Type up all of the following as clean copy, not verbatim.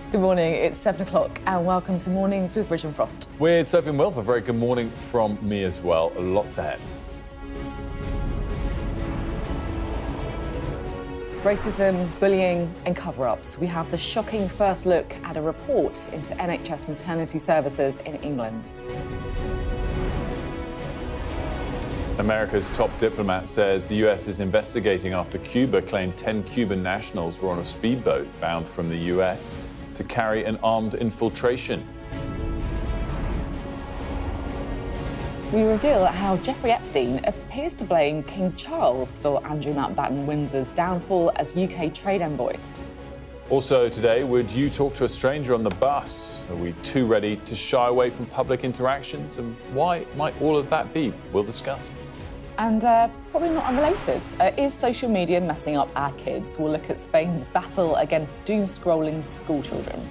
Good morning, it's 7 o'clock and welcome to Mornings with Ridge and Frost. With Sophy and Wilfred, a very good morning from me as well. Lots ahead. Racism, bullying and cover-ups. We have the shocking first look at a report into NHS maternity services in England. America's top diplomat says the US is investigating after Cuba claimed 10 Cuban nationals were on a speedboat bound from the US to carry an armed infiltration. We reveal how Jeffrey Epstein appears to blame King Charles for Andrew Mountbatten Windsor's downfall as UK trade envoy. Also today, would you talk to a stranger on the bus? Are we too ready to shy away from public interactions? And why might all of that be? We'll discuss. And probably not unrelated, is social media messing up our kids? We'll look at Spain's battle against doom-scrolling schoolchildren.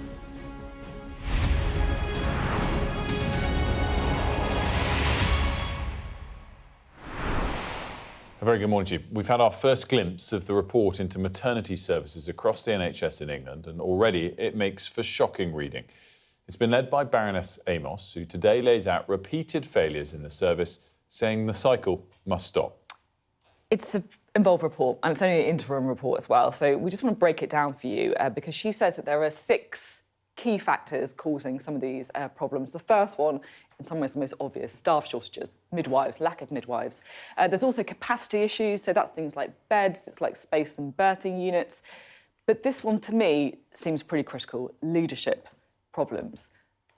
A very good morning to you. We've had our first glimpse of the report into maternity services across the NHS in England, and already it makes for shocking reading. It's been led by Baroness Amos, who today lays out repeated failures in the service, saying the cycle must stop. It's an involved report, and it's only an interim report as well, so we just want to break it down for you because she says that there are 6 key factors causing some of these problems. The first one, in some ways the most obvious, staff shortages, midwives, lack of midwives. There's also capacity issues, so that's things like beds, it's like space and birthing units. But this one, to me, seems pretty critical, leadership problems.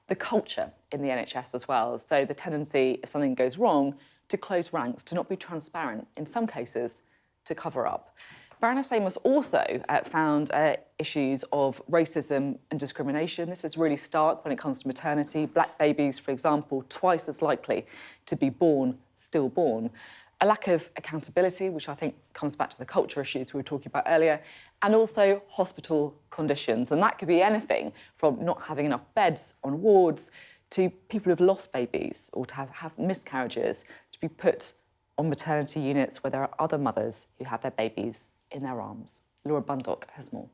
The culture in the NHS as well, so the tendency, if something goes wrong, to close ranks, to not be transparent, in some cases, to cover up. Baroness Amos also found issues of racism and discrimination. This is really stark when it comes to maternity. Black babies, for example, twice as likely to be born stillborn. A lack of accountability, which I think comes back to the culture issues we were talking about earlier, and also hospital conditions. And that could be anything from not having enough beds on wards to people who've lost babies or to have miscarriages, to be put on maternity units where there are other mothers who have their babies in their arms. Laura Bundock has more.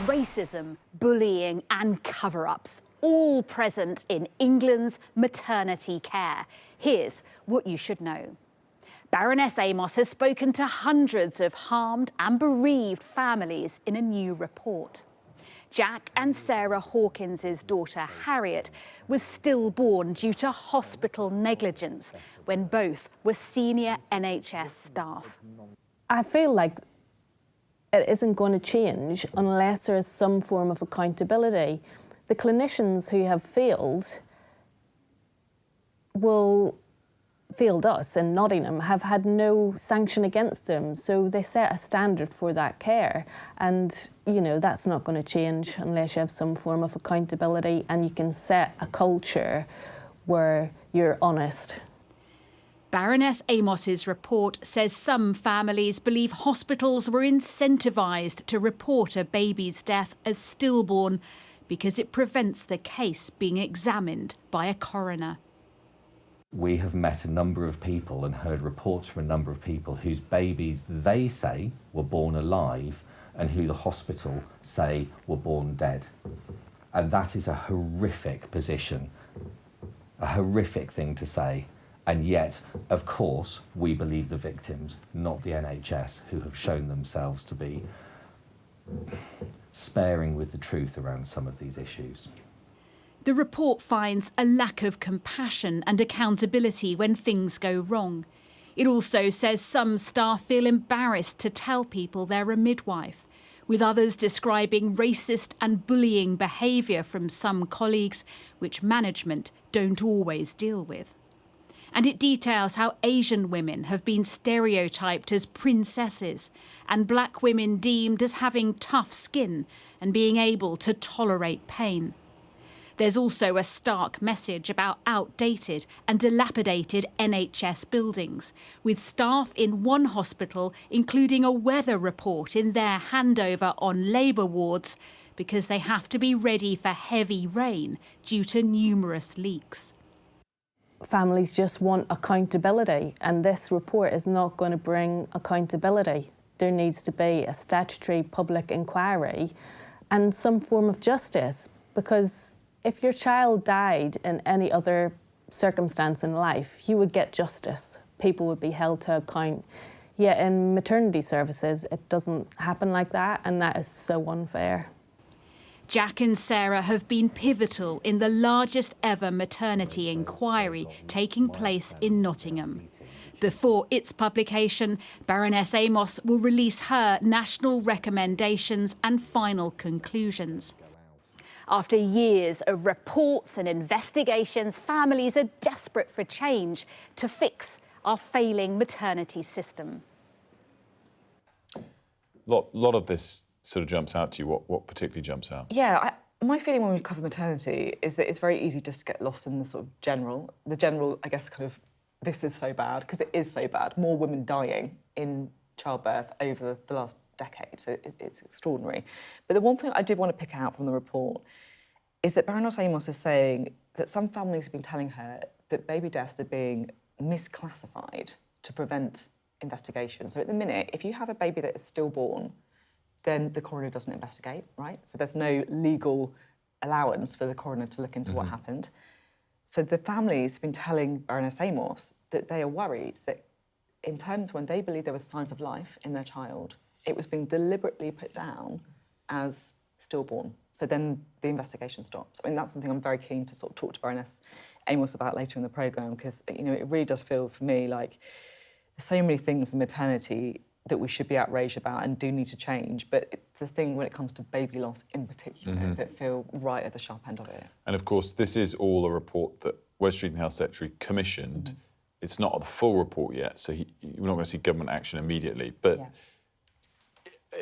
Racism, bullying and cover-ups, all present in England's maternity care. Here's what you should know. Baroness Amos has spoken to hundreds of harmed and bereaved families in a new report. Jack and Sarah Hawkins' daughter, Harriet, was stillborn due to hospital negligence when both were senior NHS staff. I feel like it isn't going to change unless there is some form of accountability. The clinicians who have failed failed us in Nottingham have had no sanction against them, so they set a standard for that care, and you know that's not going to change unless you have some form of accountability and you can set a culture where you're honest. Baroness Amos's report says some families believe hospitals were incentivised to report a baby's death as stillborn because it prevents the case being examined by a coroner. We have met a number of people and heard reports from a number of people whose babies they say were born alive and who the hospital say were born dead. And that is a horrific position, a horrific thing to say. And yet, of course, we believe the victims, not the NHS, who have shown themselves to be sparing with the truth around some of these issues. The report finds a lack of compassion and accountability when things go wrong. It also says some staff feel embarrassed to tell people they're a midwife, with others describing racist and bullying behaviour from some colleagues, which management don't always deal with. And it details how Asian women have been stereotyped as princesses and black women deemed as having tough skin and being able to tolerate pain. There's also a stark message about outdated and dilapidated NHS buildings, with staff in one hospital including a weather report in their handover on labour wards because they have to be ready for heavy rain due to numerous leaks. Families just want accountability, and this report is not going to bring accountability. There needs to be a statutory public inquiry and some form of justice, because if your child died in any other circumstance in life, you would get justice. People would be held to account. Yet in maternity services, it doesn't happen like that, and that is so unfair. Jack and Sarah have been pivotal in the largest ever maternity inquiry taking place in Nottingham. Before its publication, Baroness Amos will release her national recommendations and final conclusions. After years of reports and investigations, families are desperate for change to fix our failing maternity system. Lot of this sort of jumps out to you. What particularly jumps out? Yeah, my feeling when we cover maternity is that it's very easy just to get lost in the sort of general, I guess, kind of, this is so bad, because it is so bad. More women dying in childbirth over the last decade, so it's extraordinary. But the one thing I did want to pick out from the report is that Baroness Amos is saying that some families have been telling her that baby deaths are being misclassified to prevent investigation. So at the minute, if you have a baby that is stillborn, then the coroner doesn't investigate, right? So there's no legal allowance for the coroner to look into what happened. So the families have been telling Baroness Amos that they are worried that in terms when they believe there were signs of life in their child, it was being deliberately put down as stillborn. So then the investigation stops. I mean, that's something I'm very keen to sort of talk to Baroness Amos about later in the programme, because, you know, it really does feel for me like there's so many things in maternity that we should be outraged about and do need to change, but it's a thing when it comes to baby loss in particular that feel right at the sharp end of it. And of course, this is all a report that Wes Streeting Health Secretary commissioned. It's not the full report yet, so we're not going to see government action immediately. But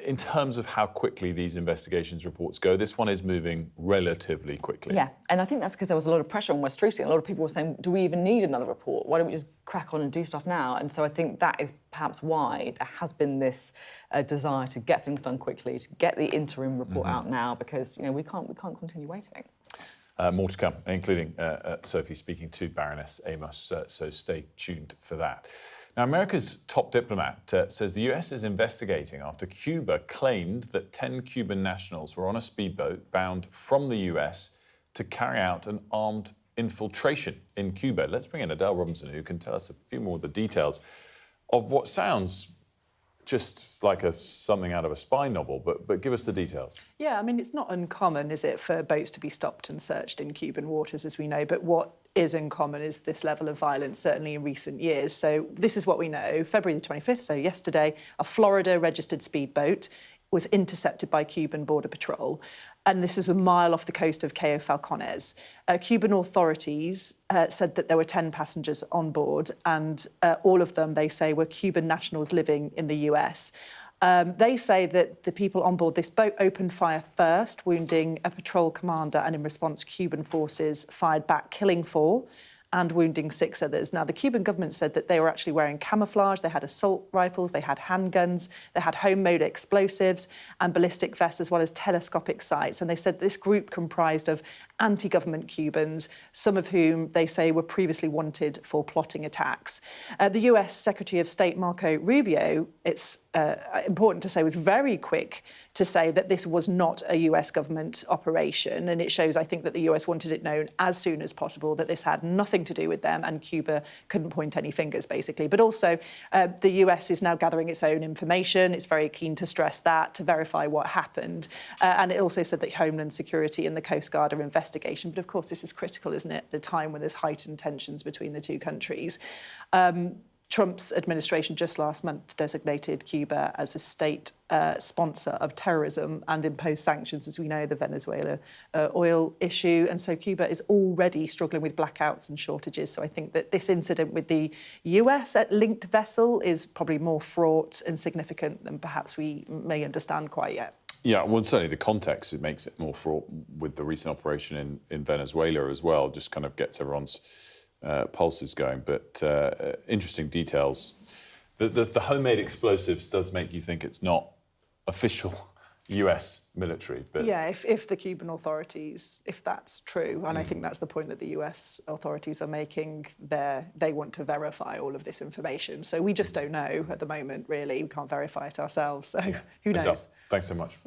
in terms of how quickly these investigations reports go, this one is moving relatively quickly. Yeah, and I think that's because there was a lot of pressure on Wes Streeting. A lot of people were saying, do we even need another report? Why don't we just crack on and do stuff now? And so I think that is perhaps why there has been this desire to get things done quickly, to get the interim report out now, because, you know, we can't continue waiting. More to come, including Sophy speaking to Baroness Amos, so stay tuned for that. Now, America's top diplomat says the US is investigating after Cuba claimed that 10 Cuban nationals were on a speedboat bound from the US to carry out an armed infiltration in Cuba. Let's bring in Adele Robinson, who can tell us a few more of the details of what sounds just like something out of a spy novel, but give us the details. Yeah, I mean, it's not uncommon, is it, for boats to be stopped and searched in Cuban waters, as we know, but what is uncommon is this level of violence, certainly in recent years. So this is what we know. February the 25th, so yesterday, a Florida-registered speedboat was intercepted by Cuban Border Patrol, and this is a mile off the coast of Cayo Falcones. Cuban authorities said that there were 10 passengers on board, and all of them, they say, were Cuban nationals living in the US. They say that the people on board this boat opened fire first, wounding a patrol commander, and in response, Cuban forces fired back, killing 4 and wounding 6 others. Now, the Cuban government said that they were actually wearing camouflage, they had assault rifles, they had handguns, they had home-made explosives and ballistic vests, as well as telescopic sights. And they said this group comprised of anti-government Cubans, some of whom they say were previously wanted for plotting attacks. The US Secretary of State Marco Rubio, it's important to say, was very quick to say that this was not a US government operation. And it shows, I think, that the US wanted it known as soon as possible that this had nothing to do with them, and Cuba couldn't point any fingers, basically. But also, the US is now gathering its own information. It's very keen to stress that, to verify what happened. And it also said that Homeland Security and the Coast Guard are investigating. But of course, this is critical, isn't it, at a time when there's heightened tensions between the two countries. Trump's administration just last month designated Cuba as a state sponsor of terrorism and imposed sanctions, as we know, the Venezuela oil issue. And so Cuba is already struggling with blackouts and shortages. So I think that this incident with the US linked vessel is probably more fraught and significant than perhaps we may understand quite yet. Yeah, well, certainly the context, it makes it more fraught with the recent operation in Venezuela as well, just kind of gets everyone's pulses going, but interesting details. The homemade explosives does make you think it's not official US military. But yeah, if the Cuban authorities, if that's true, and I think that's the point that the US authorities are making, they want to verify all of this information. So we just don't know at the moment, really. We can't verify it ourselves, so who knows? Thanks so much.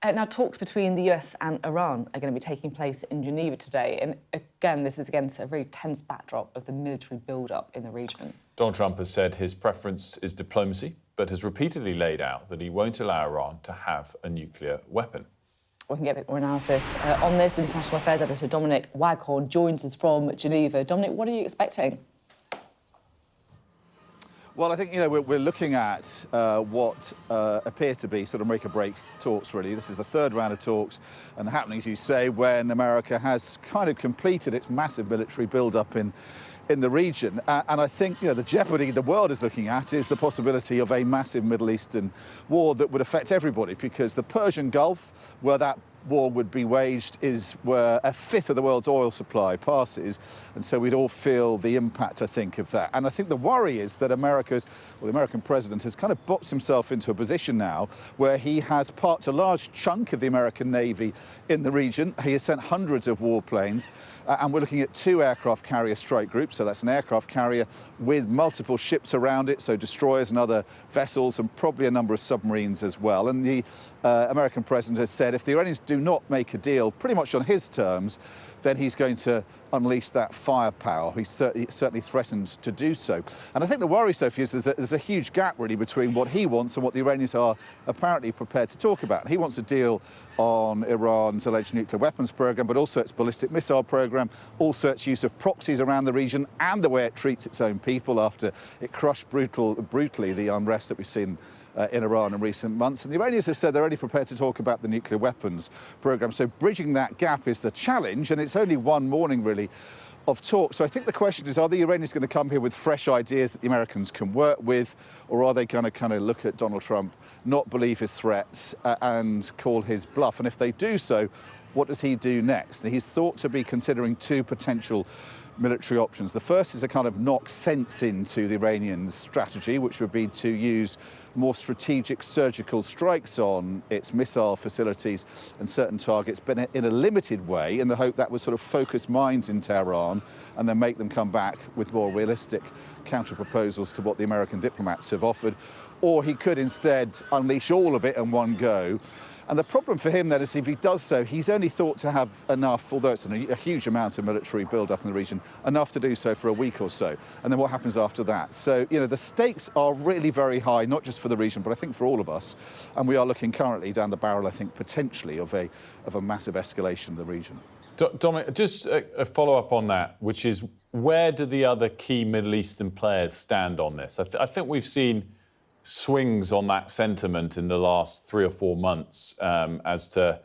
Now, talks between the US and Iran are going to be taking place in Geneva today. And again, this is against a very tense backdrop of the military build-up in the region. Donald Trump has said his preference is diplomacy, but has repeatedly laid out that he won't allow Iran to have a nuclear weapon. We can get a bit more analysis on this. International Affairs editor Dominic Waghorn joins us from Geneva. Dominic, what are you expecting? Well, I think, we're looking at what appear to be sort of make-or-break talks, really. This is the third round of talks, and the happenings, you say, when America has kind of completed its massive military build-up in the region. And I think, the jeopardy the world is looking at is the possibility of a massive Middle Eastern war that would affect everybody, because the Persian Gulf, where that war would be waged, is where a fifth of the world's oil supply passes, and so we'd all feel the impact, I think, of that. And I think the worry is that the American president has kind of boxed himself into a position now where he has parked a large chunk of the American Navy in the region. He has sent hundreds of warplanes, and we're looking at 2 aircraft carrier strike groups. So that's an aircraft carrier with multiple ships around it, so destroyers and other vessels, and probably a number of submarines as well. And the American president has said if the Iranians do not make a deal pretty much on his terms, then he's going to unleash that firepower. He certainly threatened to do so. And I think the worry, Sophie, is there's a huge gap, really, between what he wants and what the Iranians are apparently prepared to talk about. He wants a deal on Iran's alleged nuclear weapons program, but also its ballistic missile program, also its use of proxies around the region, and the way it treats its own people after it crushed brutally the unrest that we've seen in Iran in recent months. And the Iranians have said they're only prepared to talk about the nuclear weapons program. So bridging that gap is the challenge, and it's only one morning, really, of talk. So I think the question is, are the Iranians going to come here with fresh ideas that the Americans can work with, or are they going to kind of look at Donald Trump, not believe his threats, and call his bluff? And if they do so, what does he do next? And he's thought to be considering 2 potential military options. The first is a kind of knock sense into the Iranian strategy, which would be to use more strategic surgical strikes on its missile facilities and certain targets, but in a limited way, in the hope that would sort of focus minds in Tehran and then make them come back with more realistic counter-proposals to what the American diplomats have offered. Or he could instead unleash all of it in one go. And the problem for him then is if he does so, he's only thought to have enough, although it's a huge amount of military build-up in the region, enough to do so for a week or so. And then what happens after that? So, the stakes are really very high, not just for the region, but I think for all of us. And we are looking currently down the barrel, I think, potentially of a massive escalation in the region. Dominic, just a follow-up on that, which is, where do the other key Middle Eastern players stand on this? I think we've seen swings on that sentiment in the last 3 or 4 months as to,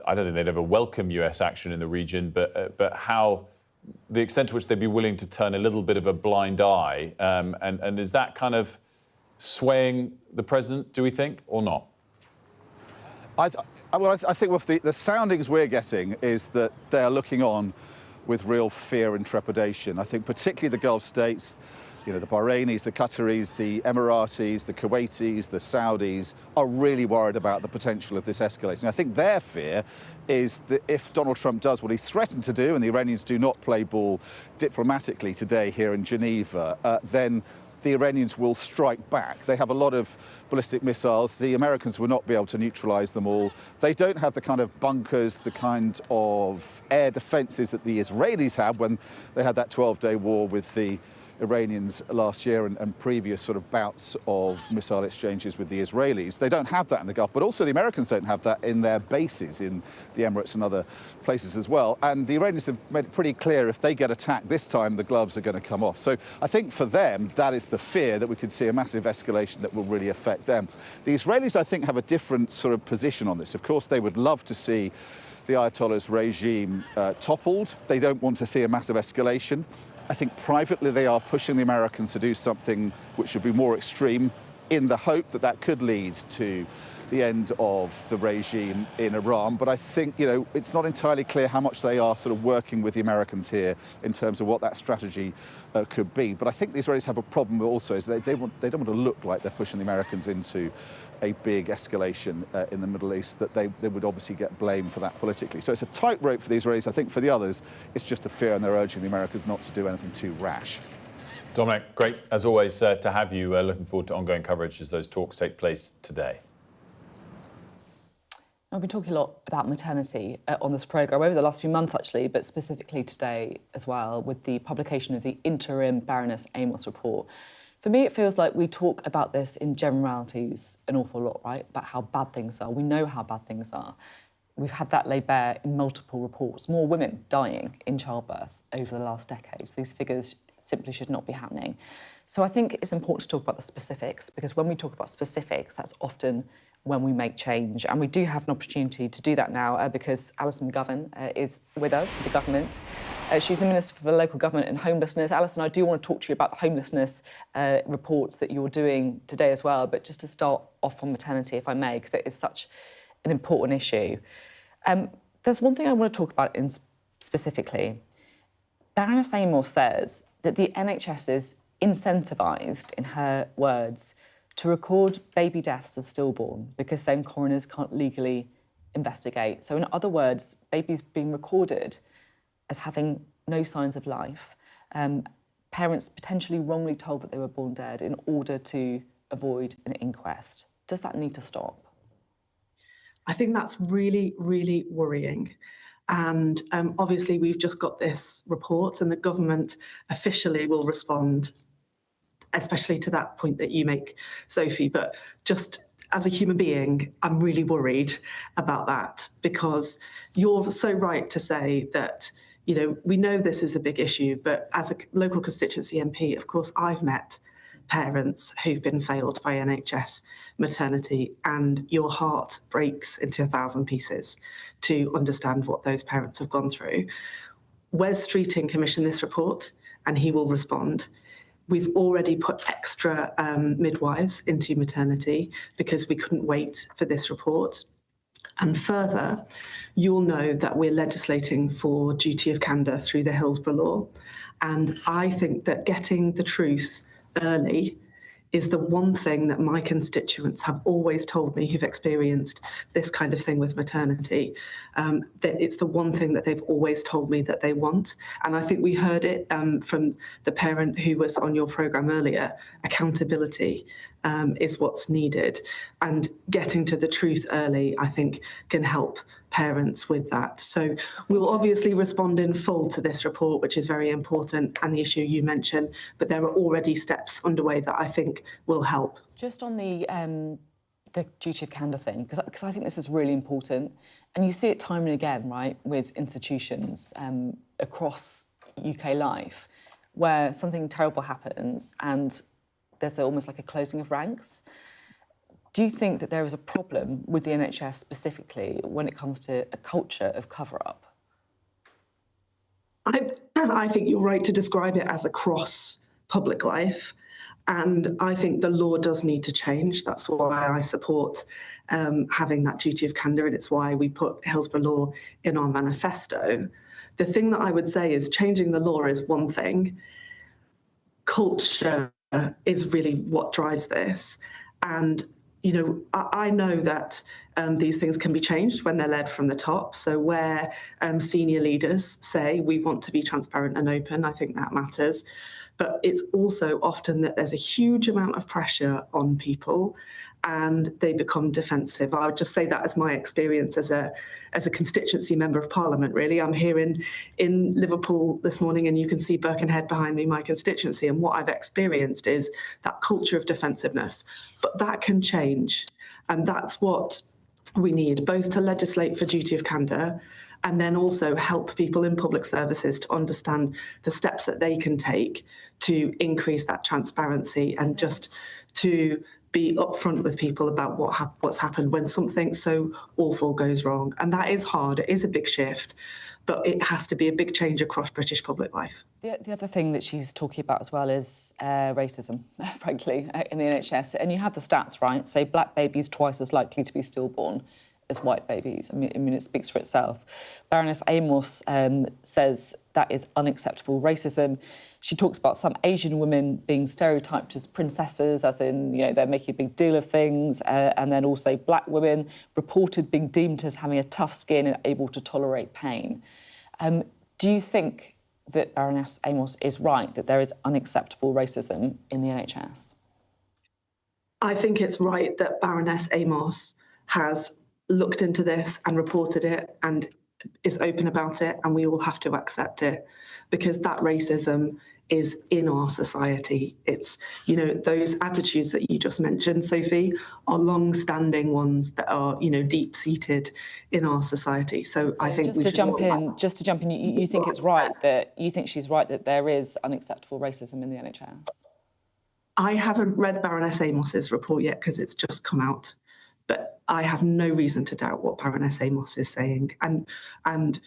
I don't think they'd ever welcome US action in the region, but how, the extent to which they'd be willing to turn a little bit of a blind eye. And is that kind of swaying the president, do we think, or not? I think with the soundings we're getting is that they're looking on with real fear and trepidation. I think particularly the Gulf states, the Bahrainis, the Qataris, the Emiratis, the Kuwaitis, the Saudis are really worried about the potential of this escalating. I think their fear is that if Donald Trump does what he's threatened to do, and the Iranians do not play ball diplomatically today here in Geneva, then the Iranians will strike back. They have a lot of ballistic missiles. The Americans will not be able to neutralize them all. They don't have the kind of bunkers, the kind of air defenses that the Israelis had when they had that 12-day war with the Iranians last year and previous sort of bouts of missile exchanges with the Israelis. They don't have that in the Gulf, but also the Americans don't have that in their bases in the Emirates and other places as well. And the Iranians have made it pretty clear if they get attacked this time, the gloves are going to come off. So I think for them, that is the fear, that we could see a massive escalation that will really affect them. The Israelis, I think, have a different sort of position on this. Of course, they would love to see the Ayatollah's regime toppled. They don't want to see a massive escalation. I think privately they are pushing the Americans to do something which would be more extreme, in the hope that that could lead to the end of the regime in Iran. But I think, it's not entirely clear how much they are sort of working with the Americans here in terms of what that strategy could be. But I think the Israelis have a problem also, is they don't want to look like they're pushing the Americans into a big escalation in the Middle East, that they would obviously get blamed for that politically. So it's a tightrope for the Israelis. I think for the others, it's just a fear, and they're urging the Americans not to do anything too rash. Dominic, great, as always, to have you. Looking forward to ongoing coverage as those talks take place today. I've been talking a lot about maternity on this programme over the last few months, actually, but specifically today as well, with the publication of the interim Baroness Amos report. For me, it feels like we talk about this in generalities an awful lot, right? About how bad things are. We know how bad things are. We've had that laid bare in multiple reports. More women dying in childbirth over the last decade. These figures simply should not be happening. So I think it's important to talk about the specifics, because when we talk about specifics, that's often when we make change. And we do have an opportunity to do that now because Alison McGovern is with us for the government. She's the Minister for Local Government and Homelessness. Alison, I do want to talk to you about the homelessness reports that you're doing today as well, but just to start off on maternity, if I may, because it is such an important issue. There's one thing I want to talk about specifically. Baroness Amos says that the NHS is incentivised, in her words, to record baby deaths as stillborn because then coroners can't legally investigate. So in other words, babies being recorded as having no signs of life, parents potentially wrongly told that they were born dead in order to avoid an inquest. Does that need to stop? I think that's really, really worrying. And obviously we've just got this report and the government officially will respond, especially to that point that you make, Sophie. But just as a human being, I'm really worried about that, because you're so right to say that, you know, we know this is a big issue, but as a local constituency MP, of course, I've met parents who've been failed by NHS maternity, and your heart breaks into 1,000 pieces to understand what those parents have gone through. Wes Streeting commissioned this report and he will respond. We've already put extra midwives into maternity because we couldn't wait for this report. And further, you'll know that we're legislating for duty of candour through the Hillsborough Law. And I think that getting the truth early is the one thing that my constituents have always told me who've experienced this kind of thing with maternity, that it's the one thing that they've always told me that they want. And I think we heard it from the parent who was on your programme earlier. Accountability is what's needed. And getting to the truth early, I think, can help parents with that. So we'll obviously respond in full to this report, which is very important, and the issue you mentioned, but there are already steps underway that I think will help. Just on the duty of candour thing, because I think this is really important, and you see it time and again, right, with institutions across UK life, where something terrible happens and there's almost like a closing of ranks. Do you think that there is a problem with the NHS specifically when it comes to a culture of cover-up? I think you're right to describe it as across public life. And I think the law does need to change. That's why I support having that duty of candour, and it's why we put Hillsborough Law in our manifesto. The thing that I would say is changing the law is one thing. Culture is really what drives this. And you know, I know that these things can be changed when they're led from the top. So where senior leaders say we want to be transparent and open, I think that matters. But it's also often that there's a huge amount of pressure on people and they become defensive. I would just say that as my experience as a constituency member of Parliament, really. I'm here in Liverpool this morning and you can see Birkenhead behind me, my constituency, and what I've experienced is that culture of defensiveness. But that can change, and that's what we need, both to legislate for duty of candour and then also help people in public services to understand the steps that they can take to increase that transparency and just to be upfront with people about what's happened when something so awful goes wrong. And that is hard, it is a big shift, but it has to be a big change across British public life. The other thing that she's talking about as well is racism, frankly, in the NHS. And you have the stats, right? So black babies twice as likely to be stillborn as white babies. I mean, it speaks for itself. Baroness Amos says that is unacceptable racism. She talks about some Asian women being stereotyped as princesses, as in, you know, they're making a big deal of things, and then also black women reported being deemed as having a tough skin and able to tolerate pain. Do you think that Baroness Amos is right, that there is unacceptable racism in the NHS? I think it's right that Baroness Amos has looked into this and reported it and is open about it, and we all have to accept it, because that racism is in our society. It's, you know, those attitudes that you just mentioned, Sophie, are long-standing ones that are, you know, deep-seated in our society. So I think just to jump in, you think it's right that she's right that there is unacceptable racism in the NHS? I haven't read Baroness Amos's report yet because it's just come out, but I have no reason to doubt what Baroness Amos is saying. And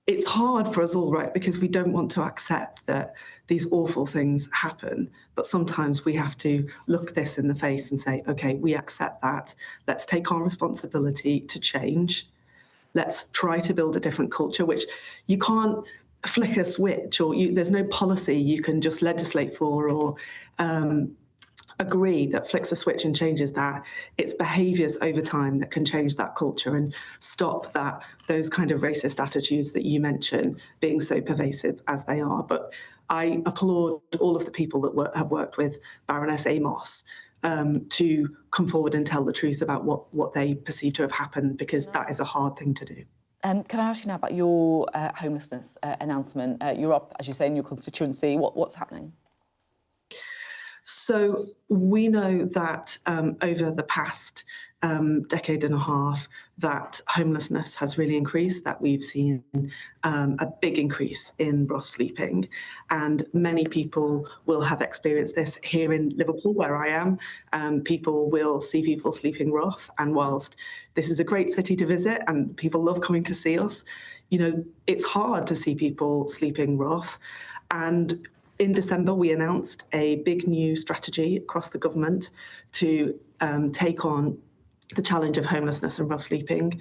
it's hard for us all, right, because we don't want to accept that these awful things happen. But sometimes we have to look this in the face and say, OK, we accept that. Let's take our responsibility to change. Let's try to build a different culture, which you can't flick a switch, or there's no policy you can just legislate for or agree that flicks a switch and changes that. It's behaviours over time that can change that culture and stop those kind of racist attitudes that you mentioned being so pervasive as they are. But I applaud all of the people that have worked with Baroness Amos to come forward and tell the truth about what they perceive to have happened, because that is a hard thing to do. Can I ask you now about your homelessness announcement? You're up, as you say, in your constituency. What's happening? So we know that over the past decade and a half that homelessness has really increased, that we've seen a big increase in rough sleeping. And many people will have experienced this here in Liverpool, where I am. People will see people sleeping rough. And whilst this is a great city to visit and people love coming to see us, you know, it's hard to see people sleeping rough. And in December, we announced a big new strategy across the government to take on the challenge of homelessness and rough sleeping.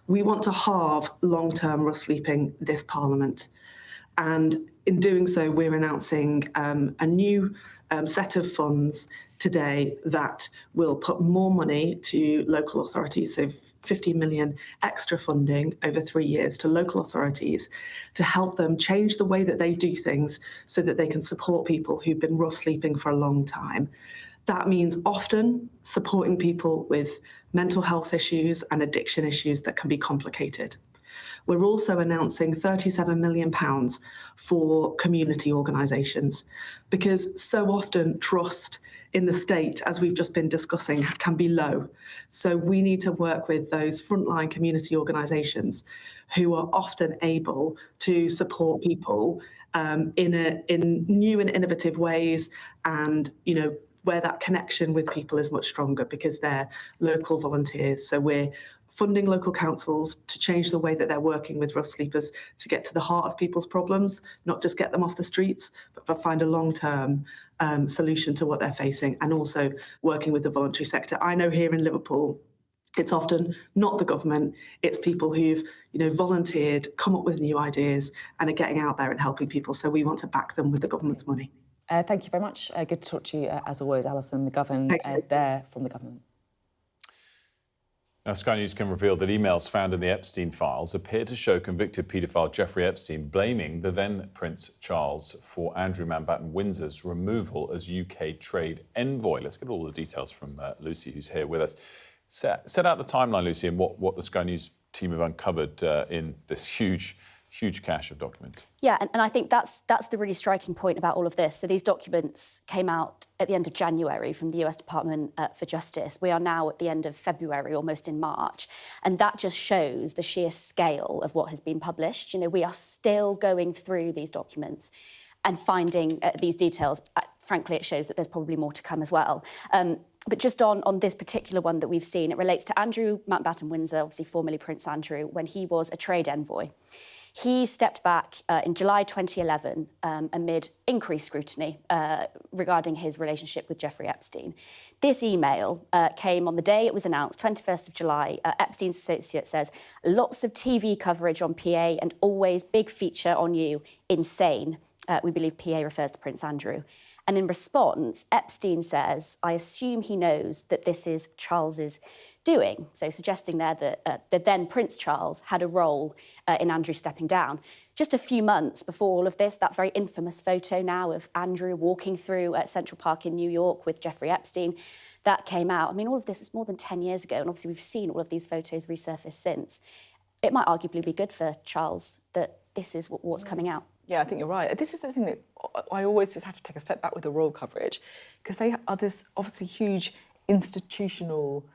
We want to halve long-term rough sleeping this Parliament. And in doing so, we're announcing a new set of funds today that will put more money to local authorities, so 50 million extra funding over 3 years to local authorities to help them change the way that they do things so that they can support people who've been rough sleeping for a long time. That means often supporting people with mental health issues and addiction issues that can be complicated. We're also announcing £37 million for community organisations, because so often trust in the state, as we've just been discussing, can be low. So we need to work with those frontline community organisations who are often able to support people in new and innovative ways, and, you know, where that connection with people is much stronger because they're local volunteers. So we're funding local councils to change the way that they're working with rough sleepers to get to the heart of people's problems, not just get them off the streets, but find a long-term solution to what they're facing, and also working with the voluntary sector. I know here in Liverpool, it's often not the government, it's people who've, you know, volunteered, come up with new ideas and are getting out there and helping people. So we want to back them with the government's money. Thank you very much. Good to talk to you, as always, Alison McGovern, there from the government. Now, Sky News can reveal that emails found in the Epstein files appear to show convicted paedophile Jeffrey Epstein blaming the then Prince Charles for Andrew Mountbatten Windsor's removal as UK trade envoy. Let's get all the details from Lucy, who's here with us. Set out the timeline, Lucy, and what the Sky News team have uncovered in this huge cache of documents. Yeah, and I think that's the really striking point about all of this. So these documents came out at the end of January from the US Department for Justice. We are now at the end of February, almost in March. And that just shows the sheer scale of what has been published. You know, we are still going through these documents and finding these details. Frankly, it shows that there's probably more to come as well. But just on this particular one that we've seen, it relates to Andrew Mountbatten Windsor, obviously formerly Prince Andrew, when he was a trade envoy. He stepped back in July 2011 amid increased scrutiny regarding his relationship with Jeffrey Epstein. This email came on the day it was announced, 21st of July. Epstein's associate says, lots of TV coverage on PA and always big feature on you, insane. We believe PA refers to Prince Andrew. And in response, Epstein says, I assume he knows that this is Charles's doing. So suggesting there that the then Prince Charles had a role in Andrew stepping down. Just a few months before all of this, that very infamous photo now of Andrew walking through Central Park in New York with Jeffrey Epstein, that came out. I mean, all of this was more than 10 years ago, and obviously we've seen all of these photos resurface since. It might arguably be good for Charles that this is what's coming out. Yeah, I think you're right. This is the thing that I always just have to take a step back with the royal coverage, because they are this obviously huge institutional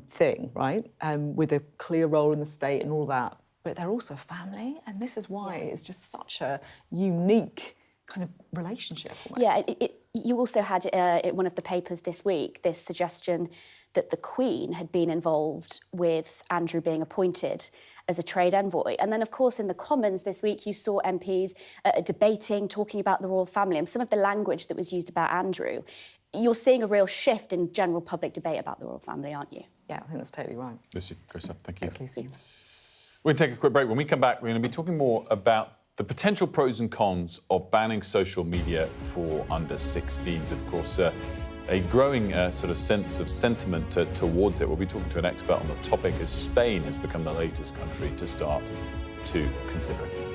thing, right? With a clear role in the state and all that. But they're also a family, and this is why it's just such a unique kind of relationship. Almost. Yeah, you also had in one of the papers this week this suggestion that the Queen had been involved with Andrew being appointed as a trade envoy. And then, of course, in the Commons this week, you saw MPs debating, talking about the royal family and some of the language that was used about Andrew. You're seeing a real shift in general public debate about the royal family, aren't you? Yeah, I think that's totally right. Lucy, great stuff. Thank you. Thanks, Lucy. We're going to take a quick break. When we come back, we're going to be talking more about the potential pros and cons of banning social media for under 16s. Of course, a growing sort of sense of sentiment towards it. We'll be talking to an expert on the topic as Spain has become the latest country to start to consider it.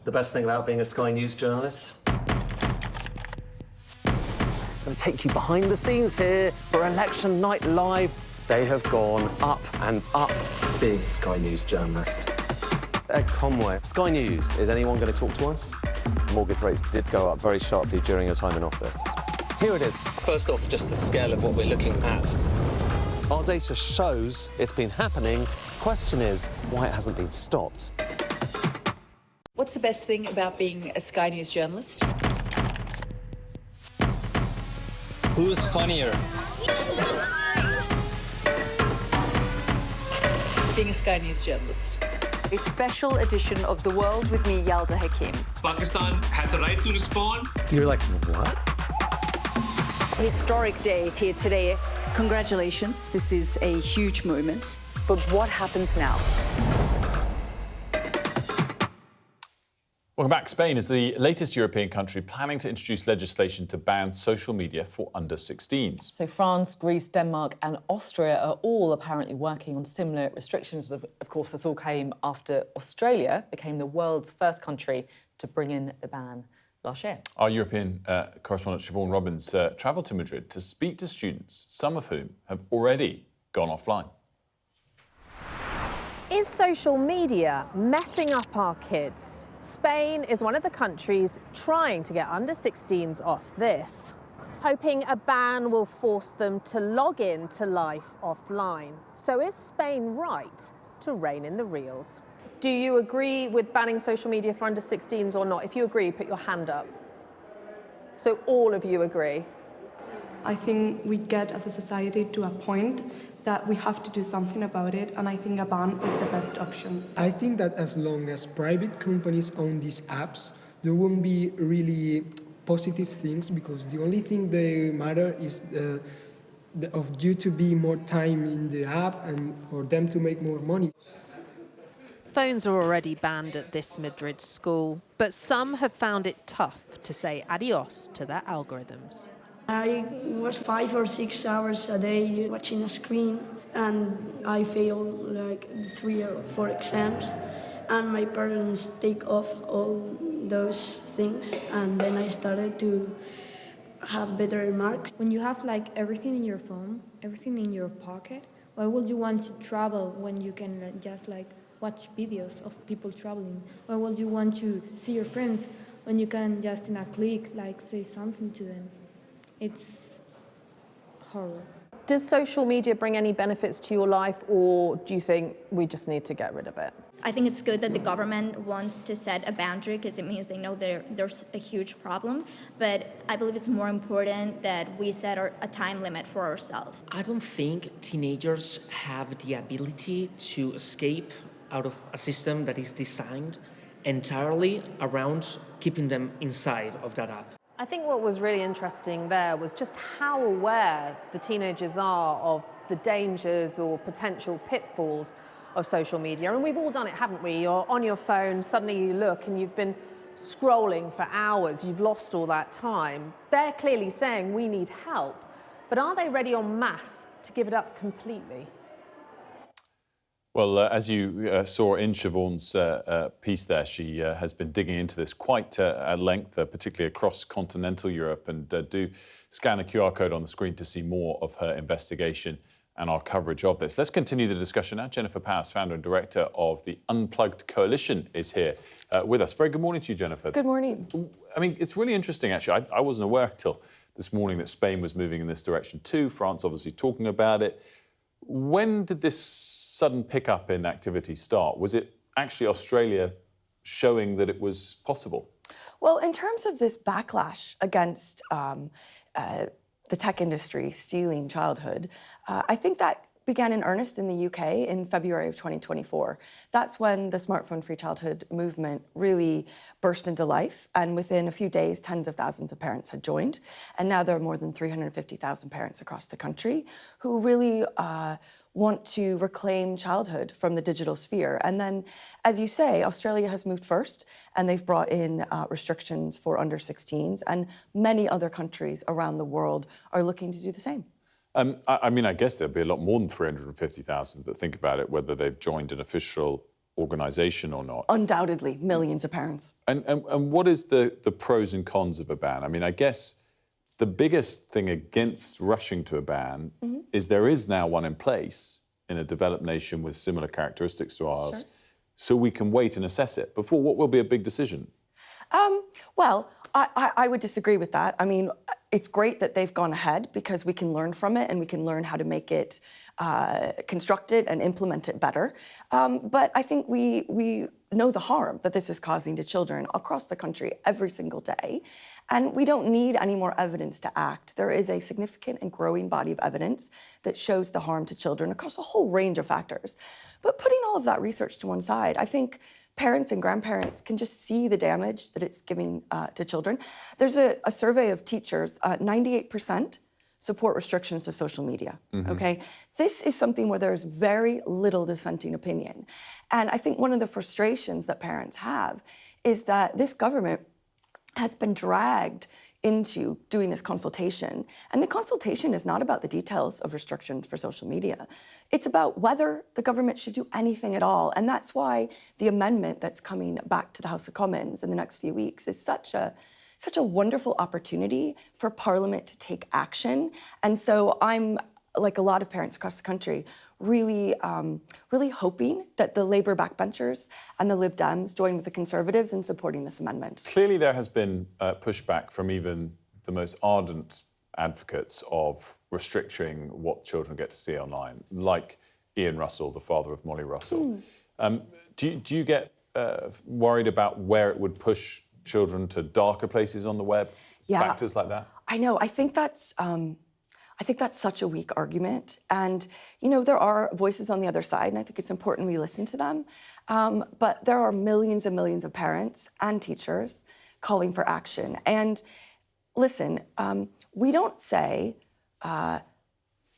The best thing about being a Sky News journalist? I'm going to take you behind the scenes here for Election Night Live. They have gone up and up. Being a Sky News journalist. Ed Conway, Sky News, is anyone going to talk to us? Mortgage rates did go up very sharply during your time in office. Here it is. First off, just the scale of what we're looking at. Our data shows it's been happening. Question is, why it hasn't been stopped. What's the best thing about being a Sky News journalist? Who's funnier? Being a Sky News journalist. A special edition of The World with me, Yalda Hakim. Pakistan has the right to respond. You're like, what? A historic day here today. Congratulations, this is a huge moment. But what happens now? Welcome back. Spain is the latest European country planning to introduce legislation to ban social media for under 16s. So France, Greece, Denmark and Austria are all apparently working on similar restrictions. Of course, this all came after Australia became the world's first country to bring in the ban last year. Our European correspondent Siobhan Robbins travelled to Madrid to speak to students, some of whom have already gone offline. Is social media messing up our kids? Spain is one of the countries trying to get under 16s off this, hoping a ban will force them to log in to life offline. So is Spain right to rein in the reels? Do you agree with banning social media for under 16s or not? If you agree, put your hand up. So all of you agree? I think we get as a society to a point that we have to do something about it, and I think a ban is the best option. I think that as long as private companies own these apps, there won't be really positive things, because the only thing they matter is of you to be more time in the app and for them to make more money. Phones are already banned at this Madrid school, but some have found it tough to say adios to their algorithms. I was 5 or 6 hours a day watching a screen, and I failed like 3 or 4 exams, and my parents take off all those things, and then I started to have better marks. When you have like everything in your phone, everything in your pocket, why would you want to travel when you can just like watch videos of people traveling? Why would you want to see your friends when you can just in a click like say something to them? It's horrible. Does social media bring any benefits to your life, or do you think we just need to get rid of it? I think it's good that the government wants to set a boundary because it means they know there's a huge problem. But I believe it's more important that we set a time limit for ourselves. I don't think teenagers have the ability to escape out of a system that is designed entirely around keeping them inside of that app. I think what was really interesting there was just how aware the teenagers are of the dangers or potential pitfalls of social media. And we've all done it, haven't we? You're on your phone, suddenly you look and you've been scrolling for hours, you've lost all that time. They're clearly saying we need help, but are they ready en masse to give it up completely? Well, as you saw in Siobhan's piece there, she has been digging into this quite at length, particularly across continental Europe, and do scan the QR code on the screen to see more of her investigation and our coverage of this. Let's continue the discussion now. Jennifer Powers, founder and director of the Unplugged Coalition, is here with us. Very good morning to you, Jennifer. Good morning. I mean, it's really interesting, actually. I wasn't aware until this morning that Spain was moving in this direction too. France obviously talking about it. When did this sudden pickup in activity start? Was it actually Australia showing that it was possible? Well, in terms of this backlash against the tech industry stealing childhood, I think that began in earnest in the UK in February of 2024. That's when the Smartphone Free Childhood movement really burst into life, and within a few days, tens of thousands of parents had joined. And now there are more than 350,000 parents across the country who really want to reclaim childhood from the digital sphere. And then, as you say, Australia has moved first, and they've brought in restrictions for under 16s, and many other countries around the world are looking to do the same. I mean, I guess there'll be a lot more than 350,000 that think about it, whether they've joined an official organisation or not. Undoubtedly, millions of parents. And what is the pros and cons of a ban? I mean, I guess the biggest thing against rushing to a ban is there is now one in place in a developed nation with similar characteristics to ours, so we can wait and assess it before what will be a big decision. Well, I would disagree with that. I mean, it's great that they've gone ahead because we can learn from it and we can learn how to make it construct it and implement it better. But I think we know the harm that this is causing to children across the country every single day. And we don't need any more evidence to act. There is a significant and growing body of evidence that shows the harm to children across a whole range of factors. But putting all of that research to one side, I think parents and grandparents can just see the damage that it's giving to children. There's a survey of teachers, 98% support restrictions to social media, okay? This is something where there's very little dissenting opinion. And I think one of the frustrations that parents have is that this government has been dragged into doing this consultation. And the consultation is not about the details of restrictions for social media. It's about whether the government should do anything at all. And that's why the amendment that's coming back to the House of Commons in the next few weeks is such a wonderful opportunity for Parliament to take action. And so I'm, like a lot of parents across the country, really hoping that the Labour backbenchers and the Lib Dems join with the Conservatives in supporting this amendment. Clearly there has been pushback from even the most ardent advocates of restricting what children get to see online, like Ian Russell, the father of Molly Russell. Do you get worried about where it would push children to darker places on the web? Yeah. Factors like that? I know. I think that's such a weak argument. And, you know, there are voices on the other side, and I think it's important we listen to them. But there are millions and millions of parents and teachers calling for action. And listen, we don't say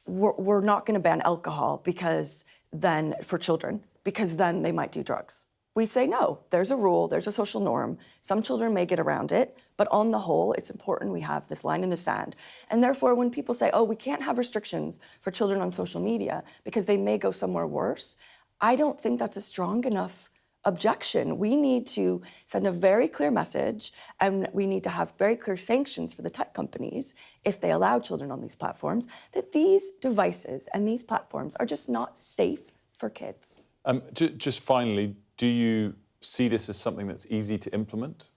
we're not going to ban alcohol for children, because then they might do drugs. We say, no, there's a rule, there's a social norm. Some children may get around it, but on the whole, it's important we have this line in the sand. And therefore, when people say, oh, we can't have restrictions for children on social media because they may go somewhere worse, I don't think that's a strong enough objection. We need to send a very clear message, and we need to have very clear sanctions for the tech companies, if they allow children on these platforms, that these devices and these platforms are just not safe for kids. Just finally, do you see this as something that's easy to implement?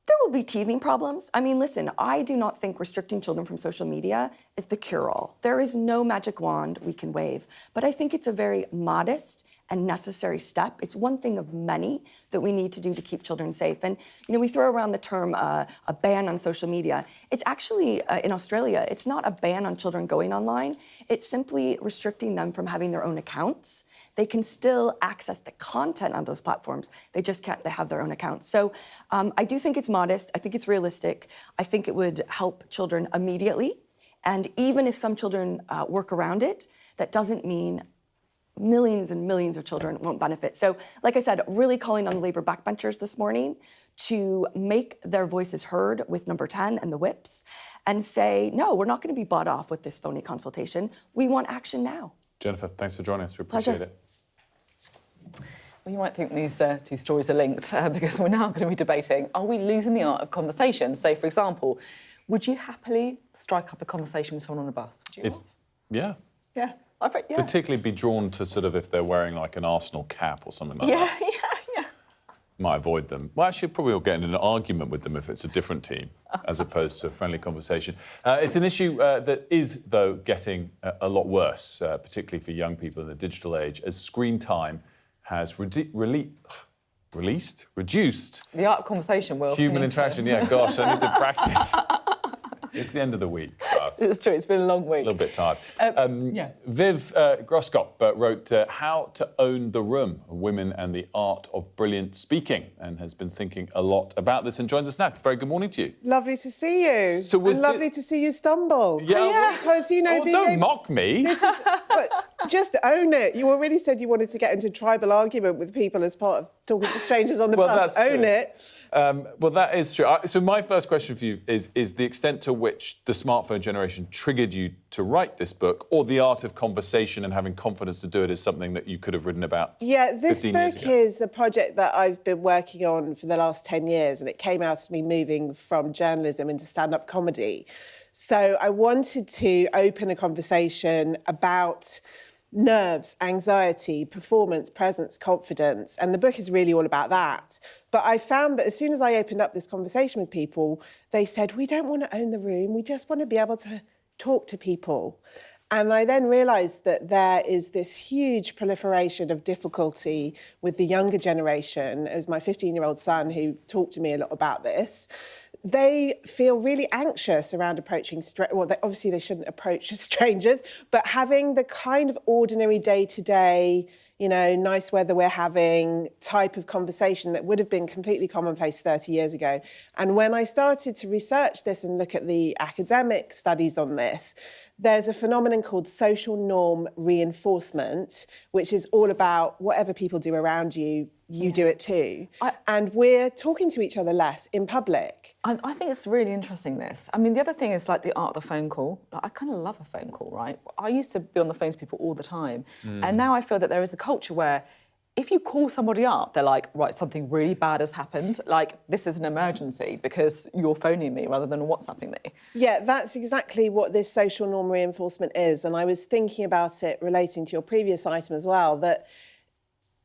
There will be teething problems. I mean, listen, I do not think restricting children from social media is the cure-all. There is no magic wand we can wave, but I think it's a very modest and necessary step. It's one thing of many that we need to do to keep children safe. And, you know, we throw around the term a ban on social media. It's actually, in Australia, it's not a ban on children going online. It's simply restricting them from having their own accounts. They can still access the content on those platforms. They just can't have their own accounts. So I do think it's modest. I think it's realistic. I think it would help children immediately. And even if some children work around it, that doesn't mean millions and millions of children won't benefit. So, like I said, really calling on the Labour backbenchers this morning to make their voices heard with number 10 and the whips and say, no, we're not going to be bought off with this phony consultation. We want action now. Jennifer, thanks for joining us. We appreciate Pleasure. it. Well, you might think these two stories are linked because we're now going to be debating, are we losing the art of conversation? So, for example, would you happily strike up a conversation with someone on a bus? Would you? Yeah. Yeah. I bet, yeah. Particularly be drawn to sort of if they're wearing like an Arsenal cap or something like that. Yeah. Might avoid them. Well, actually, probably will get in an argument with them if it's a different team, as opposed to a friendly conversation. It's an issue that is, though, getting a lot worse, particularly for young people in the digital age, as screen time has reduced the art of conversation, Will. human interaction. Yeah, gosh, I need to practice. It's the end of the week for us. It's true, it's been a long week. A little bit tired. Yeah. Viv Groskop wrote How to Own the Room, Women and the Art of Brilliant Speaking, and has been thinking a lot about this and joins us now. Very good morning to you. Lovely to see you. So was and lovely to see you stumble. Yeah. Because, you know... don't mock me. This is, but just own it. You already said you wanted to get into a tribal argument with people as part of talking to strangers on the bus. Own true. it. Well, that is true. So my first question for you is the extent to which the smartphone generation triggered you to write this book, or the art of conversation and having confidence to do it is something that you could have written about 15 years ago? Yeah, this book is a project that I've been working on for the last 10 years, and it came out of me moving from journalism into stand-up comedy. So I wanted to open a conversation about nerves, anxiety, performance, presence, confidence. And the book is really all about that. But I found that as soon as I opened up this conversation with people, they said, we don't want to own the room. We just want to be able to talk to people. And I then realised that there is this huge proliferation of difficulty with the younger generation. It was my 15-year-old son who talked to me a lot about this. They feel really anxious around approaching, obviously they shouldn't approach strangers, but having the kind of ordinary day-to-day, you know, nice weather we're having type of conversation that would have been completely commonplace 30 years ago. And when I started to research this and look at the academic studies on this, there's a phenomenon called social norm reinforcement, which is all about whatever people do around you, you do it too. And we're talking to each other less in public. I think it's really interesting, this. I mean, the other thing is like the art of the phone call. Like, I kind of love a phone call, right? I used to be on the phone to people all the time. And now I feel that there is a culture where if you call somebody up, they're like, right, something really bad has happened. Like, this is an emergency because you're phoning me rather than WhatsApping me. Yeah, that's exactly what this social norm reinforcement is. And I was thinking about it relating to your previous item as well, that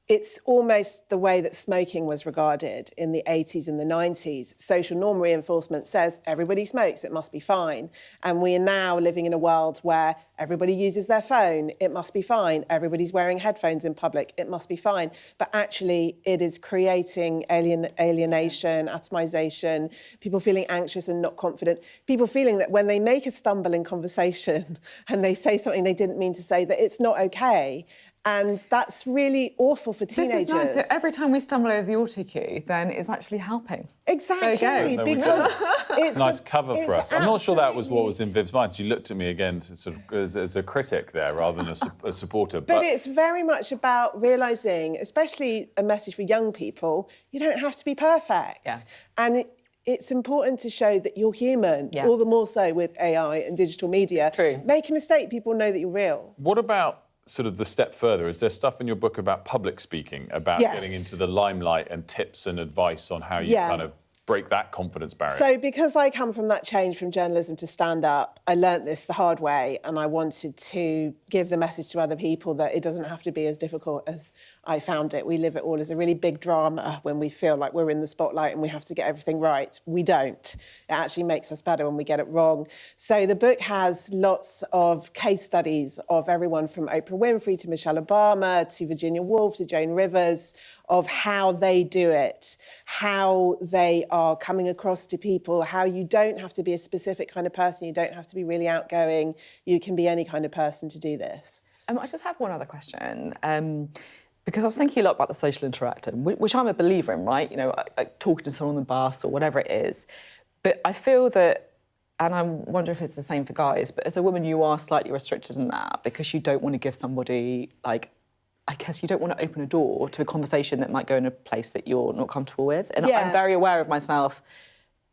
It's almost the way that smoking was regarded in the 80s and the 90s. Social norm reinforcement says everybody smokes, it must be fine. And we are now living in a world where everybody uses their phone, it must be fine. Everybody's wearing headphones in public, it must be fine. But actually, it is creating alienation, atomization, people feeling anxious and not confident, people feeling that when they make a stumble in conversation and they say something they didn't mean to say, that it's not okay. And that's really awful for teenagers. This is nice. So every time we stumble over the autocue, then it's actually helping. Exactly, there you go. because it's a nice cover for us. I'm not sure that was what absolutely- was in Viv's mind. She looked at me again sort of as a critic there rather than a supporter. But it's very much about realising, especially a message for young people, you don't have to be perfect. Yeah. And it's important to show that you're human, all the more so with AI and digital media. True. Make a mistake, people know that you're real. What about sort of the step further? Is there stuff in your book about public speaking, about Yes. getting into the limelight and tips and advice on how you kind of break that confidence barrier? So because I come from that change from journalism to stand-up, I learnt this the hard way, and I wanted to give the message to other people that it doesn't have to be as difficult as I found it. We live it all as a really big drama when we feel like we're in the spotlight and we have to get everything right. We don't. It actually makes us better when we get it wrong. So the book has lots of case studies of everyone from Oprah Winfrey to Michelle Obama to Virginia Woolf to Joan Rivers, of how they do it, how they are coming across to people, how you don't have to be a specific kind of person, you don't have to be really outgoing, you can be any kind of person to do this. I just have one other question. Because I was thinking a lot about the social interaction, which I'm a believer in, right? You know, talking to someone on the bus or whatever it is. But I feel that, and I wonder if it's the same for guys, but as a woman, you are slightly restricted in that because you don't want to give somebody, like, I guess you don't want to open a door to a conversation that might go in a place that you're not comfortable with. And I'm very aware of myself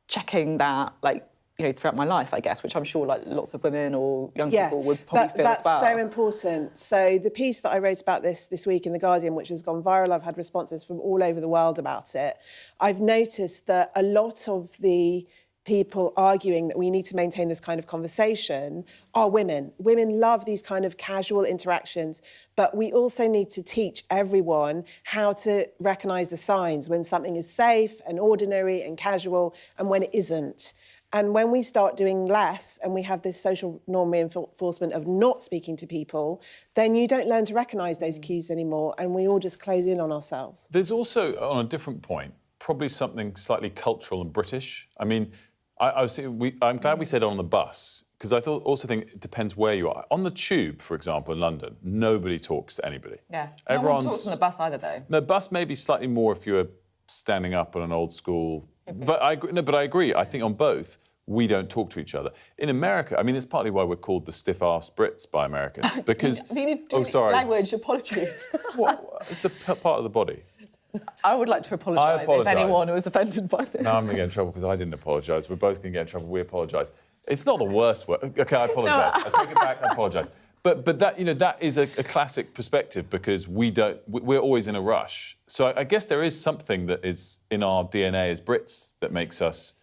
checking that, like, you know, throughout my life, I guess, which I'm sure like lots of women or young people would probably feel as well. That's so important. So the piece that I wrote about this week in The Guardian, which has gone viral, I've had responses from all over the world about it. I've noticed that a lot of the people arguing that we need to maintain this kind of conversation are women. Women love these kind of casual interactions, but we also need to teach everyone how to recognise the signs when something is safe and ordinary and casual and when it isn't. And when we start doing less and we have this social norm reinforcement of not speaking to people, then you don't learn to recognise those cues anymore and we all just close in on ourselves. There's also, on a different point, probably something slightly cultural and British. I mean, I'm glad we said on the bus, because I also think it depends where you are. On the tube, for example, in London, nobody talks to anybody. Yeah, no one talks on the bus either, though. No, bus maybe slightly more if you're standing up on an old school. But I agree. I think on both, we don't talk to each other. In America, I mean, it's partly why we're called the stiff-arse Brits by Americans, because... Language, apologies. It's a part of the body. I would like to apologise if anyone was offended by this. No, I'm going to get in trouble because I didn't apologise. We're both going to get in trouble. We apologise. It's not the worst word. OK, I apologise. I take it back. I apologise. But that, you know, that is a classic perspective because we're always in a rush. So I guess there is something that is in our DNA as Brits that makes us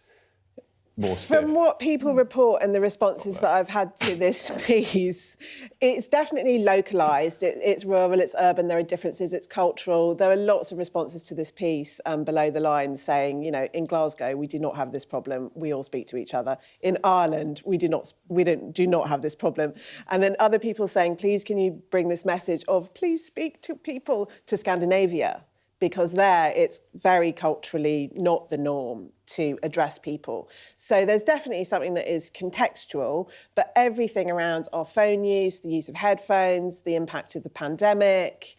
more stiff. From what people report and the responses that I've had to this piece, it's definitely localised. It's rural, it's urban, there are differences, it's cultural. There are lots of responses to this piece below the line saying, you know, in Glasgow, we do not have this problem. We all speak to each other. In Ireland, we do not have this problem. And then other people saying, please, can you bring this message of please speak to people to Scandinavia? Because there it's very culturally not the norm to address people. So there's definitely something that is contextual, but everything around our phone use, the use of headphones, the impact of the pandemic,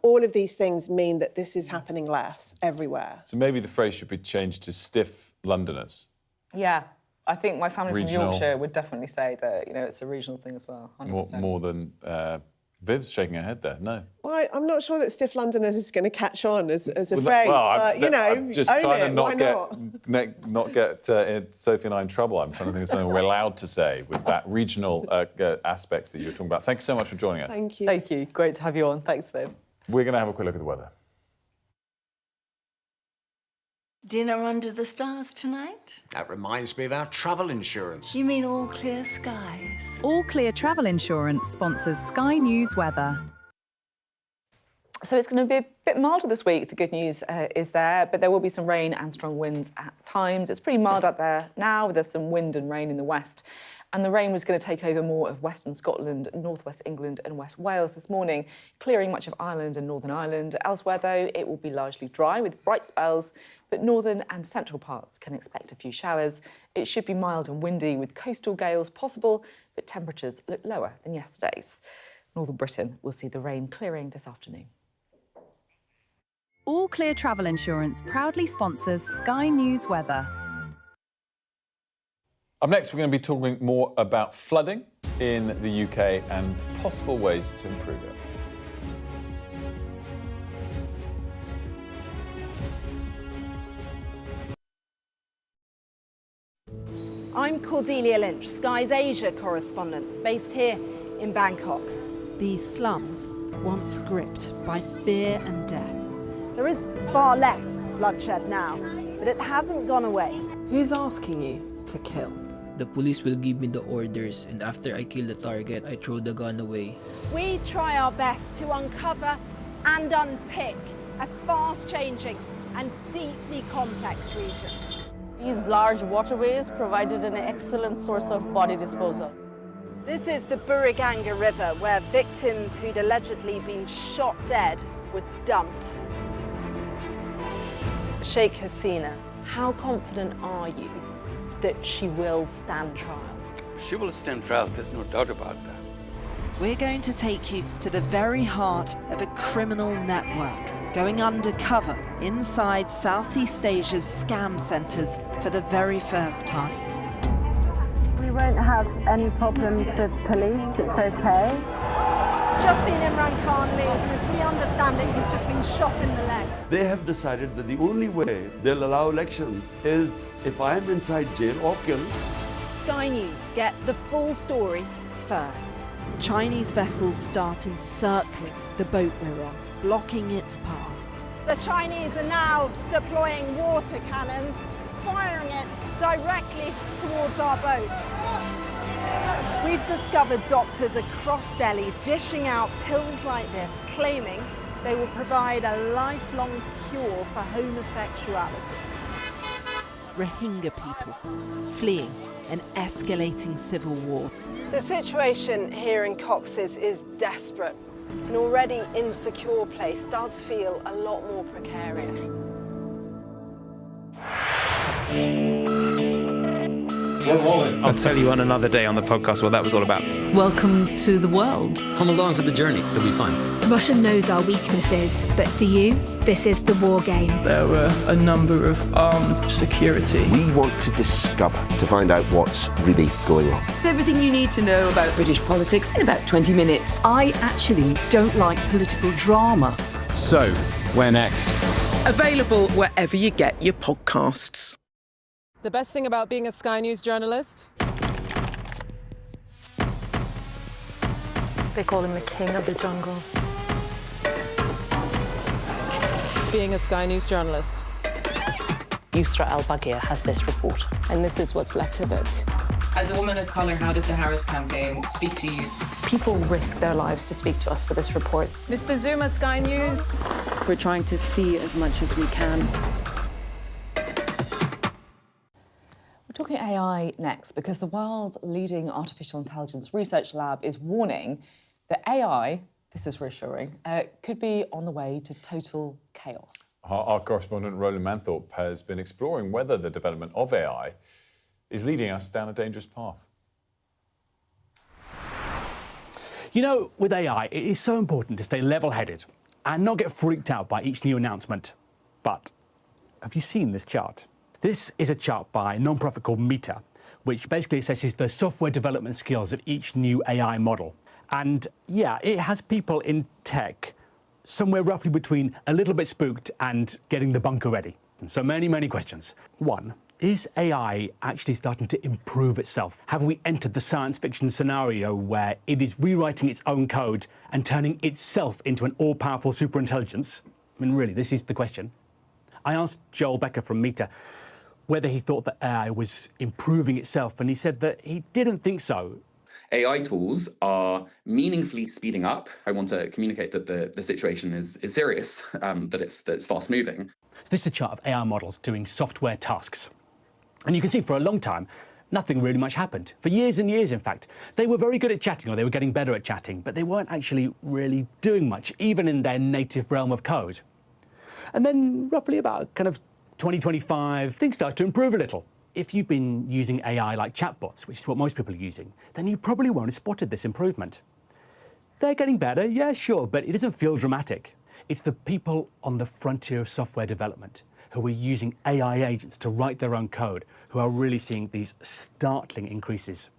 all of these things mean that this is happening less everywhere. So maybe the phrase should be changed to stiff Londoners. Yeah, I think my family Regional. from Yorkshire would definitely say that, you know, it's a regional thing as well. 100%. More than... Viv's shaking her head there, no. Well, I'm not sure that stiff Londoners is going to catch on as a phrase, but, you know, I'm just own trying it, to not get Sophie and I in trouble. I'm trying to think of something we're allowed to say with that regional aspects that you were talking about. Thank you so much for joining us. Thank you. Thank you. Great to have you on. Thanks, Viv. We're going to have a quick look at the weather. Dinner under the stars tonight? That reminds me of our travel insurance. You mean All Clear Skies? All Clear Travel Insurance sponsors Sky News weather. So it's going to be a bit milder this week. The good news is there, but there will be some rain and strong winds at times. It's pretty mild out there now. There's some wind and rain in the west. And the rain was going to take over more of western Scotland, northwest England and West Wales this morning, clearing much of Ireland and Northern Ireland. Elsewhere, though, it will be largely dry with bright spells, but northern and central parts can expect a few showers. It should be mild and windy with coastal gales possible, but temperatures look lower than yesterday's. Northern Britain will see the rain clearing this afternoon. All Clear Travel Insurance proudly sponsors Sky News Weather. Up next, we're going to be talking more about flooding in the UK and possible ways to improve it. I'm Cordelia Lynch, Sky's Asia correspondent, based here in Bangkok. These slums, once gripped by fear and death. There is far less bloodshed now, but it hasn't gone away. Who's asking you to kill? The police will give me the orders, and after I kill the target, I throw the gun away. We try our best to uncover and unpick a fast-changing and deeply complex region. These large waterways provided an excellent source of body disposal. This is the Buriganga River, where victims who'd allegedly been shot dead were dumped. Sheikh Hasina, how confident are you that she will stand trial? She will stand trial, there's no doubt about that. We're going to take you to the very heart of a criminal network, going undercover inside Southeast Asia's scam centres for the very first time. We won't have any problems with police, it's okay. Just seen Imran Khan leave, and as we understand it, he's just been shot in the leg. They have decided that the only way they'll allow elections is if I'm inside jail or killed. Sky News get the full story first. Chinese vessels start encircling the boat we're on, blocking its path. The Chinese are now deploying water cannons, firing it directly towards our boat. We've discovered doctors across Delhi dishing out pills like this, claiming they will provide a lifelong cure for homosexuality. Rohingya people fleeing an escalating civil war. The situation here in Cox's is desperate. An already insecure place does feel a lot more precarious. I'll tell you on another day on the podcast what that was all about. Welcome to the world. Come along for the journey, it'll be fun. Russia knows our weaknesses, but do you? This is the war game. There were a number of armed security. We want to discover, to find out what's really going on. Everything you need to know about British politics in about 20 minutes. I actually don't like political drama. So, where next? Available wherever you get your podcasts. The best thing about being a Sky News journalist? They call him the king of the jungle. Being a Sky News journalist. Yusra Al-Baghir has this report. And this is what's left of it. As a woman of colour, how did the Harris campaign speak to you? People risk their lives to speak to us for this report. Mr. Zuma, Sky News. We're trying to see as much as we can. We're talking AI next because the world's leading artificial intelligence research lab is warning that AI, this is reassuring, could be on the way to total chaos. Our correspondent Roland Manthorpe has been exploring whether the development of AI is leading us down a dangerous path. You know, with AI, it is so important to stay level-headed and not get freaked out by each new announcement. But have you seen this chart? This is a chart by a non-profit called Meta, which basically assesses the software development skills of each new AI model. And yeah, it has people in tech somewhere roughly between a little bit spooked and getting the bunker ready. And so many questions. One, is AI actually starting to improve itself? Have we entered the science fiction scenario where it is rewriting its own code and turning itself into an all-powerful superintelligence? I mean, really, this is the question. I asked Joel Becker from Meta whether he thought that AI was improving itself, and he said that he didn't think so. AI tools are meaningfully speeding up. I want to communicate that the situation is serious, that it's fast moving. So this is a chart of AI models doing software tasks. And you can see for a long time, nothing really much happened. For years and years, in fact. They were very good at chatting, or they were getting better at chatting, but they weren't actually really doing much, even in their native realm of code. And then roughly about kind of 2025, things start to improve a little. If you've been using AI like chatbots, which is what most people are using, then you probably won't have spotted this improvement. They're getting better, yeah, sure, but it doesn't feel dramatic. It's the people on the frontier of software development who are using AI agents to write their own code who are really seeing these startling increases.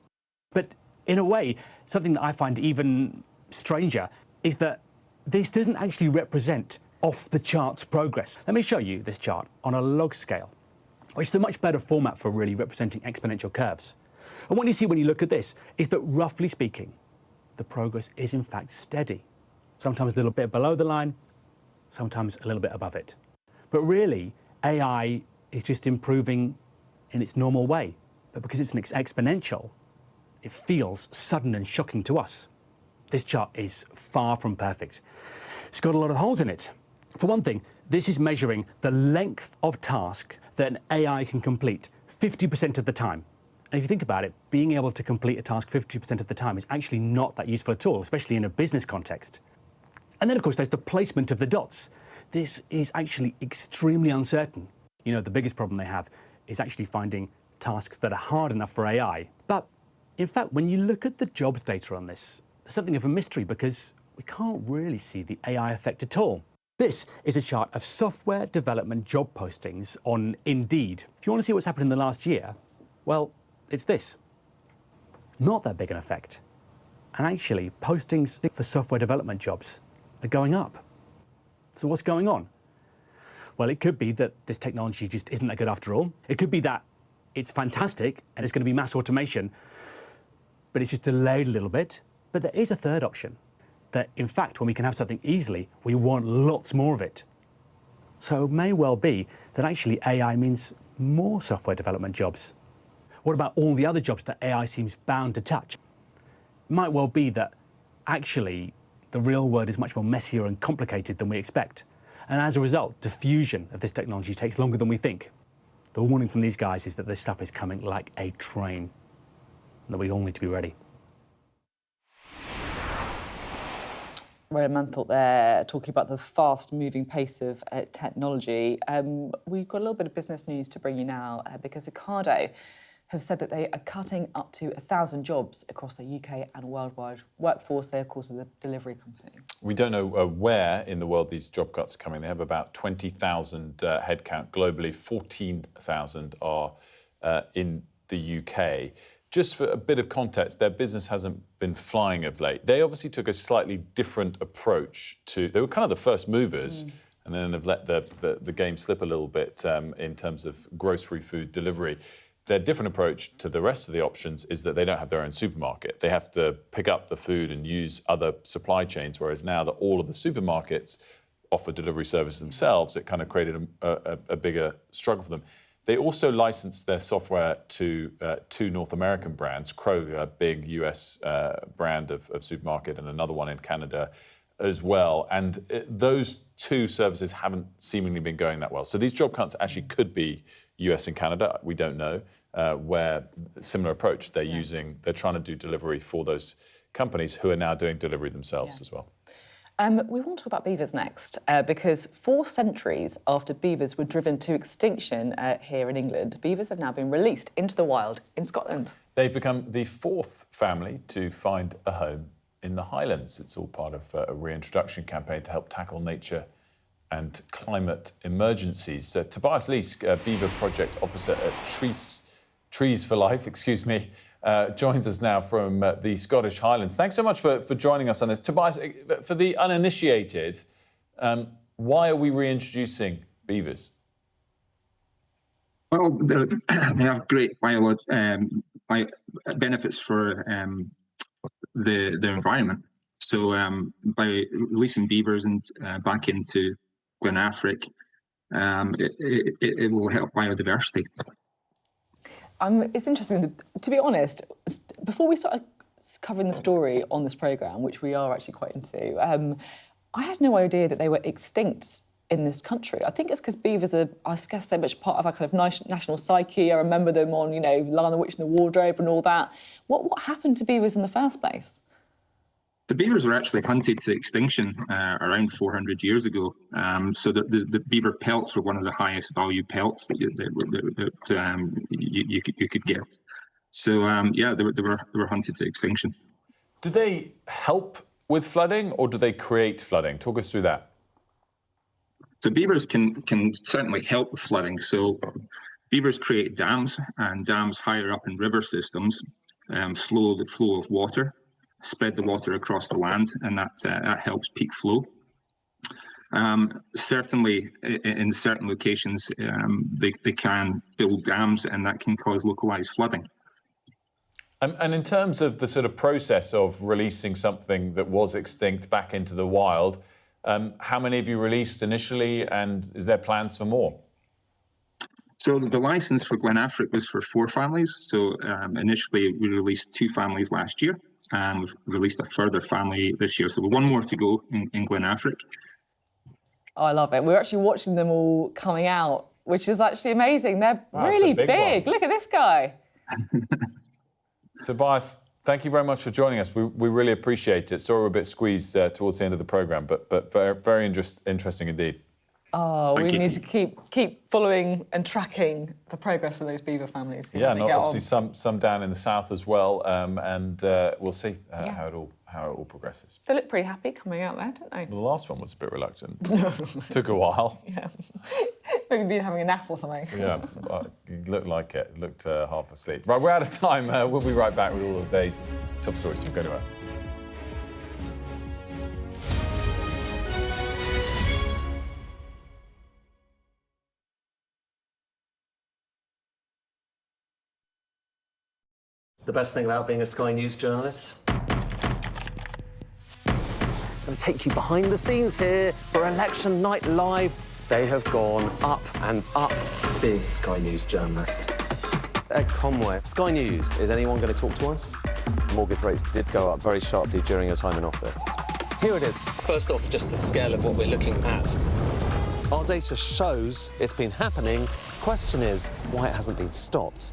But in a way, something that I find even stranger is that this doesn't actually represent off-the-charts progress. Let me show you this chart on a log scale, which is a much better format for really representing exponential curves. And what you see when you look at this is that, roughly speaking, the progress is in fact steady. Sometimes a little bit below the line, sometimes a little bit above it. But really, AI is just improving in its normal way. But because it's an exponential, it feels sudden and shocking to us. This chart is far from perfect. It's got a lot of holes in it. For one thing, this is measuring the length of task that an AI can complete 50% of the time. And if you think about it, being able to complete a task 50% of the time is actually not that useful at all, especially in a business context. And then, of course, there's the placement of the dots. This is actually extremely uncertain. You know, the biggest problem they have is actually finding tasks that are hard enough for AI. But in fact, when you look at the jobs data on this, there's something of a mystery because we can't really see the AI effect at all. This is a chart of software development job postings on Indeed. If you want to see what's happened in the last year, well, it's this. Not that big an effect. And actually, postings for software development jobs are going up. So what's going on? Well, it could be that this technology just isn't that good after all. It could be that it's fantastic and it's going to be mass automation, but it's just delayed a little bit. But there is a third option, that in fact, when we can have something easily, we want lots more of it. So it may well be that actually AI means more software development jobs. What about all the other jobs that AI seems bound to touch? It might well be that actually the real world is much more messier and complicated than we expect. And as a result, diffusion of this technology takes longer than we think. The warning from these guys is that this stuff is coming like a train, and that we all need to be ready. Roland Manthorpe there, talking about the fast-moving pace of technology. We've got a little bit of business news to bring you now because Ocado have said that they are cutting up to 1,000 jobs across their UK and worldwide workforce. They, of course, are the delivery company. We don't know where in the world these job cuts are coming. They have about 20,000 headcount globally. 14,000 are in the UK. Just for a bit of context, their business hasn't been flying of late. They obviously took a slightly different approach to... They were kind of the first movers and then have let the game slip a little bit in terms of grocery food delivery. Their different approach to the rest of the options is that they don't have their own supermarket. They have to pick up the food and use other supply chains, whereas now that all of the supermarkets offer delivery service themselves, it kind of created a bigger struggle for them. They also licensed their software to two North American brands, Kroger, a big US brand of supermarket, and another one in Canada as well. And those two services haven't seemingly been going that well. So these job cuts actually could be US and Canada, we don't know, where similar approach they're using. They're trying to do delivery for those companies who are now doing delivery themselves as well. We want to talk about beavers next, because 4 centuries after beavers were driven to extinction here in England, beavers have now been released into the wild in Scotland. They've become the 4th family to find a home in the Highlands. It's all part of a reintroduction campaign to help tackle nature and climate emergencies. Tobias Leask, Beaver Project Officer at Trees for Life, joins us now from the Scottish Highlands. Thanks so much for joining us on this. Tobias, for the uninitiated, why are we reintroducing beavers? Well, they have great benefits for the environment. So by releasing beavers and back into Glen Affric, it will help biodiversity. It's interesting, to be honest, before we start covering the story on this programme, which we are actually quite into, I had no idea that they were extinct in this country. I think it's because beavers are, I guess, so much part of our kind of national psyche. I remember them on, Lion the Witch in the Wardrobe and all that. What happened to beavers in the first place? The beavers were actually hunted to extinction around 400 years ago. So the beaver pelts were one of the highest value pelts that you could get. So yeah, they were hunted to extinction. Do they help with flooding or do they create flooding? Talk us through that. So beavers can certainly help with flooding. So beavers create dams, and dams higher up in river systems slow the flow of water, spread the water across the land, and that helps peak flow. Certainly, in certain locations, they can build dams, and that can cause localized flooding. And in terms of the sort of process of releasing something that was extinct back into the wild, how many have you released initially, and is there plans for more? So the license for Glen Affric was for 4 families. So initially we released 2 families last year, and we've released a further family this year. So we've 1 more to go in Glen Affric. Oh, I love it. We're actually watching them all coming out, which is actually amazing. They're really big. Look at this guy. Tobias, thank you very much for joining us. We really appreciate it. Sorry we're a bit squeezed towards the end of the programme, but very interesting indeed. Oh, we need to keep following and tracking the progress of those beaver families. Yeah, and obviously some down in the south as well, and we'll see how it all progresses. They look pretty happy coming out there, don't they? The last one was a bit reluctant. Took a while. Yeah, maybe been having a nap or something. Yeah, it looked like it. Looked half asleep. Right, we're out of time. We'll be right back with all of the day's top stories. Don't go anywhere. The best thing about being a Sky News journalist? I'm going to take you behind the scenes here for Election Night Live. They have gone up and up. Being a Sky News journalist. Ed Conway, Sky News, is anyone going to talk to us? Mortgage rates did go up very sharply during your time in office. Here it is. First off, just the scale of what we're looking at. Our data shows it's been happening. Question is, why it hasn't been stopped.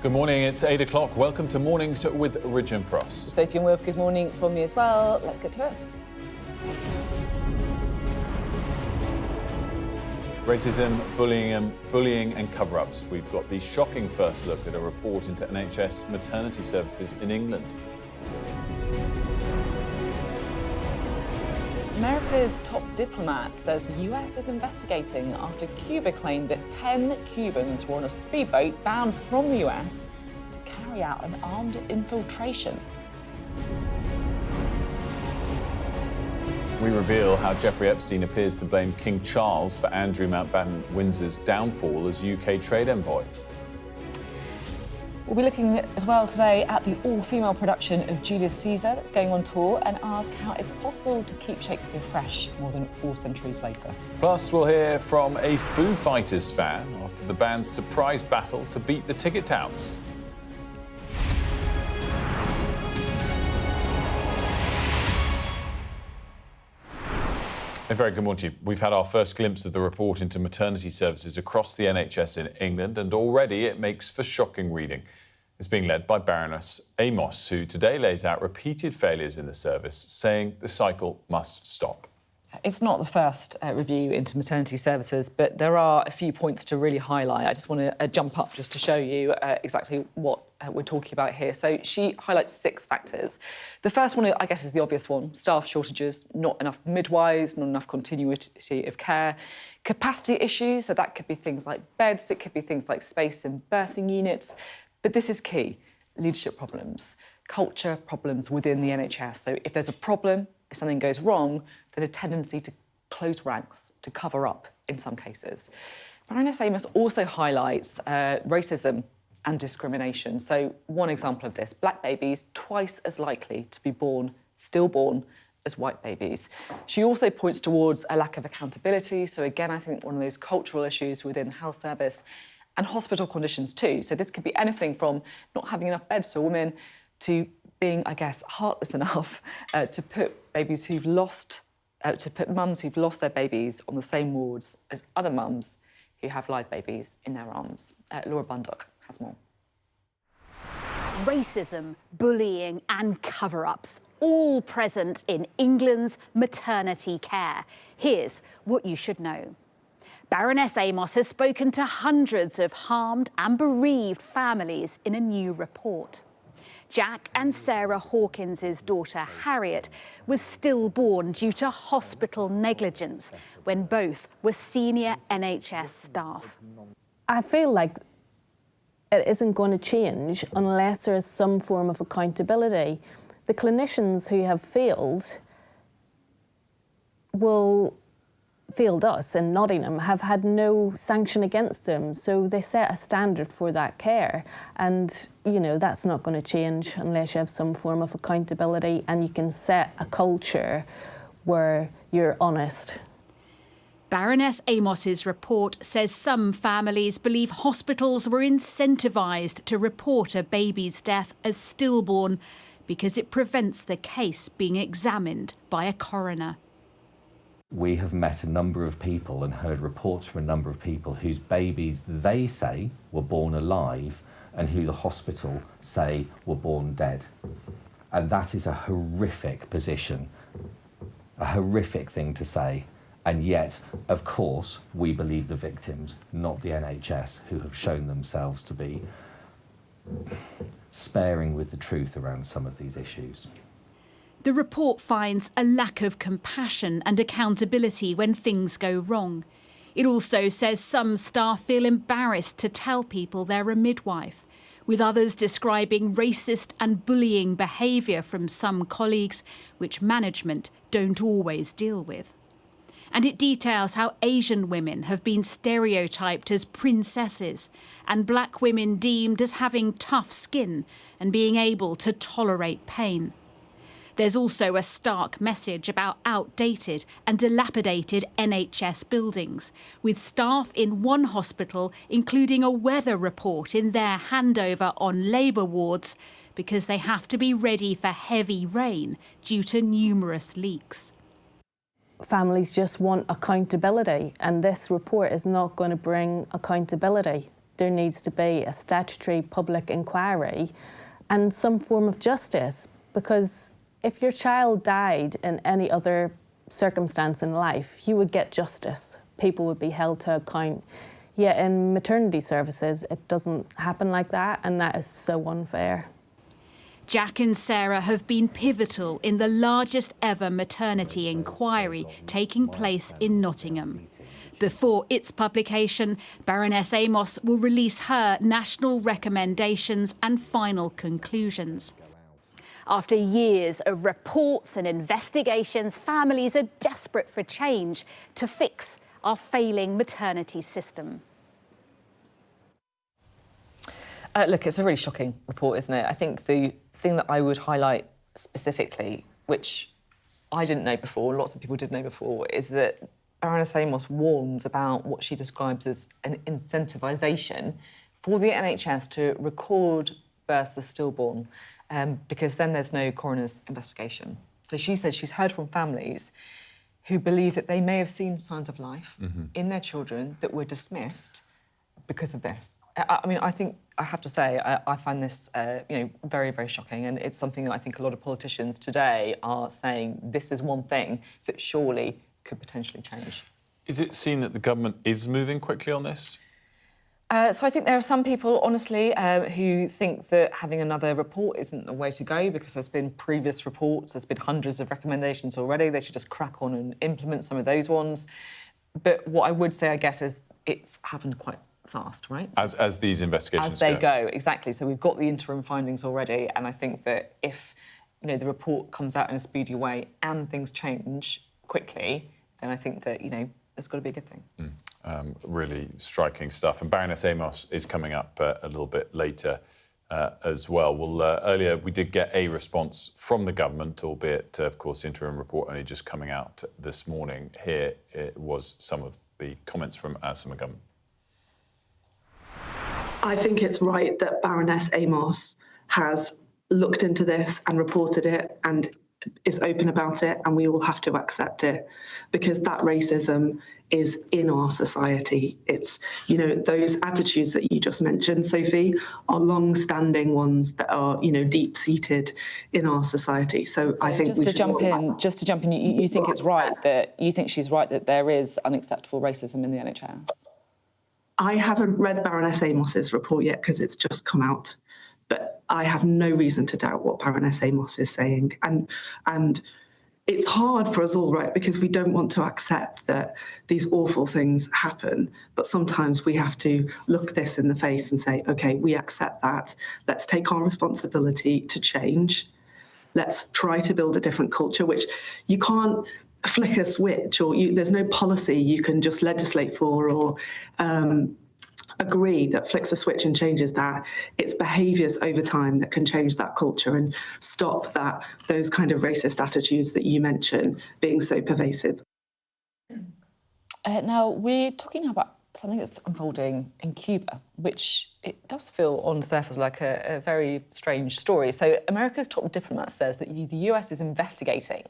Good morning, it's 8 o'clock. Welcome to Mornings with Ridge and Frost. Sophie and Wilf, good morning from me as well. Let's get to it. Racism, bullying and cover-ups. We've got the shocking first look at a report into NHS maternity services in England. America's top diplomat says the US is investigating after Cuba claimed that 10 Cubans were on a speedboat bound from the US to carry out an armed infiltration. We reveal how Jeffrey Epstein appears to blame King Charles for Andrew Mountbatten Windsor's downfall as UK trade envoy. We'll be looking as well today at the all-female production of Julius Caesar that's going on tour and ask how it's possible to keep Shakespeare fresh more than 4 centuries later. Plus, we'll hear from a Foo Fighters fan after the band's surprise battle to beat the ticket touts. A very good morning to you. We've had our first glimpse of the report into maternity services across the NHS in England, and already it makes for shocking reading. It's being led by Baroness Amos, who today lays out repeated failures in the service, saying the cycle must stop. It's not the first review into maternity services, but there are a few points to really highlight. I just want to jump up just to show you exactly what we're talking about here. So she highlights 6 factors. The first one, I guess, is the obvious one. Staff shortages, not enough midwives, not enough continuity of care. Capacity issues, so that could be things like beds, it could be things like space in birthing units. But this is key, leadership problems, culture problems within the NHS. So if there's a problem, if something goes wrong, then a tendency to close ranks, to cover up in some cases. Baroness Amos also highlights racism and discrimination. So one example of this, black babies twice as likely to be stillborn as white babies. She also points towards a lack of accountability. So again, I think one of those cultural issues within health service and hospital conditions too. So this could be anything from not having enough beds for women to being, I guess, heartless enough to put mums who've lost their babies on the same wards as other mums who have live babies in their arms. Laura Bundock has more. Racism, bullying and cover-ups, all present in England's maternity care. Here's what you should know. Baroness Amos has spoken to hundreds of harmed and bereaved families in a new report. Jack and Sarah Hawkins's daughter Harriet was stillborn due to hospital negligence when both were senior NHS staff. I feel like it isn't going to change unless there is some form of accountability. The clinicians who have failed failed us in Nottingham have had no sanction against them, so they set a standard for that care, and you know that's not going to change unless you have some form of accountability and you can set a culture where you're honest. Baroness Amos's report says some families believe hospitals were incentivised to report a baby's death as stillborn because it prevents the case being examined by a coroner. We have met a number of people and heard reports from a number of people whose babies they say were born alive and who the hospital say were born dead. And that is a horrific position, a horrific thing to say. And yet, of course, we believe the victims, not the NHS, who have shown themselves to be sparing with the truth around some of these issues. The report finds a lack of compassion and accountability when things go wrong. It also says some staff feel embarrassed to tell people they're a midwife, with others describing racist and bullying behaviour from some colleagues, which management don't always deal with. And it details how Asian women have been stereotyped as princesses and black women deemed as having tough skin and being able to tolerate pain. There's also a stark message about outdated and dilapidated NHS buildings, with staff in one hospital including a weather report in their handover on labour wards because they have to be ready for heavy rain due to numerous leaks. Families just want accountability, and this report is not going to bring accountability. there needs to be a statutory public inquiry and some form of justice, because if your child died in any other circumstance in life, you would get justice. People would be held to account. Yet in maternity services, it doesn't happen like that, and that is so unfair. Jack and Sarah have been pivotal in the largest ever maternity inquiry taking place in Nottingham. Before its publication, Baroness Amos will release her national recommendations and final conclusions. After years of reports and investigations, families are desperate for change to fix our failing maternity system. Look, it's a really shocking report, isn't it? I think the thing that I would highlight specifically, which I didn't know before, lots of people did know before, is that Baroness Amos warns about what she describes as an incentivisation for the NHS to record births as stillborn, because then there's no coroner's investigation. So she says she's heard from families who believe that they may have seen signs of life in their children that were dismissed because of this. I mean, I think, I have to say, I find this, very, very shocking, and it's something that I think a lot of politicians today are saying this is one thing that surely could potentially change. Is it seen that the government is moving quickly on this? So I think there are some people, honestly, who think that having another report isn't the way to go, because there's been previous reports, there's been hundreds of recommendations already. They should just crack on and implement some of those ones. But what I would say, I guess, is it's happened quite fast, right? As these investigations as they go, exactly. So we've got the interim findings already, and I think that if the report comes out in a speedy way and things change quickly, then I think that it's got to be a good thing. Really striking stuff. And Baroness Amos is coming up a little bit later as well. Well, earlier we did get a response from the government, albeit, of course, the interim report only just coming out this morning. Here it was some of the comments from Alison McGovern. I think it's right that Baroness Amos has looked into this and reported it and is open about it, and we all have to accept it, because that racism is in our society. It's, those attitudes that you just mentioned, Sophie, are long-standing ones that are, deep-seated in our society. So I think just to jump in, you think it's right that she's right that there is unacceptable racism in the NHS? I haven't read Baroness Amos's report yet because it's just come out, but I have no reason to doubt what Baroness Amos is saying. And it's hard for us all, right, because we don't want to accept that these awful things happen, but sometimes we have to look this in the face and say, OK, we accept that. Let's take our responsibility to change. Let's try to build a different culture, which you can't flick a switch, or there's no policy you can just legislate for or agree that flicks a switch and changes that. It's behaviours over time that can change that culture and stop those kind of racist attitudes that you mentioned being so pervasive. Now, we're talking now about something that's unfolding in Cuba, which it does feel on the surface like a very strange story. So America's top diplomat says that the US is investigating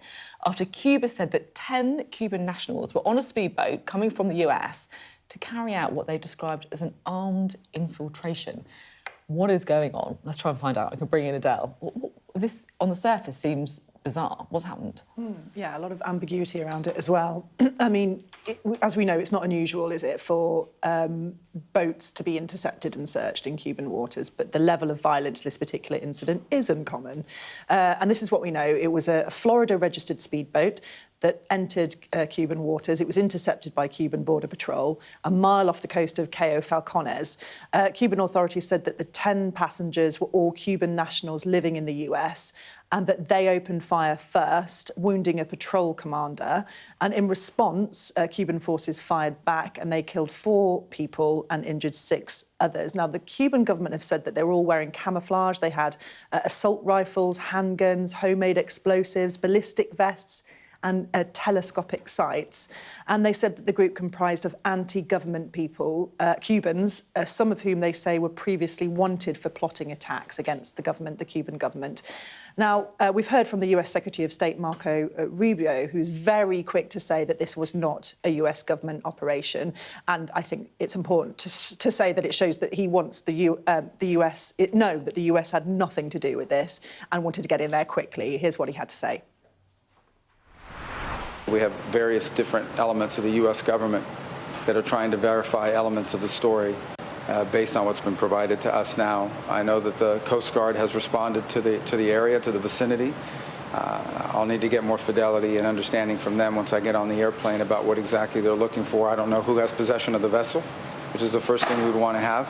after Cuba said that 10 Cuban nationals were on a speedboat coming from the US to carry out what they've described as an armed infiltration. What is going on? Let's try and find out. I can bring in Adele. This, on the surface, seems bizarre. What's happened? Yeah, a lot of ambiguity around it as well. I mean, as we know, it's not unusual, is it, for boats to be intercepted and searched in Cuban waters, but the level of violence this particular incident is uncommon. And this is what we know. It was a Florida-registered speedboat that entered Cuban waters. It was intercepted by Cuban Border Patrol a mile off the coast of Cayo Falcones. Cuban authorities said that the 10 passengers were all Cuban nationals living in the US, and that they opened fire first, wounding a patrol commander. And in response, Cuban forces fired back, and they killed 4 people and injured 6 others. Now, the Cuban government have said that they were all wearing camouflage. They had assault rifles, handguns, homemade explosives, ballistic vests, and telescopic sites. And they said that the group comprised of anti-government people, Cubans, some of whom they say were previously wanted for plotting attacks against the government, the Cuban government. Now, we've heard from the US Secretary of State, Marco Rubio, who's very quick to say that this was not a US government operation. And I think it's important to say that it shows that he wants the US know that the US had nothing to do with this and wanted to get in there quickly. Here's what he had to say. We have various different elements of the US government that are trying to verify elements of the story based on what's been provided to us now. I know that the Coast Guard has responded to the area, to the vicinity. I'll need to get more fidelity and understanding from them once I get on the airplane about what exactly they're looking for. I don't know who has possession of the vessel, which is the first thing we would want to have.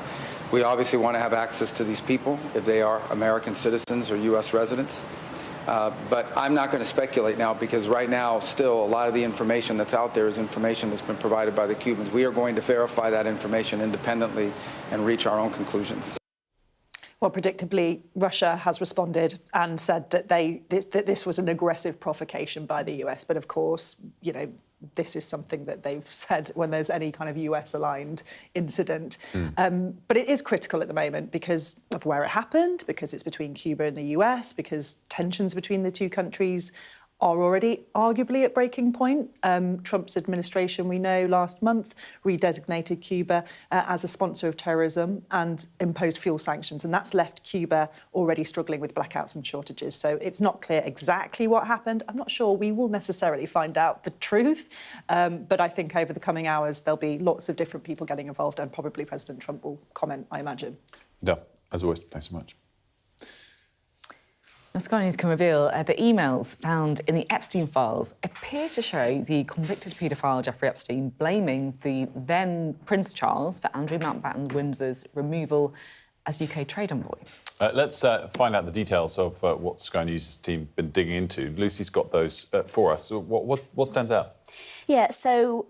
We obviously want to have access to these people if they are American citizens or US residents. But I'm not going to speculate now because right now, still, a lot of the information that's out there is information that's been provided by the Cubans. We are going to verify that information independently and reach our own conclusions. Well, predictably, Russia has responded and said that this was an aggressive provocation by the US. But of course, you know, this is something that they've said when there's any kind of US-aligned incident. But it is critical at the moment because of where it happened, because it's between Cuba and the US, because tensions between the two countries are already arguably at breaking point. Trump's administration, we know, last month redesignated Cuba as a sponsor of terrorism and imposed fuel sanctions, and that's left Cuba already struggling with blackouts and shortages. So it's not clear exactly what happened. I'm not sure we will necessarily find out the truth, but I think over the coming hours there'll be lots of different people getting involved, and probably President Trump will comment, I imagine. Yeah, as always, thanks so much. Now, Sky News can reveal the emails found in the Epstein files appear to show the convicted paedophile Jeffrey Epstein blaming the then Prince Charles for Andrew Mountbatten Windsor's removal as UK trade envoy. Let's find out the details of what Sky News' team been digging into. Lucy's got those for us. So what stands out? Yeah, so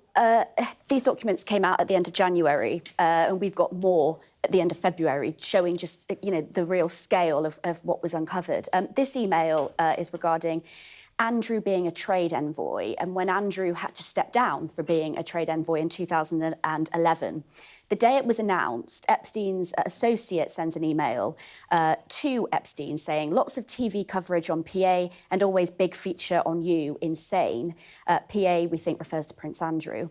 these documents came out at the end of January, and we've got more at the end of February, showing just, you know, the real scale of what was uncovered. This email is regarding Andrew being a trade envoy, and when Andrew had to step down for being a trade envoy in 2011. The day it was announced, Epstein's associate sends an email to Epstein saying, lots of TV coverage on PA and always big feature on you, insane. PA, we think, refers to Prince Andrew.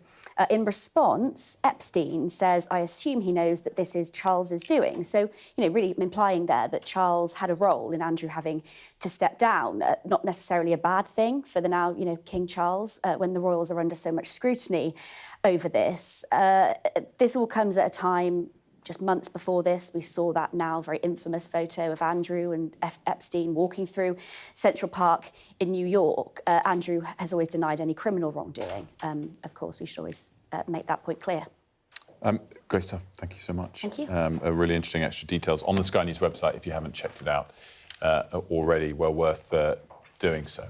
In response, Epstein says, I assume he knows that this is Charles's doing. So, you know, really implying there that Charles had a role in Andrew having to step down. Not necessarily a bad thing for the now, you know, King Charles, when the royals are under so much scrutiny over this. This all comes at a time just months before this. We saw that now very infamous photo of Andrew and Epstein walking through Central Park in New York. Andrew has always denied any criminal wrongdoing. Of course, we should always make that point clear. Great stuff. Thank you so much. Thank you. Really interesting extra details on the Sky News website if you haven't checked it out already. Well worth doing so.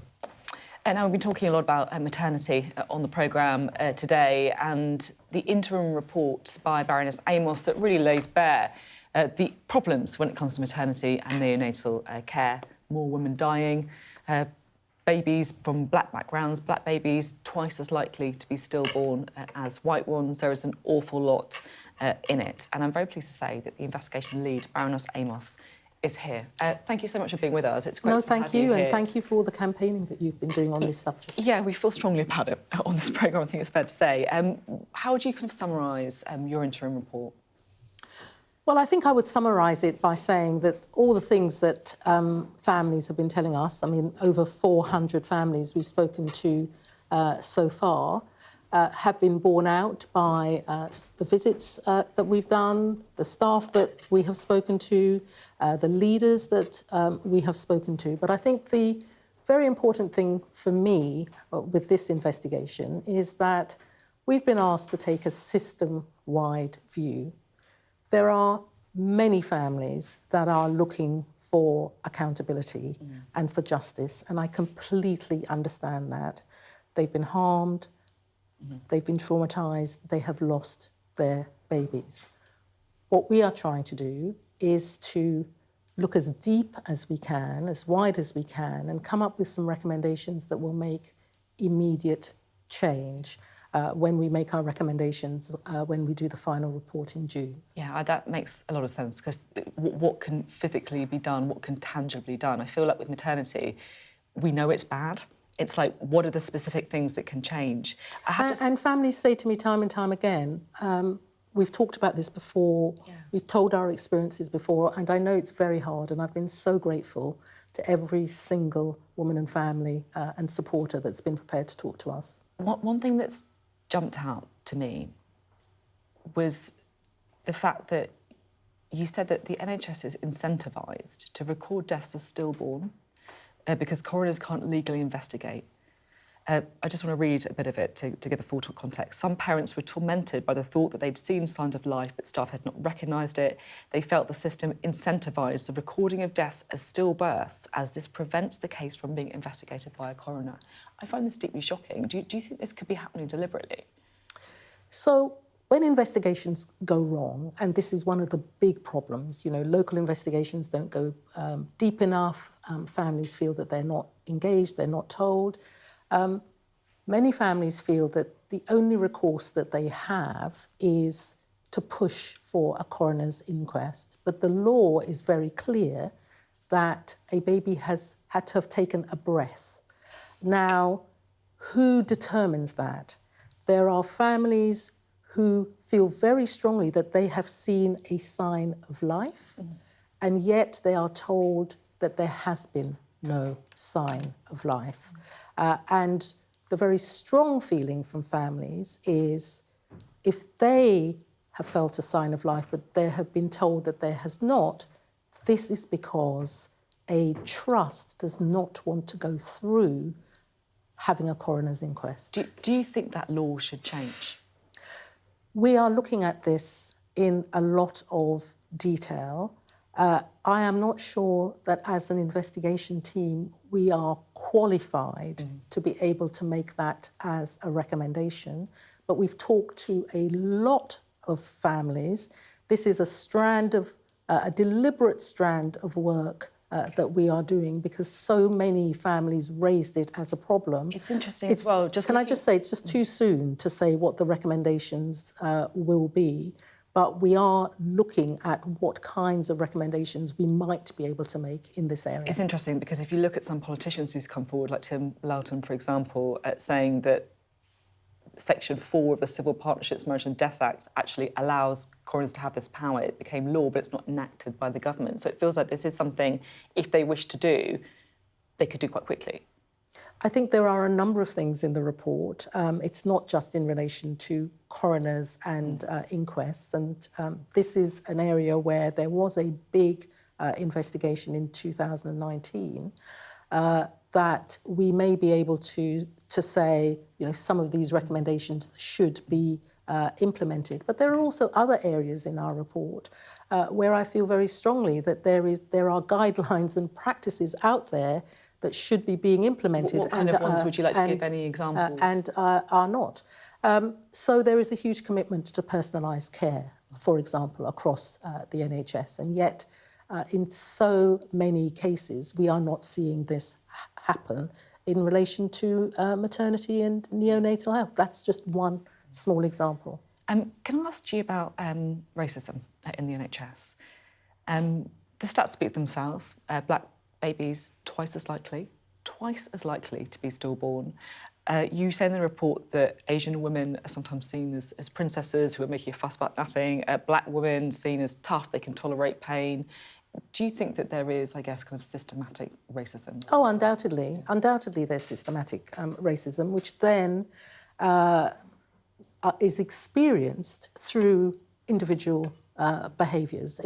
Now, we've been talking a lot about maternity on the programme today, and the interim report by Baroness Amos that really lays bare the problems when it comes to maternity and neonatal care. More women dying, babies from black backgrounds, black babies twice as likely to be stillborn as white ones. There is an awful lot in it. And I'm very pleased to say that the investigation lead, Baroness Amos, is here. Thank you so much for being with us. It's great to have you here. And thank you for all the campaigning that you've been doing on this subject. Yeah, we feel strongly about it on this programme, I think it's fair to say. How would you kind of summarise your interim report? Well, I think I would summarise it by saying that all the things that families have been telling us, I mean, over 400 families we've spoken to so far, have been borne out by the visits that we've done, the staff that we have spoken to, the leaders that we have spoken to. But I think the very important thing for me with this investigation is that we've been asked to take a system-wide view. There are many families that are looking for accountability and for justice, and I completely understand that. They've been harmed, they've been traumatised, they have lost their babies. What we are trying to do is to look as deep as we can, as wide as we can, and come up with some recommendations that will make immediate change when we make our recommendations, when we do the final report in June. Yeah, that makes a lot of sense, because what can physically be done, what can tangibly be done? I feel like with maternity, we know it's bad. It's like, what are the specific things that can change? And families say to me time and time again, we've talked about this before, we've told our experiences before, and I know it's very hard, and I've been so grateful to every single woman and family and supporter that's been prepared to talk to us. One thing that's jumped out to me was the fact that you said that the NHS is incentivised to record deaths of stillborn because coroners can't legally investigate. I just want to read a bit of it to give the full context. Some parents were tormented by the thought that they'd seen signs of life, but staff had not recognised it. They felt the system incentivised the recording of deaths as stillbirths, as this prevents the case from being investigated by a coroner. I find this deeply shocking. Do you think this could be happening deliberately? So, when investigations go wrong, and this is one of the big problems, you know, local investigations don't go deep enough, families feel that they're not engaged, they're not told. Many families feel that the only recourse that they have is to push for a coroner's inquest. But the law is very clear that a baby has had to have taken a breath. Now, who determines that? There are families who feel very strongly that they have seen a sign of life, and yet they are told that there has been no sign of life. And the very strong feeling from families is if they have felt a sign of life, but they have been told that there has not, this is because a trust does not want to go through having a coroner's inquest. Do you think that law should change? We are looking at this in a lot of detail. I am not sure that as an investigation team, we are qualified to be able to make that as a recommendation. But we've talked to a lot of families. This is a strand of, a deliberate strand of work that we are doing because so many families raised it as a problem. It's interesting as well. Can I just say, it's just too soon to say what the recommendations will be, but we are looking at what kinds of recommendations we might be able to make in this area. It's interesting because if you look at some politicians who's come forward, like Tim Loughton, for example, saying that Section 4 of the Civil Partnerships, Marriage and Death Act actually allows coroners to have this power. It became law, but it's not enacted by the government. So it feels like this is something, if they wish to do, they could do quite quickly. I think there are a number of things in the report. It's not just in relation to coroners and inquests. And this is an area where there was a big investigation in 2019 that we may be able to say, you know, some of these recommendations should be implemented. But there are also other areas in our report where I feel very strongly that there are guidelines and practices out there that should be being implemented. What kind of ones would you like to give any examples? And are not. So there is a huge commitment to personalised care, for example, across the NHS. And yet, in so many cases, we are not seeing this happen in relation to maternity and neonatal health. That's just one small example. Can I ask you about racism in the NHS? The stats speak themselves. Black babies twice as likely to be stillborn. You say in the report that Asian women are sometimes seen as princesses who are making a fuss about nothing. Black women seen as tough, they can tolerate pain. Do you think that there is, I guess, kind of systematic racism? Oh, undoubtedly. Undoubtedly there's systematic racism, which then is experienced through individual behaviours.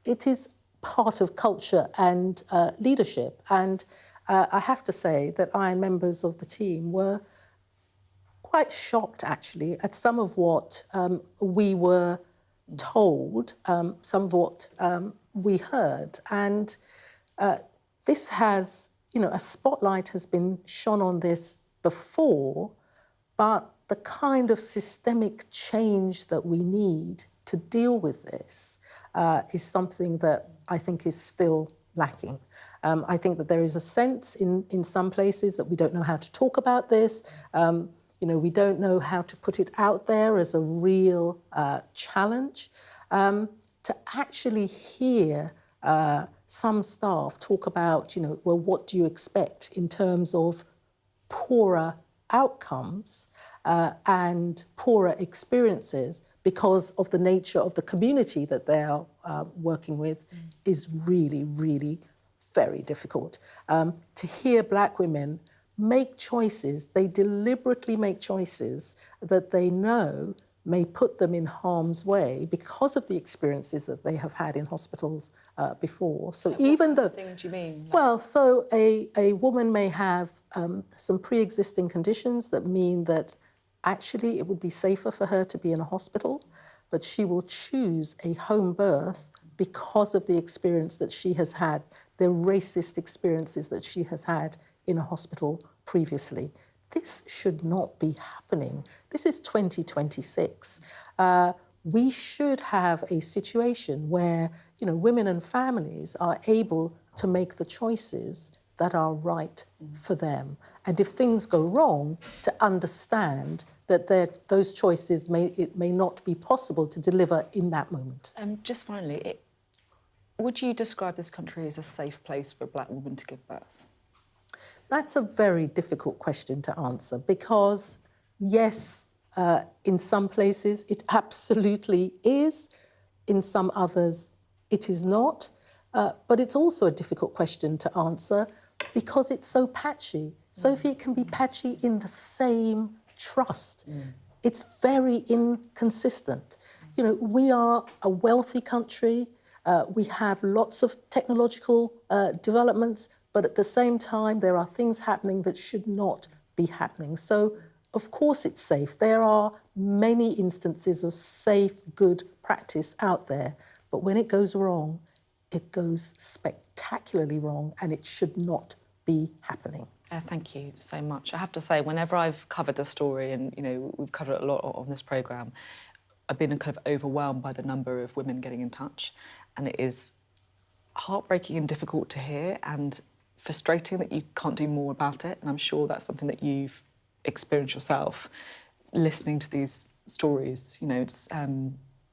It is part of culture and leadership. And I have to say that I and members of the team were quite shocked, actually, at some of what we were told, some of what we heard. And this has, you know, a spotlight has been shone on this before, but the kind of systemic change that we need to deal with this is something that I think is still lacking. I think that there is a sense in some places that we don't know how to talk about this. We don't know how to put it out there as a real challenge. To actually hear some staff talk about, well, what do you expect in terms of poorer outcomes and poorer experiences because of the nature of the community that they're working with is really, really very difficult. To hear Black women make choices, they deliberately make choices that they know may put them in harm's way because of the experiences that they have had in hospitals before. So even though... What kind of thing do you mean? Well, so a woman may have some pre-existing conditions that mean that actually it would be safer for her to be in a hospital, but she will choose a home birth because of the experience that she has had, the racist experiences that she has had in a hospital previously. This should not be happening. This is 2026. We should have a situation where, women and families are able to make the choices that are right for them. And if things go wrong, to understand that those choices may not be possible to deliver in that moment. Just finally, would you describe this country as a safe place for a Black woman to give birth? That's a very difficult question to answer because, yes, in some places it absolutely is, in some others it is not, but it's also a difficult question to answer because it's so patchy. Sophie, it can be patchy in the same trust. It's very inconsistent. We are a wealthy country, we have lots of technological developments, but at the same time, there are things happening that should not be happening. So, of course, it's safe. There are many instances of safe, good practice out there. But when it goes wrong, it goes spectacularly wrong, and it should not be happening. Thank you so much. I have to say, whenever I've covered the story, and we've covered it a lot on this programme, I've been kind of overwhelmed by the number of women getting in touch, and it is heartbreaking and difficult to hear, and frustrating that you can't do more about it. And I'm sure that's something that you've experienced yourself, listening to these stories. It's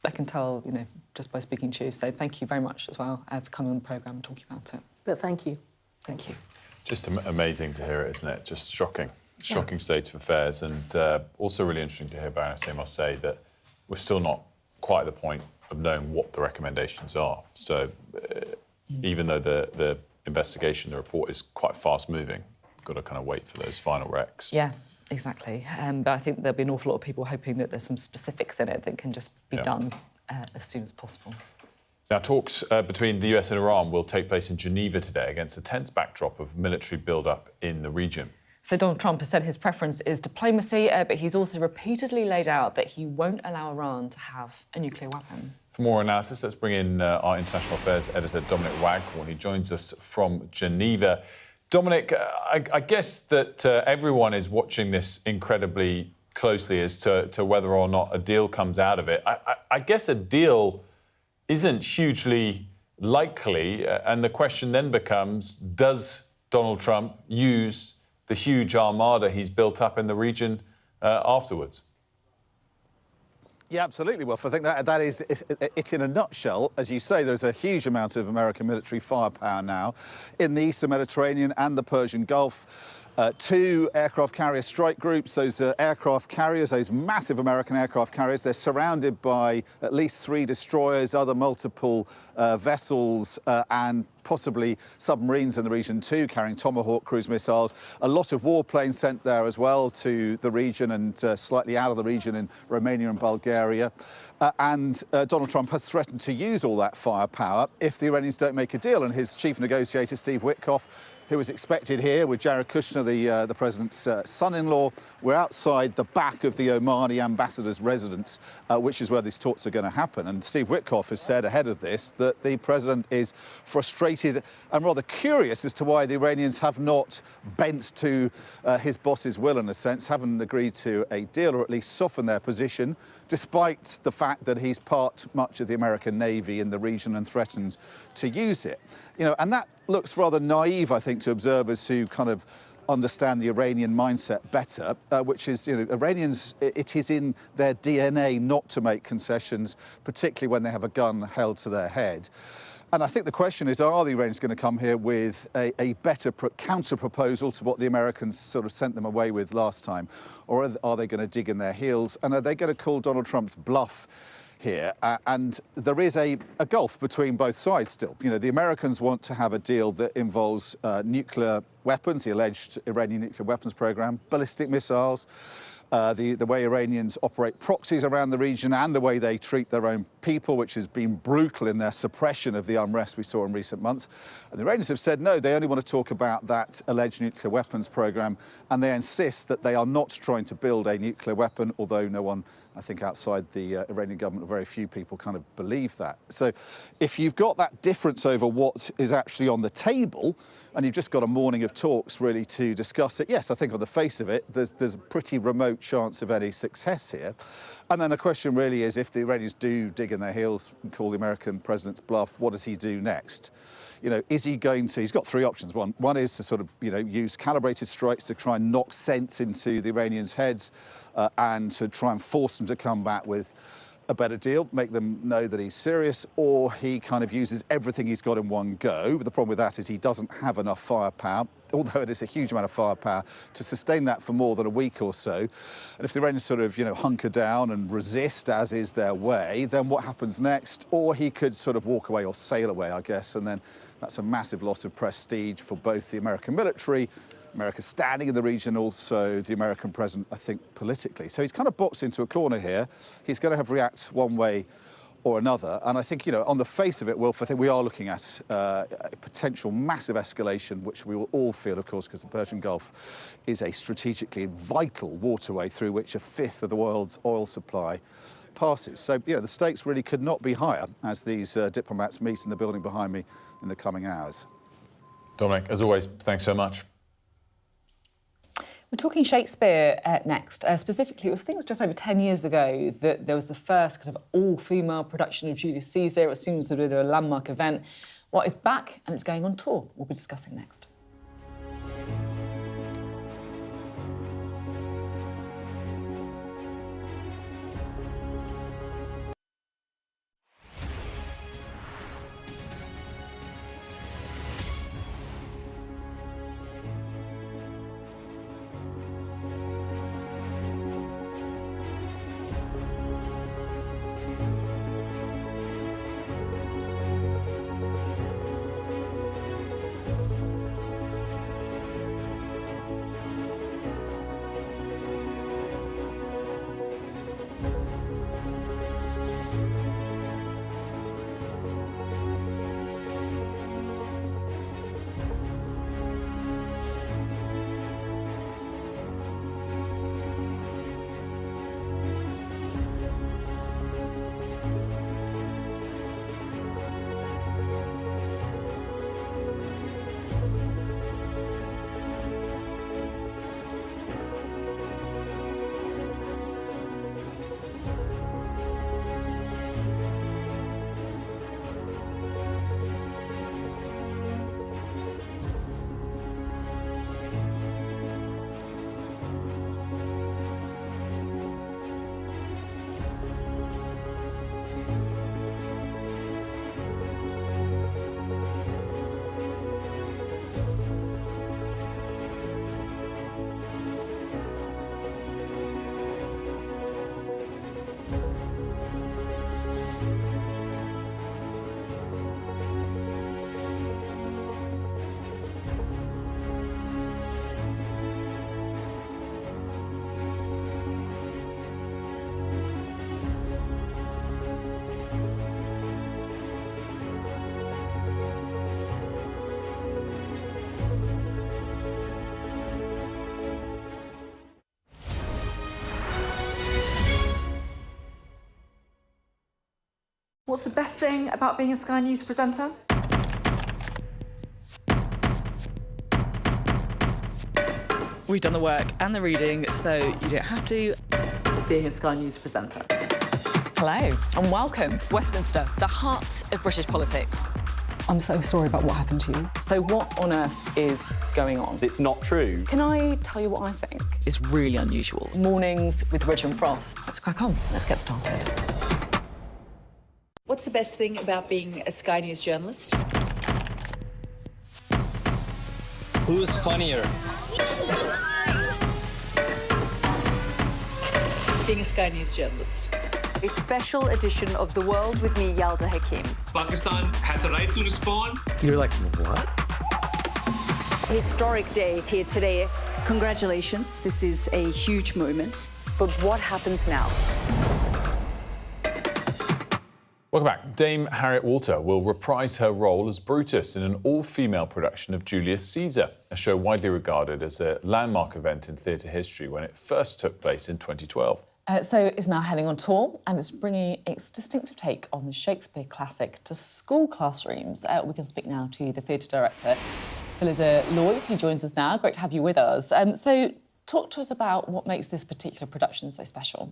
I can tell, just by speaking to you. So thank you very much as well for coming on the programme and talking about it. But thank you. Thank you. Just amazing to hear it, isn't it? Just shocking state of affairs, and also really interesting to hear Baroness Amos say that we're still not quite at the point of knowing what the recommendations are. So even though the investigation, the report is quite fast-moving, you've got to kind of wait for those final recs. Yeah, exactly. But I think there'll be an awful lot of people hoping that there's some specifics in it that can just be done as soon as possible. Now, talks between the US and Iran will take place in Geneva today against a tense backdrop of military build-up in the region. So Donald Trump has said his preference is diplomacy, but he's also repeatedly laid out that he won't allow Iran to have a nuclear weapon. For more analysis, let's bring in our international affairs editor, Dominic Waghorn. He joins us from Geneva. Dominic, I guess that everyone is watching this incredibly closely as to whether or not a deal comes out of it. I guess a deal isn't hugely likely, and the question then becomes, does Donald Trump use the huge armada he's built up in the region afterwards? Yeah, absolutely, Wilf. I think that is it in a nutshell. As you say, there's a huge amount of American military firepower now in the Eastern Mediterranean and the Persian Gulf. 2 aircraft carrier strike groups, those aircraft carriers, those massive American aircraft carriers, they're surrounded by at least 3 destroyers, other multiple vessels and possibly submarines in the region too, carrying Tomahawk cruise missiles. A lot of warplanes sent there as well to the region and slightly out of the region in Romania and Bulgaria. And Donald Trump has threatened to use all that firepower if the Iranians don't make a deal. And his chief negotiator, Steve Witkoff, who is expected here with Jared Kushner, the president's son-in-law. We're outside the back of the Omani ambassador's residence, which is where these talks are going to happen. And Steve Witkoff has said ahead of this that the president is frustrated and rather curious as to why the Iranians have not bent to his boss's will, in a sense, haven't agreed to a deal, or at least softened their position, despite the fact that he's parked much of the American Navy in the region and threatened to use it. You know, and that looks rather naive, I think, to observers who kind of understand the Iranian mindset better, which is, you know, Iranians, it is in their DNA not to make concessions, particularly when they have a gun held to their head. And I think the question is, are the Iranians going to come here with a better counter-proposal to what the Americans sort of sent them away with last time? Or are they going to dig in their heels? And are they going to call Donald Trump's bluff here? And there is a gulf between both sides still. You know, the Americans want to have a deal that involves nuclear weapons, the alleged Iranian nuclear weapons program, ballistic missiles, the way Iranians operate proxies around the region, and the way they treat their own people, which has been brutal in their suppression of the unrest we saw in recent months. And the Iranians have said no, they only want to talk about that alleged nuclear weapons program, and they insist that they are not trying to build a nuclear weapon, although no one, I think, outside the Iranian government, very few people kind of believe that. So if you've got that difference over what is actually on the table, and you've just got a morning of talks really to discuss it, yes, I think on the face of it, there's a pretty remote chance of any success here. And then the question really is, if the Iranians do dig in their heels and call the American president's bluff, what does he do next? You know, is he going to, he's got three options. One is to sort of, you know, use calibrated strikes to try and knock sense into the Iranians' heads and to try and force them to come back with a better deal, make them know that he's serious, or he kind of uses everything he's got in one go. But the problem with that is he doesn't have enough firepower, although it is a huge amount of firepower, to sustain that for more than a week or so. And if the Iranians sort of, you know, hunker down and resist, as is their way, then what happens next? Or he could sort of walk away or sail away, I guess, and then that's a massive loss of prestige for both the American military, America's standing in the region, also the American president, I think, politically. So he's kind of boxed into a corner here. He's going to have to react one way or another. And I think, you know, on the face of it, Wilf, I think we are looking at a potential massive escalation, which we will all feel, of course, because the Persian Gulf is a strategically vital waterway through which a fifth of the world's oil supply passes. So, you know, the stakes really could not be higher as these diplomats meet in the building behind me in the coming hours. Dominic, as always, thanks so much. We're talking Shakespeare next. Specifically, I think it was just over 10 years ago that there was the first kind of all-female production of Julius Caesar. It seems to be a landmark event. Well, it's back and it's going on tour. We'll be discussing next. What's the best thing about being a Sky News presenter? We've done the work and the reading, so you don't have to. Being a Sky News presenter. Hello and welcome. Westminster, the heart of British politics. I'm so sorry about what happened to you. So what on earth is going on? It's not true. Can I tell you what I think? It's really unusual. Mornings with Richard and Frost. Let's crack on. Let's get started. What's the best thing about being a Sky News journalist? Who's funnier? Being a Sky News journalist. A special edition of The World with me, Yalda Hakim. Pakistan had the right to respond. You're like, what? A historic day here today. Congratulations, this is a huge moment. But what happens now? Welcome back. Dame Harriet Walter will reprise her role as Brutus in an all-female production of Julius Caesar, a show widely regarded as a landmark event in theatre history when it first took place in 2012. So it's now heading on tour and it's bringing its distinctive take on the Shakespeare classic to school classrooms. We can speak now to the theatre director, Phillida Lloyd, who joins us now. Great to have you with us. So talk to us about what makes this particular production so special.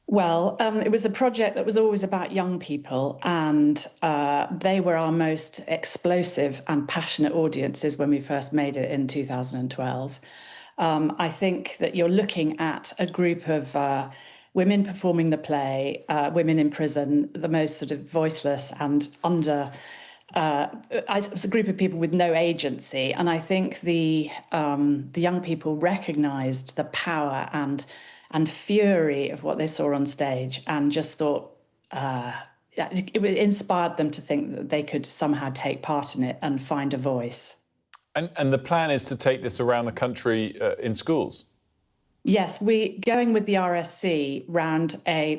Well, it was a project that was always about young people, and they were our most explosive and passionate audiences when we first made it in 2012. I think that you're looking at a group of women performing the play, women in prison, the most sort of voiceless and it was a group of people with no agency. And I think the young people recognised the power and fury of what they saw on stage and just thought it inspired them to think that they could somehow take part in it and find a voice. And the plan is to take this around the country in schools? Yes, going with the RSC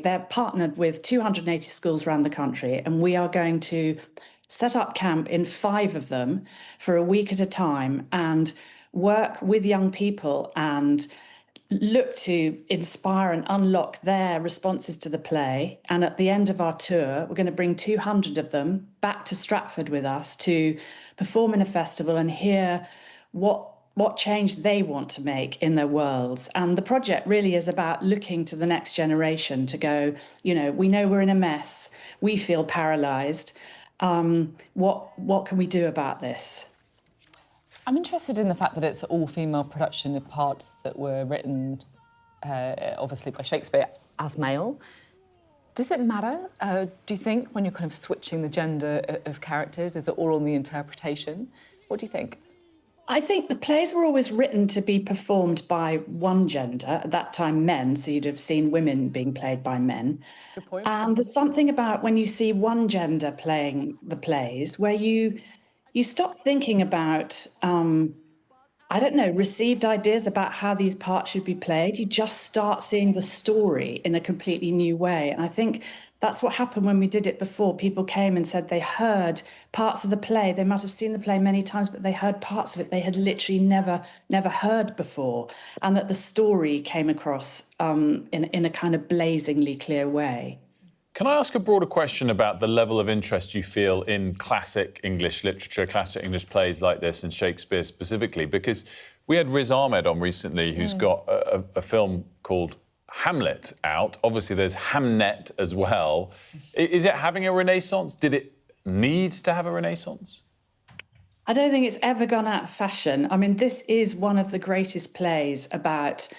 they're partnered with 280 schools around the country, and we are going to set up camp in 5 of them for a week at a time and work with young people and look to inspire and unlock their responses to the play. And at the end of our tour, we're going to bring 200 of them back to Stratford with us to perform in a festival and hear what change they want to make in their worlds. And the project really is about looking to the next generation to go, we know we're in a mess, we feel paralysed. What can we do about this? I'm interested in the fact that it's an all-female production of parts that were written, obviously, by Shakespeare as male. Does it matter, do you think, when you're kind of switching the gender of characters? Is it all on the interpretation? What do you think? I think the plays were always written to be performed by one gender, at that time men, so you'd have seen women being played by men. Good point. And there's something about when you see one gender playing the plays where you stop thinking about, received ideas about how these parts should be played. You just start seeing the story in a completely new way. And I think that's what happened when we did it before. People came and said they heard parts of the play. They might have seen the play many times, but they heard parts of it they had literally never heard before. And that the story came across in a kind of blazingly clear way. Can I ask a broader question about the level of interest you feel in classic English literature, classic English plays like this, and Shakespeare specifically? Because we had Riz Ahmed on recently, who's got a film called Hamlet out. Obviously, there's Hamnet as well. Is it having a renaissance? Did it need to have a renaissance? I don't think it's ever gone out of fashion. I mean, this is one of the greatest plays about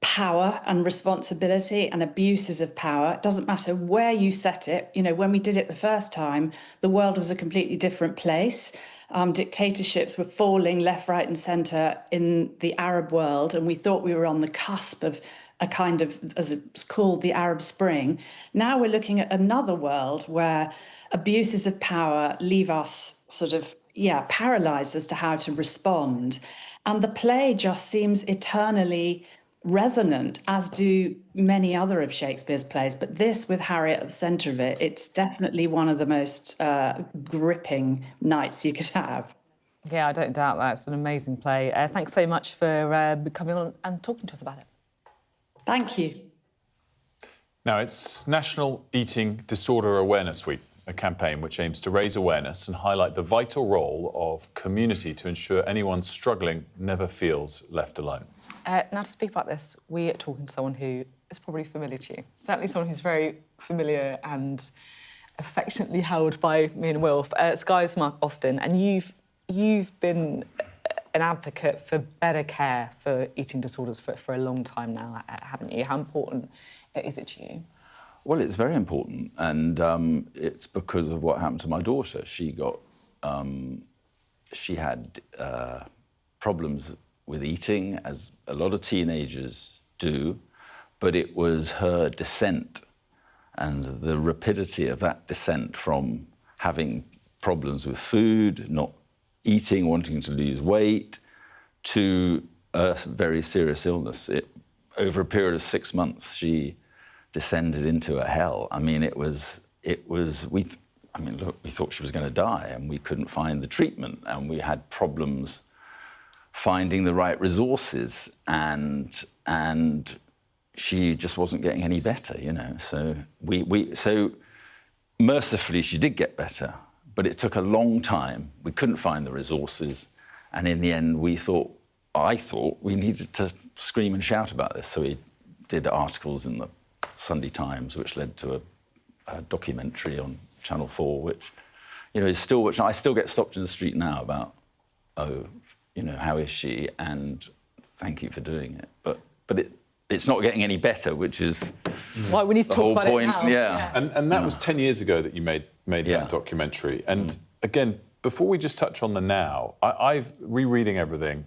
power and responsibility and abuses of power. It doesn't matter where you set it. When we did it the first time, the world was a completely different place. Dictatorships were falling left, right and centre in the Arab world, and we thought we were on the cusp of a kind of, as it's called, the Arab Spring. Now we're looking at another world where abuses of power leave us paralysed as to how to respond. And the play just seems eternally resonant, as do many other of Shakespeare's plays. But this, with Harriet at the centre of it, it's definitely one of the most gripping nights you could have. Yeah, I don't doubt that. It's an amazing play. Thanks so much for coming on and talking to us about it. Thank you. Now, it's National Eating Disorder Awareness Week, a campaign which aims to raise awareness and highlight the vital role of community to ensure anyone struggling never feels left alone. Now, to speak about this, we are talking to someone who is probably familiar to you. Certainly someone who's very familiar and affectionately held by me and Wilf. Sky's Mark Austin, and you've been an advocate for better care for eating disorders for a long time now, haven't you? How important is it to you? Well, it's very important, and it's because of what happened to my daughter. She had problems with eating, as a lot of teenagers do, but it was her descent and the rapidity of that descent from having problems with food, not eating, wanting to lose weight, to a very serious illness. Over a period of 6 months, she descended into a hell. I mean, we thought she was going to die, and we couldn't find the treatment, and we had problems finding the right resources, and she just wasn't getting any better, you know. So so mercifully she did get better, but it took a long time. We couldn't find the resources, and in the end I thought we needed to scream and shout about this. So we did articles in the Sunday Times, which led to a documentary on Channel 4, which, you know, is still, which I still get stopped in the street now about, oh, you know, how is she? And thank you for doing it. But it's not getting any better, which is why we need to talk about it now. Yeah. And that was 10 years ago that you made that documentary. And again, before we just touch on the now, I've rereading everything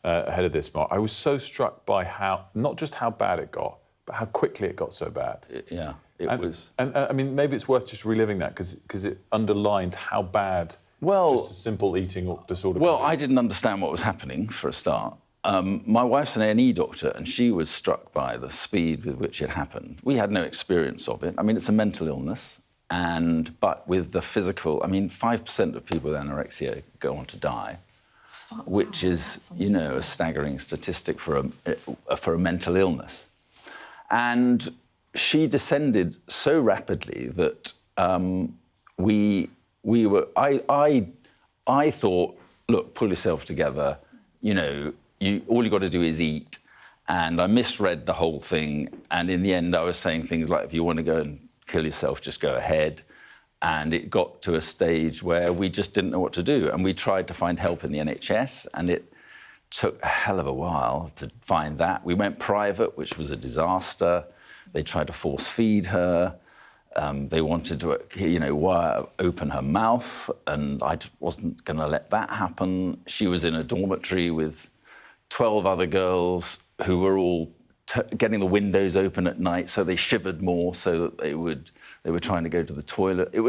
ahead of this, Mark. I was so struck by not just how bad it got, but how quickly it got so bad. It was. And I mean, maybe it's worth just reliving that because it underlines how bad just a simple eating disorder. Well, I didn't understand what was happening for a start. My wife's an A&E doctor, and she was struck by the speed with which it happened. We had no experience of it. I mean, it's a mental illness, but with the physical, I mean, 5% of people with anorexia go on to die, which is, you know, a staggering statistic for a mental illness. And she descended so rapidly that I thought, look, pull yourself together, you know, all you got to do is eat. And I misread the whole thing. And in the end, I was saying things like, if you want to go and kill yourself, just go ahead. And it got to a stage where we just didn't know what to do. And we tried to find help in the NHS, and it took a hell of a while to find that. We went private, which was a disaster. They tried to force feed her. They wanted to, you know, open her mouth, and I wasn't going to let that happen. She was in a dormitory with 12 other girls who were all getting the windows open at night, so they shivered more, so that they were trying to go to the toilet. It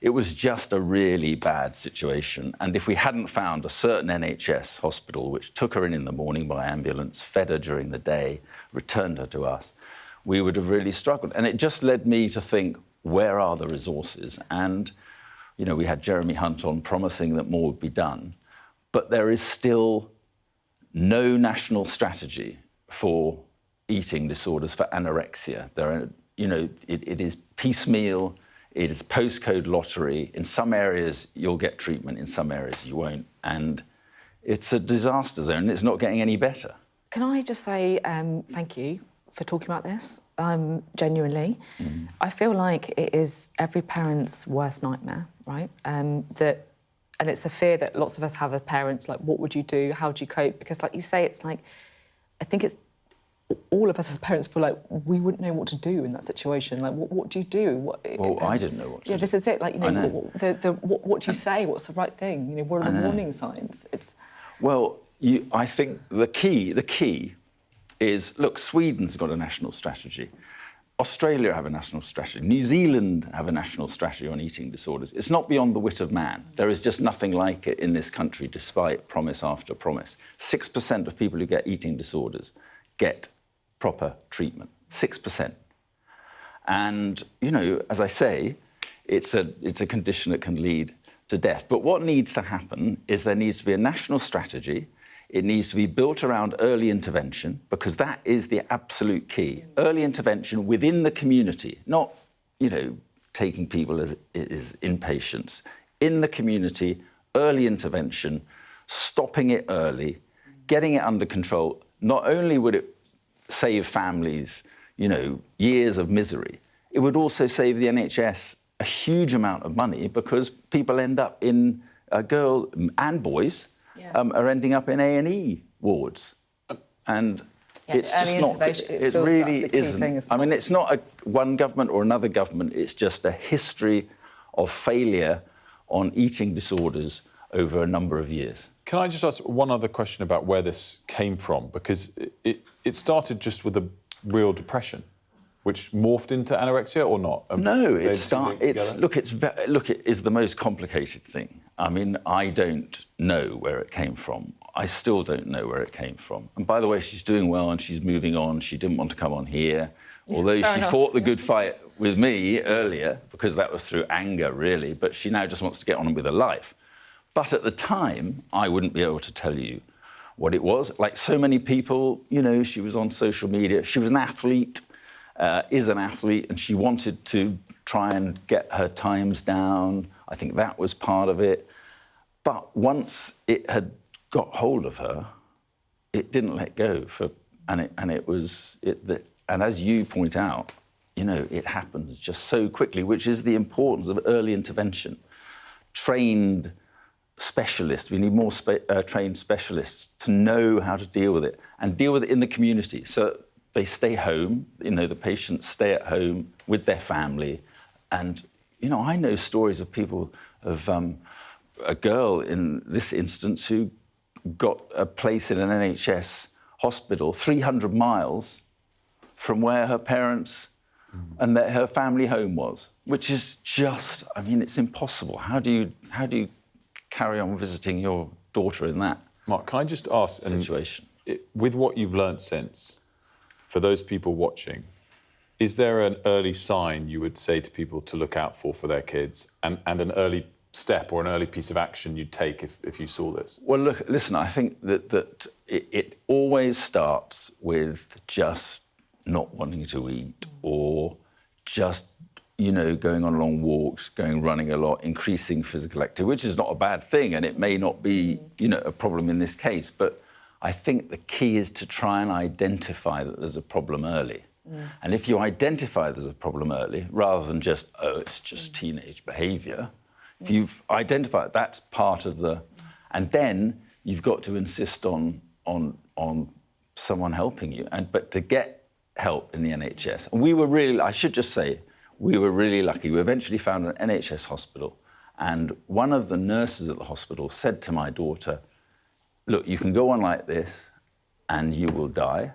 was just a really bad situation. And if we hadn't found a certain NHS hospital which took her in the morning by ambulance, fed her during the day, returned her to us, we would have really struggled. And it just led me to think, where are the resources? And, you know, we had Jeremy Hunt on promising that more would be done, but there is still no national strategy for eating disorders, for anorexia. There are, you know, it is piecemeal, it is postcode lottery. In some areas, you'll get treatment, in some areas you won't. And it's a disaster zone, it's not getting any better. Can I just say thank you for talking about this, genuinely. I feel like it is every parent's worst nightmare, right? And it's the fear that lots of us have as parents, like, what would you do? How do you cope? Because, like you say, it's like, I think it's all of us as parents feel like we wouldn't know what to do in that situation. Like, what do you do? I didn't know what to do. Yeah, this is it. Like, you know, what do you say? What's the right thing? You know, what are the warning signs? Well, I think the key is, look, Sweden's got a national strategy. Australia have a national strategy. New Zealand have a national strategy on eating disorders. It's not beyond the wit of man. There is just nothing like it in this country, despite promise after promise. 6% of people who get eating disorders get proper treatment. 6%. And, you know, as I say, it's a condition that can lead to death. But what needs to happen is there needs to be a national strategy. It needs to be built around early intervention, because that is the absolute key. Early intervention within the community, not, you know, taking people as inpatients. In the community, early intervention, stopping it early, getting it under control. Not only would it save families, you know, years of misery, it would also save the NHS a huge amount of money, because people end up in, girls and boys, are ending up in A&E wards. And it's just not, it really isn't. I mean, it's not one government or another government, it's just a history of failure on eating disorders over a number of years. Can I just ask one other question about where this came from? Because it started just with a real depression, which morphed into anorexia, or not? No, it is the most complicated thing. I mean, I don't know where it came from. I still don't know where it came from. And by the way, she's doing well and she's moving on. She didn't want to come on here, although she fought the good fight with me earlier, because that was through anger, really. But she now just wants to get on with her life. But at the time, I wouldn't be able to tell you what it was. Like so many people, you know, she was on social media. She was an athlete, is an athlete, and she wanted to try and get her times down. I think that was part of it. But once it had got hold of her, it didn't let go. And as you point out, you know, it happens just so quickly, which is the importance of early intervention. Trained specialists, we need more trained specialists to know how to deal with it, and deal with it in the community. So they stay home, you know, the patients stay at home with their family. And, you know, I know stories of people, of a girl in this instance who got a place in an NHS hospital 300 miles from where her parents and her family home was, which is just, I mean, it's impossible. How do you carry on visiting your daughter in that Mark, can I just ask, situation? With what you've learnt since, for those people watching, is there an early sign you would say to people to look out for their kids, and an early step or an early piece of action you'd take if you saw this? Well, look, listen, I think that it always starts with just not wanting to eat, or just, you know, going on long walks, running a lot, increasing physical activity, which is not a bad thing, and it may not be, you know, a problem in this case. But I think the key is to try and identify that there's a problem early. And if you identify there's a problem early, rather than just, oh, it's just teenage behaviour, if you've identified that's part of the... And then you've got to insist on someone helping you. But to get help in the NHS, and we were really, I should just say, we were really lucky. We eventually found an NHS hospital, and one of the nurses at the hospital said to my daughter, look, you can go on like this and you will die,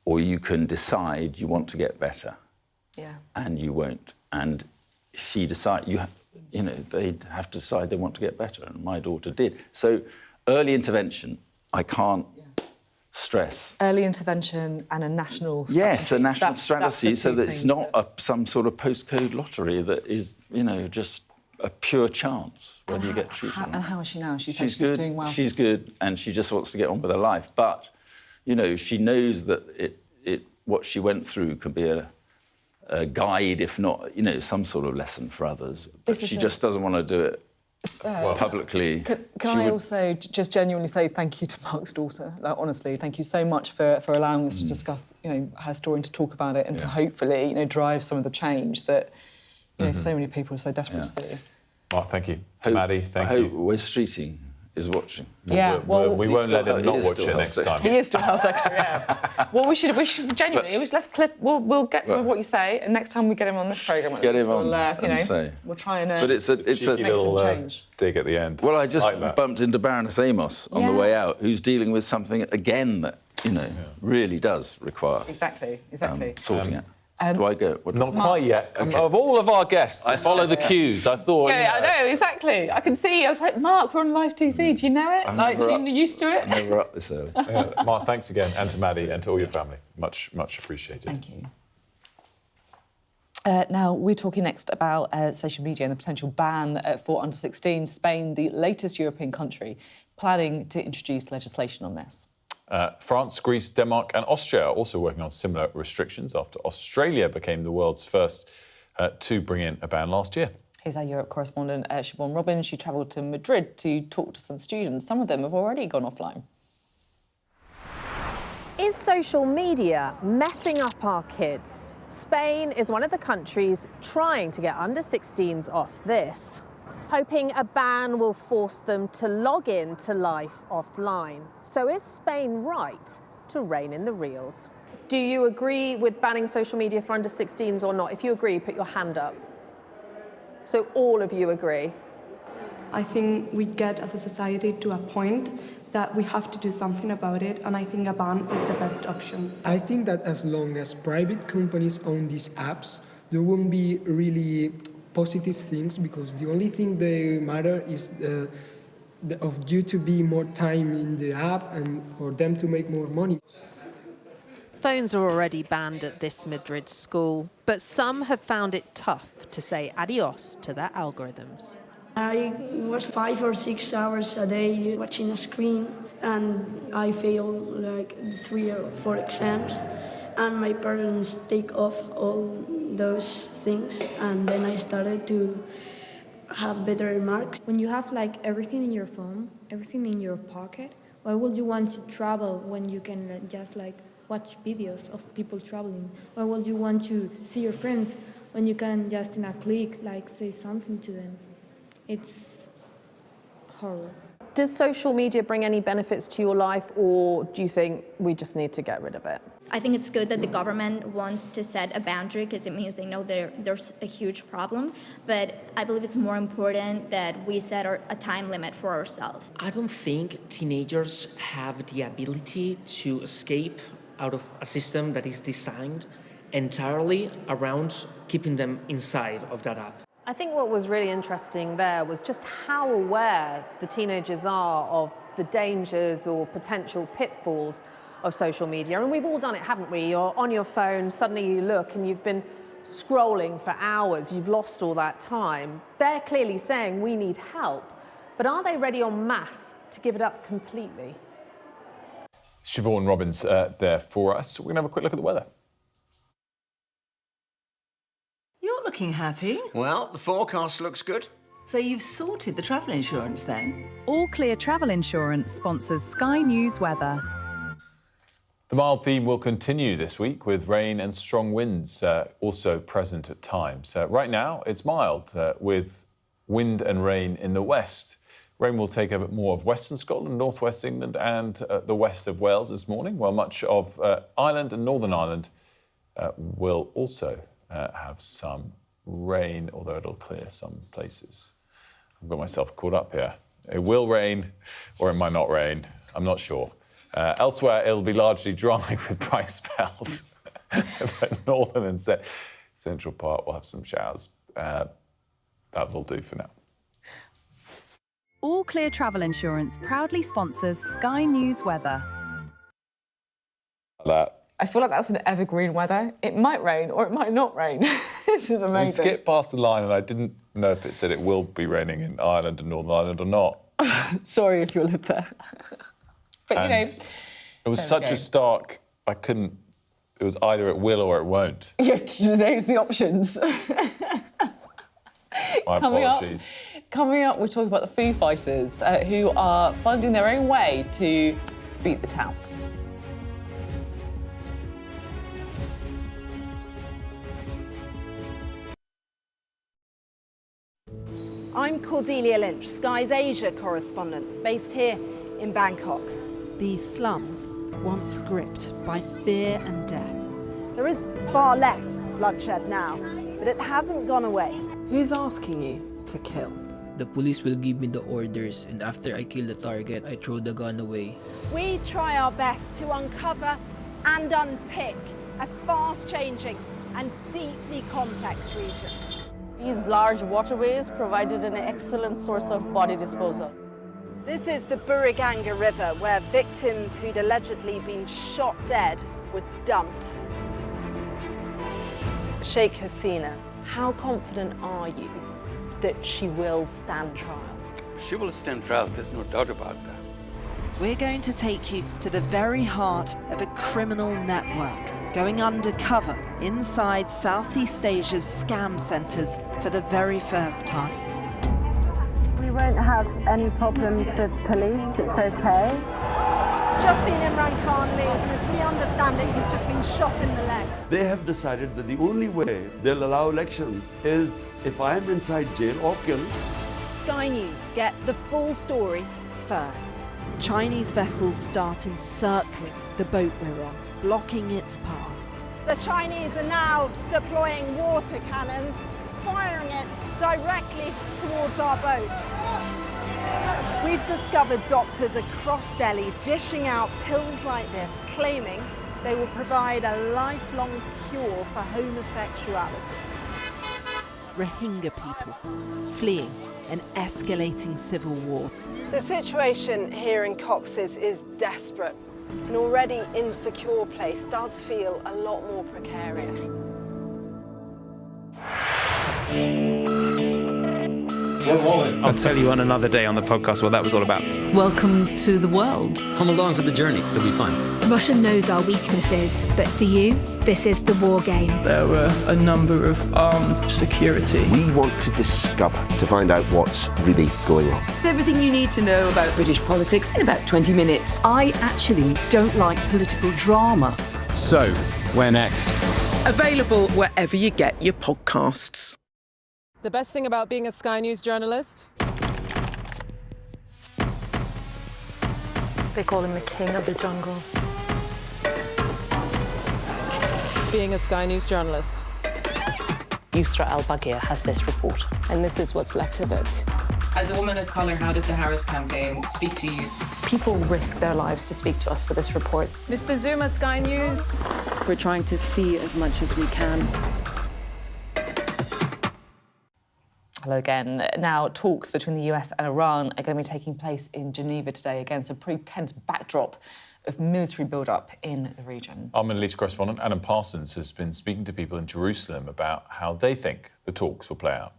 or you can decide you want to get better. Yeah. And you won't. And she decided, you know, they have to decide they want to get better, and my daughter did. So early intervention, I can't stress. Early intervention and a national strategy. Yes, a national strategy, so that it's not that... some sort of postcode lottery that is, you know, just a pure chance whether you get treatment. And how is she now? She's good. Doing well. She's good, and she just wants to get on with her life. But, you know, she knows that what she went through could be a guide, if not, you know, some sort of lesson for others. But she just doesn't want to do it publicly. Can I also just genuinely say thank you to Mark's daughter? Like, honestly, thank you so much for allowing us to discuss, you know, her story and to talk about it, and to hopefully, you know, drive some of the change that, you know, so many people are so desperate to see. Mark, thank you. To Maddie, thank you. Wes Streeting is watching. Yeah, well, we won't let him not watch it next time. He is still health secretary. Yeah. Well, we should genuinely let's clip. We'll get some of what you say, and next time we get him on this programme, we'll try and. But it's a little dig at the end. Well, I just bumped into Baroness Amos on the way out, who's dealing with something again that, you know, really does require exactly sorting out. Do I go? Not quite yet. Okay. Of all of our guests, I follow the cues. I thought. Yeah, I know, exactly. I can see. I was like, Mark, we're on live TV. Do you know it? Like, are you used to it? I'm never up this early. Mark, thanks again, and to Maddie and to all your family. Much appreciated. Thank you. Now, we're talking next about social media and the potential ban for under-16s. Spain, the latest European country, planning to introduce legislation on this. France, Greece, Denmark and Austria are also working on similar restrictions after Australia became the world's first to bring in a ban last year. Here's our Europe correspondent, Siobhan Robbins. She travelled to Madrid to talk to some students. Some of them have already gone offline. Is social media messing up our kids? Spain is one of the countries trying to get under-16s off this, hoping a ban will force them to log in to life offline. So is Spain right to rein in the reels? Do you agree with banning social media for under-16s or not? If you agree, put your hand up. So all of you agree? I think we get as a society to a point that we have to do something about it, and I think a ban is the best option. I think that as long as private companies own these apps, there won't be really positive things, because the only thing that matter is of you to be more time in the app and for them to make more money. Phones are already banned at this Madrid school, but some have found it tough to say adios to their algorithms. I was 5 or 6 hours a day watching a screen, and I failed like 3 or 4 exams, and my parents take off all those things, and then I started to have better marks. When you have like everything in your phone, everything in your pocket, why would you want to travel when you can just like watch videos of people traveling? Why would you want to see your friends when you can just in a click like say something to them? It's horrible. Does social media bring any benefits to your life, or do you think we just need to get rid of it? I think it's good that the government wants to set a boundary because it means they know there's a huge problem, but I believe it's more important that we set a time limit for ourselves. I don't think teenagers have the ability to escape out of a system that is designed entirely around keeping them inside of that app. I think what was really interesting there was just how aware the teenagers are of the dangers or potential pitfalls of social media. And we've all done it, haven't we? You're on your phone, suddenly you look and you've been scrolling for hours, you've lost all that time. They're clearly saying we need help, but are they ready en masse to give it up completely? Siobhan Robbins there for us. We're going to have a quick look at the weather. You're looking happy. Well, the forecast looks good. So you've sorted the travel insurance then? All Clear Travel Insurance sponsors Sky News weather. The mild theme will continue this week with rain and strong winds also present at times. Right now, it's mild with wind and rain in the west. Rain will take a bit more of western Scotland, northwest England and the west of Wales this morning, while much of Ireland and Northern Ireland will also have some rain, although it'll clear some places. I've got myself caught up here. It will rain or it might not rain. I'm not sure. Elsewhere, it'll be largely dry with bright spells. But northern and central part will have some showers. That will do for now. All Clear Travel Insurance proudly sponsors Sky News weather. I feel like that's an evergreen weather. It might rain or it might not rain. This is amazing. We skipped past the line and I didn't know if it said it will be raining in Ireland and Northern Ireland or not. Sorry if you live there. But, you know... It was such a stark... I couldn't... It was either it will or it won't. Yeah, those are the options. My apologies. Coming up, we're talking about the Foo Fighters, who are finding their own way to beat the Touts. I'm Cordelia Lynch, Sky's Asia correspondent, based here in Bangkok. These slums, once gripped by fear and death. There is far less bloodshed now, but it hasn't gone away. Who's asking you to kill? The police will give me the orders, and after I kill the target, I throw the gun away. We try our best to uncover and unpick a fast-changing and deeply complex region. These large waterways provided an excellent source of body disposal. This is the Buriganga River, where victims who'd allegedly been shot dead were dumped. Sheikh Hasina, how confident are you that she will stand trial? She will stand trial, there's no doubt about that. We're going to take you to the very heart of a criminal network, going undercover inside Southeast Asia's scam centres for the very first time. We won't have any problems with police, it's okay. Just seen Imran Khan leave, and as we understand it, he's just been shot in the leg. They have decided that the only way they'll allow elections is if I am inside jail or killed. Sky News get the full story first. Chinese vessels start encircling the boat we're on, blocking its path. The Chinese are now deploying water cannons, firing it directly towards our boat. We've discovered doctors across Delhi dishing out pills like this, claiming they will provide a lifelong cure for homosexuality. Rohingya people fleeing an escalating civil war. The situation here in Cox's is desperate. An already insecure place does feel a lot more precarious. I'll tell you on another day on the podcast what that was all about. Welcome to the world. Come along for the journey, it'll be fun. Russia knows our weaknesses, but do you? This is the war game. There were a number of armed security. We want to discover, to find out what's really going on. Everything you need to know about British politics in about 20 minutes. I actually don't like political drama. So, where next? Available wherever you get your podcasts. The best thing about being a Sky News journalist? They call him the king of the jungle. Being a Sky News journalist. Yusra Al-Baghir has this report, and this is what's left of it. As a woman of colour, how did the Harris campaign speak to you? People risk their lives to speak to us for this report. Mr. Zuma, Sky News. We're trying to see as much as we can. Hello again. Now, talks between the US and Iran are going to be taking place in Geneva today against a pretty tense backdrop of military build-up in the region. Our Middle East correspondent Adam Parsons has been speaking to people in Jerusalem about how they think the talks will play out.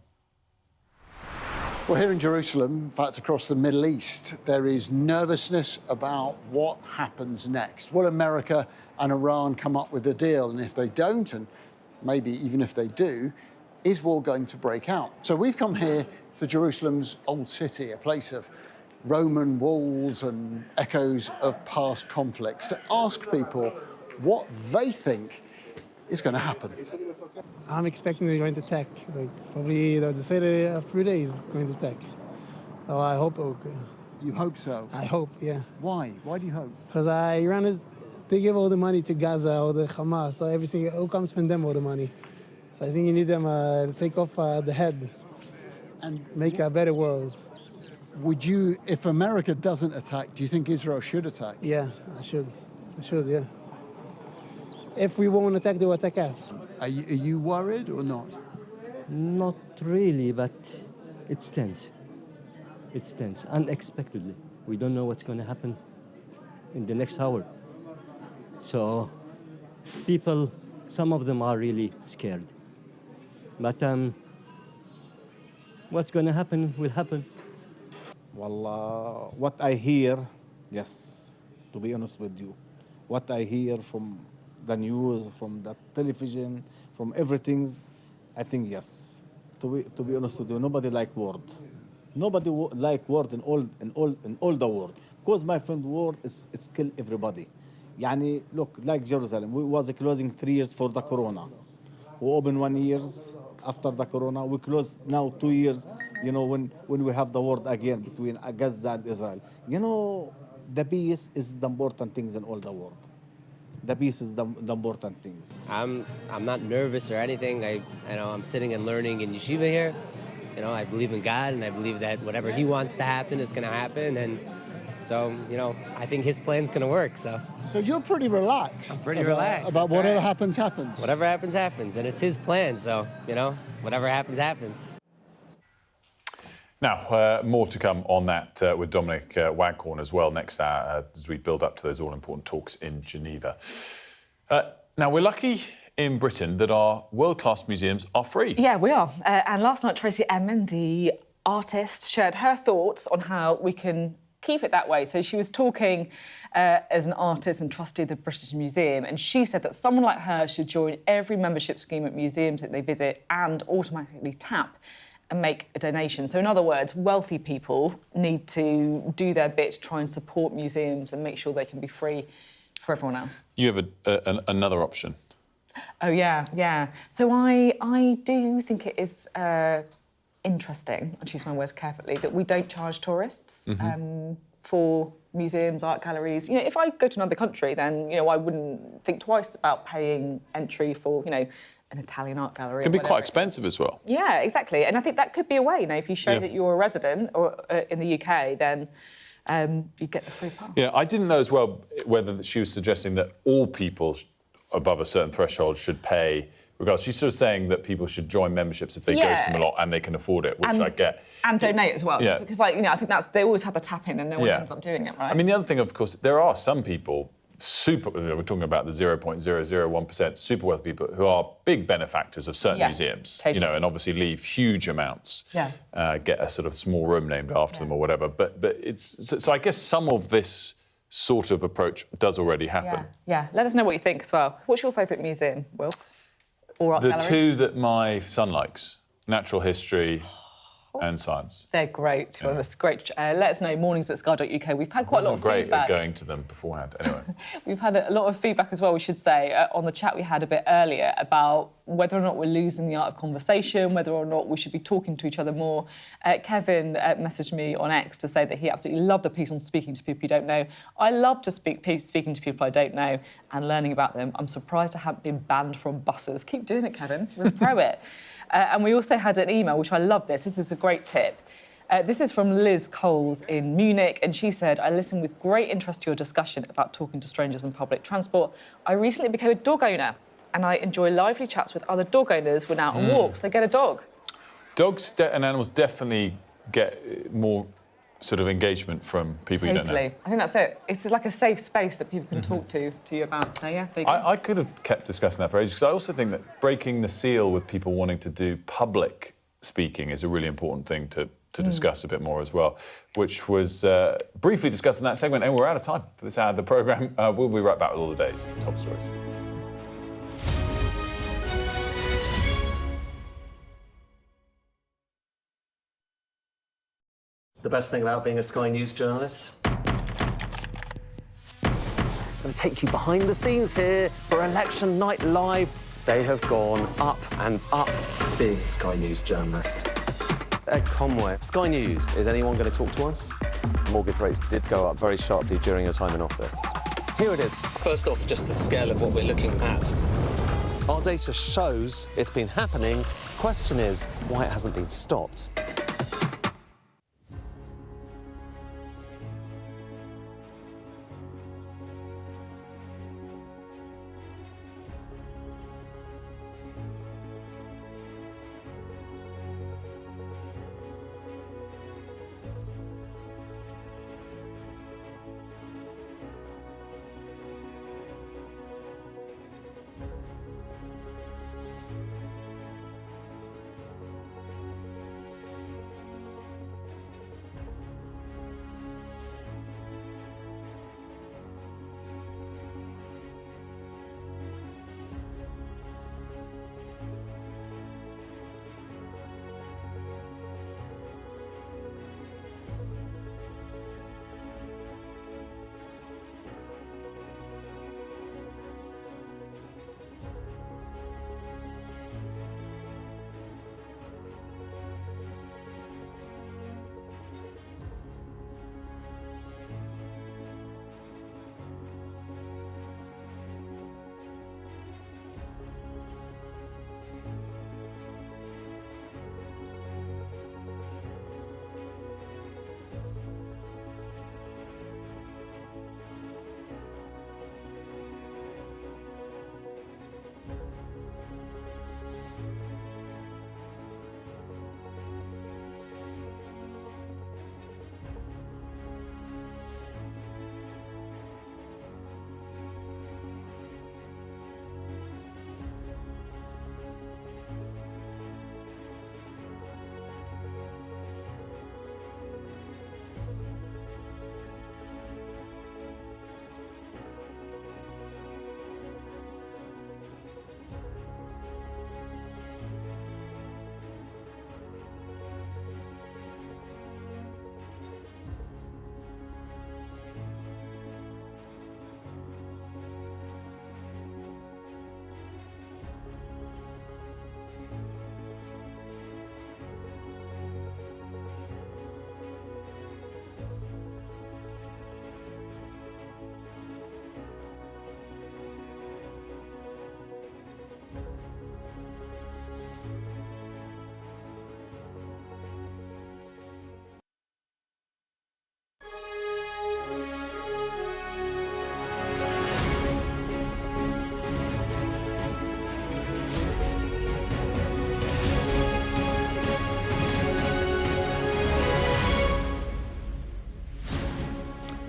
Well, here in Jerusalem, in fact, across the Middle East, there is nervousness about what happens next. Will America and Iran come up with a deal? And if they don't, and maybe even if they do, is war going to break out? So we've come here to Jerusalem's old city, a place of Roman walls and echoes of past conflicts, to ask people what they think is going to happen. I'm expecting they're going to attack. Like, probably they say a few days going to attack. So I hope okay. You hope so? I hope, yeah. Why? Why do you hope? Because Iran, they give all the money to Gaza or the Hamas, so everything all comes from them, all the money. So I think you need them to take off the head and make a better world. Would you, if America doesn't attack, do you think Israel should attack? Yeah, I should. I should, yeah. If we won't attack, they will attack us. Are you worried or not? Not really, but it's tense. It's tense, unexpectedly. We don't know what's going to happen in the next hour. So people, some of them are really scared. But what's going to happen will happen. Well, what I hear, yes, to be honest with you, what I hear from the news, from the television, from everything, I think yes. To be honest with you, nobody like word. Nobody like word in all the world. Because my friend, word is kill everybody. Yani, look, like Jerusalem, we was closing 3 years for the corona. We open 1 year after the corona. We close now 2 years, you know, when we have the war again between Gaza and Israel. You know, the peace is the important things in all the world. The peace is the important things. I'm not nervous or anything. I'm sitting and learning in yeshiva here. You know, I believe in God, and I believe that whatever He wants to happen is going to happen. And so, you know, I think His plan's going to work. So you're pretty relaxed. I'm pretty relaxed. About whatever happens, happens. Whatever happens, happens. And it's His plan. So, you know, whatever happens, happens. Now, more to come on that with Dominic Waghorn as well next hour as we build up to those all-important talks in Geneva. Now, we're lucky in Britain that our world-class museums are free. Yeah, we are. And last night, Tracy Emin, the artist, shared her thoughts on how we can keep it that way. So she was talking as an artist and trustee of the British Museum, and she said that someone like her should join every membership scheme at museums that they visit and automatically tap and make a donation. So in other words, wealthy people need to do their bit to try and support museums and make sure they can be free for everyone else. You have another option. Oh, yeah. So I do think it is interesting, I choose my words carefully, that we don't charge tourists for museums, art galleries. You know, if I go to another country, then, you know, I wouldn't think twice about paying entry for, you know, an Italian art gallery. It can be quite expensive as well. Yeah, exactly. And I think that could be a way, you know, if you show that you're a resident or in the UK, then you get the free pass. Yeah, I didn't know as well whether she was suggesting that all people above a certain threshold should pay, regardless. She's sort of saying that people should join memberships if they go to them a lot and they can afford it, which I get. And donate as well. Yeah. Because, like, you know, I think they always have the tap in and no one ends up doing it, right? I mean, the other thing, of course, there are some people, we're talking about the 0.001% super wealthy people who are big benefactors of certain museums, you know, and obviously leave huge amounts, get a sort of small room named after them or whatever. But it's... So I guess some of this sort of approach does already happen. Yeah. Let us know what you think as well. What's your favourite museum, Will? Or art gallery? The two that my son likes, natural history and science. They're great, to be honest. Great. Let us know, mornings@sky.uk. We've had quite a lot of feedback. Great at going to them beforehand, anyway. We've had a lot of feedback as well, we should say, on the chat we had a bit earlier about whether or not we're losing the art of conversation, whether or not we should be talking to each other more. Kevin messaged me on X to say that he absolutely loved the piece on speaking to people you don't know. I love to speaking to people I don't know and learning about them. I'm surprised I haven't been banned from buses. Keep doing it, Kevin. We'll pro it. And we also had an email, which I love this. This is a great tip. This is from Liz Coles in Munich, and she said, I listened with great interest to your discussion about talking to strangers on public transport. I recently became a dog owner, and I enjoy lively chats with other dog owners when out on walks. They get a dog. Dogs and animals definitely get more sort of engagement from people you don't know. I think that's it. It's like a safe space that people can talk to you about. So, yeah, there you go. I could have kept discussing that for ages, because I also think that breaking the seal with people wanting to do public speaking is a really important thing to discuss a bit more as well, which was briefly discussed in that segment, and we're out of time for this hour of the programme. We'll be right back with all the day's top stories. The best thing about being a Sky News journalist? I'm going to take you behind the scenes here for Election Night Live. They have gone up and up. Being a Sky News journalist. Ed Conway, Sky News, is anyone going to talk to us? Mortgage rates did go up very sharply during your time in office. Here it is. First off, just the scale of what we're looking at. Our data shows it's been happening. Question is why it hasn't been stopped.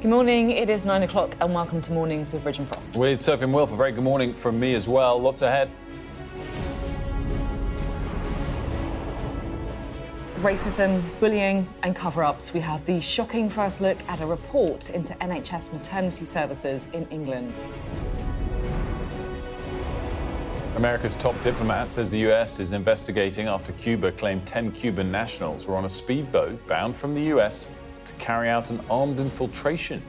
Good morning, it is 9 o'clock and welcome to Mornings with Ridge and Frost. With Sophy and Wilfred, very good morning from me as well. Lots ahead. Racism, bullying and cover-ups. We have the shocking first look at a report into NHS maternity services in England. America's top diplomat says the US is investigating after Cuba claimed 10 Cuban nationals were on a speedboat bound from the US to carry out an armed infiltration.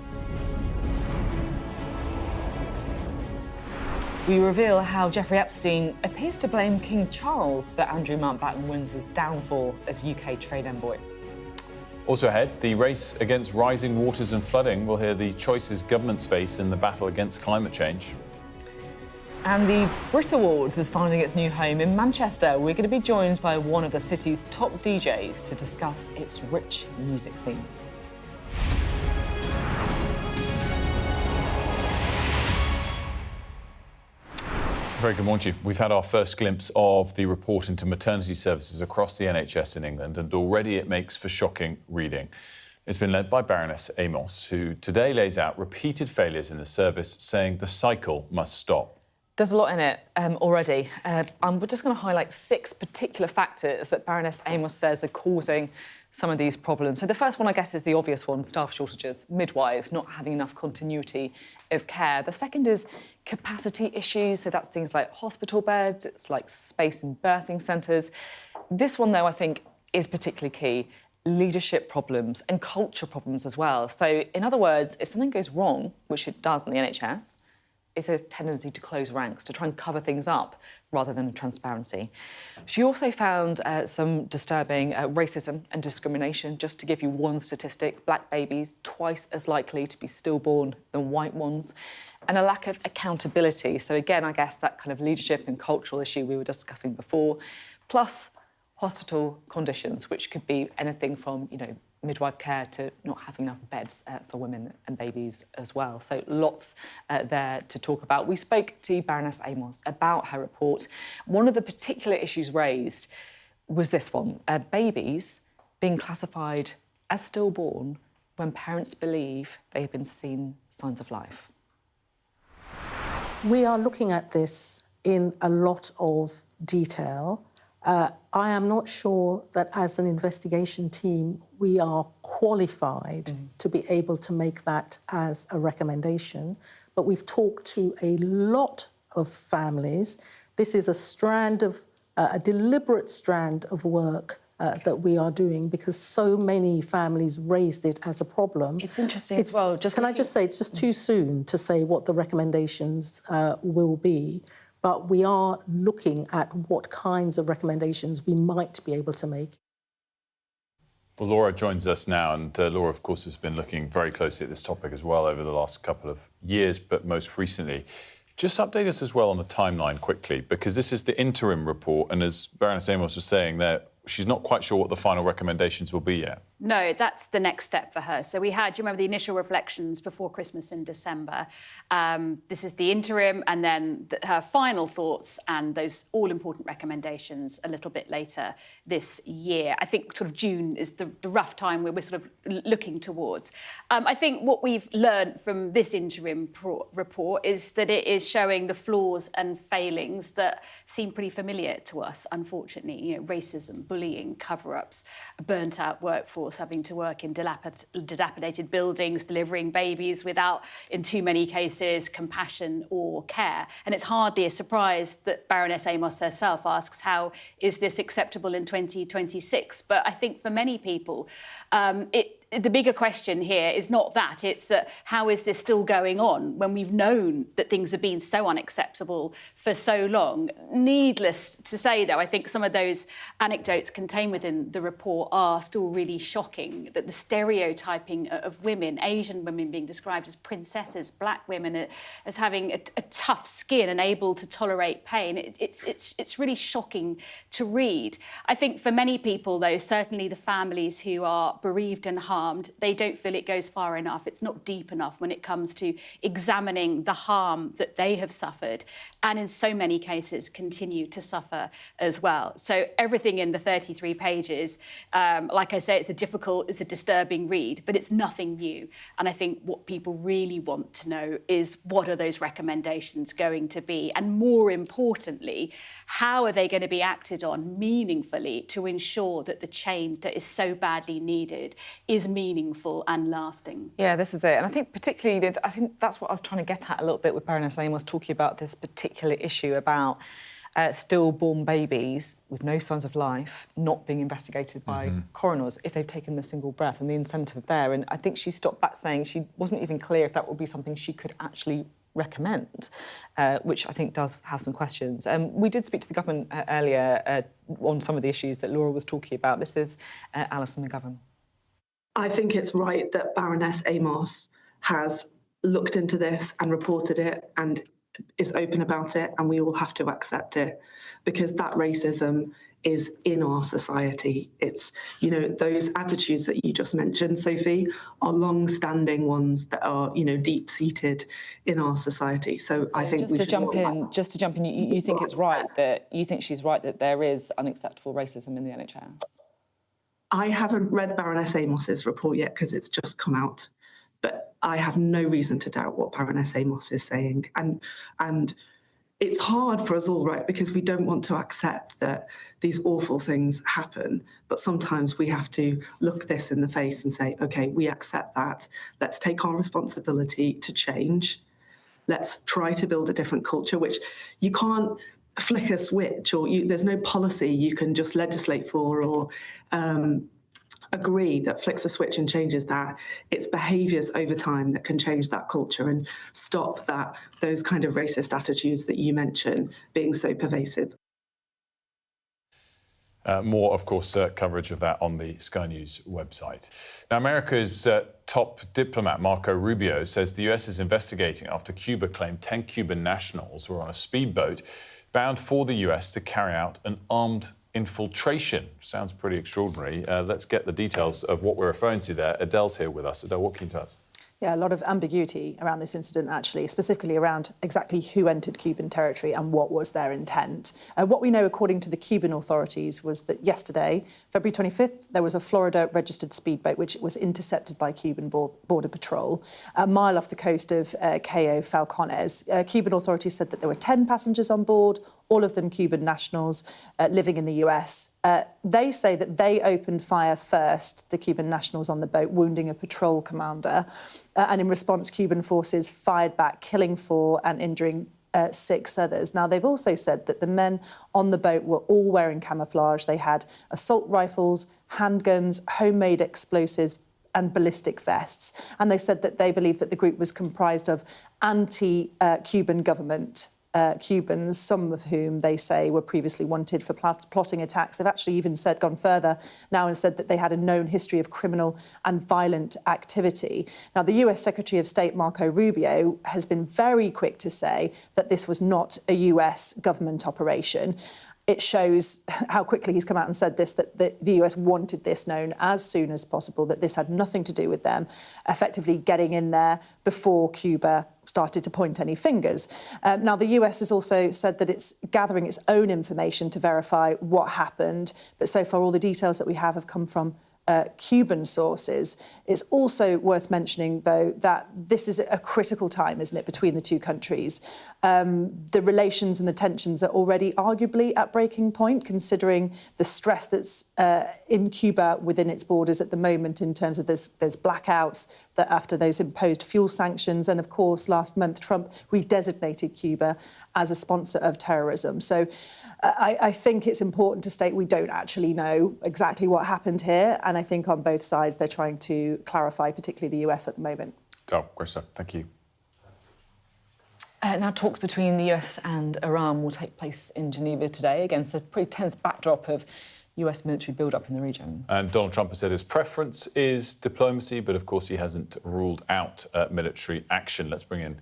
We reveal how Jeffrey Epstein appears to blame King Charles for Andrew Mountbatten Windsor's downfall as UK trade envoy. Also ahead, the race against rising waters and flooding. We'll hear the choices governments face in the battle against climate change. And the Brit Awards is finding its new home in Manchester. We're going to be joined by one of the city's top DJs to discuss its rich music scene. Very good morning to you. We've had our first glimpse of the report into maternity services across the NHS in England, and already it makes for shocking reading. It's been led by Baroness Amos, who today lays out repeated failures in the service, saying the cycle must stop. There's a lot in it already. We're just going to highlight 6 particular factors that Baroness Amos says are causing some of these problems. So the first one, I guess, is the obvious one, staff shortages, midwives not having enough continuity of care. The second is capacity issues, so that's things like hospital beds, it's like space in birthing centres. This one, though, I think is particularly key, leadership problems and culture problems as well. So, in other words, if something goes wrong, which it does in the NHS, it's a tendency to close ranks, to try and cover things up rather than transparency. She also found some disturbing racism and discrimination. Just to give you one statistic, black babies twice as likely to be stillborn than white ones, and a lack of accountability. So again, I guess that kind of leadership and cultural issue we were discussing before, plus hospital conditions, which could be anything from, midwife care to not having enough beds for women and babies as well. So lots there to talk about. We spoke to Baroness Amos about her report. One of the particular issues raised was this one, babies being classified as stillborn when parents believe they have been seen signs of life. We are looking at this in a lot of detail. I am not sure that as an investigation team we are qualified to be able to make that as a recommendation, but we've talked to a lot of families. This is a deliberate strand of work that we are doing because so many families raised it as a problem. It's interesting as well. Can I just say, it's just too soon to say what the recommendations will be. But we are looking at what kinds of recommendations we might be able to make. Well, Laura joins us now, and Laura, of course, has been looking very closely at this topic as well over the last couple of years, but most recently. Just update us as well on the timeline quickly, because this is the interim report, and as Baroness Amos was saying there, she's not quite sure what the final recommendations will be yet. No, that's the next step for her. So we had, do you remember the initial reflections before Christmas in December? This is the interim, and then her final thoughts and those all-important recommendations a little bit later this year. I think sort of June is the rough time where we're sort of looking towards. I think what we've learned from this interim report is that it is showing the flaws and failings that seem pretty familiar to us, unfortunately. Racism, bullying, cover-ups, a burnt-out workforce, having to work in dilapidated buildings, delivering babies without, in too many cases, compassion or care. And it's hardly a surprise that Baroness Amos herself asks, how is this acceptable in 2026? But I think for many people, the bigger question here is not that, it's that how is this still going on when we've known that things have been so unacceptable for so long? Needless to say, though, I think some of those anecdotes contained within the report are still really shocking, that the stereotyping of women, Asian women being described as princesses, black women as having a tough skin and able to tolerate pain, it's really shocking to read. I think for many people, though, certainly the families who are bereaved and harmed, harmed, they don't feel it goes far enough. It's not deep enough when it comes to examining the harm that they have suffered, and in so many cases continue to suffer as well. So everything in the 33 pages, like I say, it's a disturbing read, but it's nothing new. And I think what people really want to know is, what are those recommendations going to be? And more importantly, how are they going to be acted on meaningfully to ensure that the change that is so badly needed is meaningful and lasting? Yeah, this is it. And I think particularly, I think that's what I was trying to get at a little bit with Baroness Amos, talking about this particular issue about stillborn babies with no signs of life not being investigated by coroners if they've taken a single breath, and the incentive there. And I think she stopped back saying she wasn't even clear if that would be something she could actually recommend, which I think does have some questions. We did speak to the government earlier on some of the issues that Laura was talking about. This is Alison McGovern. I think it's right that Baroness Amos has looked into this and reported it and is open about it, and we all have to accept it, because that racism is in our society. It's, you know, those attitudes that you just mentioned, Sophie, are long-standing ones that are, you know, deep-seated in our society. So I think just to jump in, you think it's right that she's right that there is unacceptable racism in the NHS? I haven't read Baroness Amos's report yet because it's just come out, but I have no reason to doubt what Baroness Amos is saying. And it's hard for us all, right, because we don't want to accept that these awful things happen, but sometimes we have to look this in the face and say, OK, we accept that. Let's take our responsibility to change. Let's try to build a different culture, which you can't flick a switch, or there's no policy you can just legislate for or agree that flicks a switch and changes that. It's behaviours over time that can change that culture and stop those kind of racist attitudes that you mentioned being so pervasive. More, of course, coverage of that on the Sky News website. Now, America's top diplomat, Marco Rubio, says the US is investigating after Cuba claimed 10 Cuban nationals were on a speedboat bound for the US to carry out an armed infiltration. Sounds pretty extraordinary. Let's get the details of what we're referring to there. Adele's here with us. Adele, what can you tell us? Yeah, a lot of ambiguity around this incident, actually, specifically around exactly who entered Cuban territory and what was their intent. What we know, according to the Cuban authorities, was that yesterday, February 25th, there was a Florida-registered speedboat which was intercepted by Cuban Border Patrol a mile off the coast of Cayo Falcones. Cuban authorities said that there were 10 passengers on board, all of them Cuban nationals living in the US. They say that they opened fire first, the Cuban nationals on the boat, wounding a patrol commander. And in response, Cuban forces fired back, killing 4 and injuring 6 others. Now, they've also said that the men on the boat were all wearing camouflage. They had assault rifles, handguns, homemade explosives, and ballistic vests. And they said that they believe that the group was comprised of anti-Cuban government Cubans, some of whom they say were previously wanted for plotting attacks. They've actually even gone further now and said that they had a known history of criminal and violent activity. Now, the US Secretary of State, Marco Rubio, has been very quick to say that this was not a US government operation. It shows how quickly he's come out and said this, that the US wanted this known as soon as possible, that this had nothing to do with them effectively getting in there before Cuba started to point any fingers. Now, the US has also said that it's gathering its own information to verify what happened, but so far all the details that we have come from Cuban sources. It's also worth mentioning, though, that this is a critical time, isn't it, between the two countries. The relations and the tensions are already arguably at breaking point, considering the stress that's in Cuba within its borders at the moment in terms of there's blackouts that after those imposed fuel sanctions. And, of course, last month, Trump redesignated Cuba as a sponsor of terrorism. So I think it's important to state we don't actually know exactly what happened here. And I think on both sides, they're trying to clarify, particularly the US at the moment. Oh, great stuff. Thank you. Now, talks between the US and Iran will take place in Geneva today against a pretty tense backdrop of US military build-up in the region. And Donald Trump has said his preference is diplomacy, but of course he hasn't ruled out military action. Let's bring in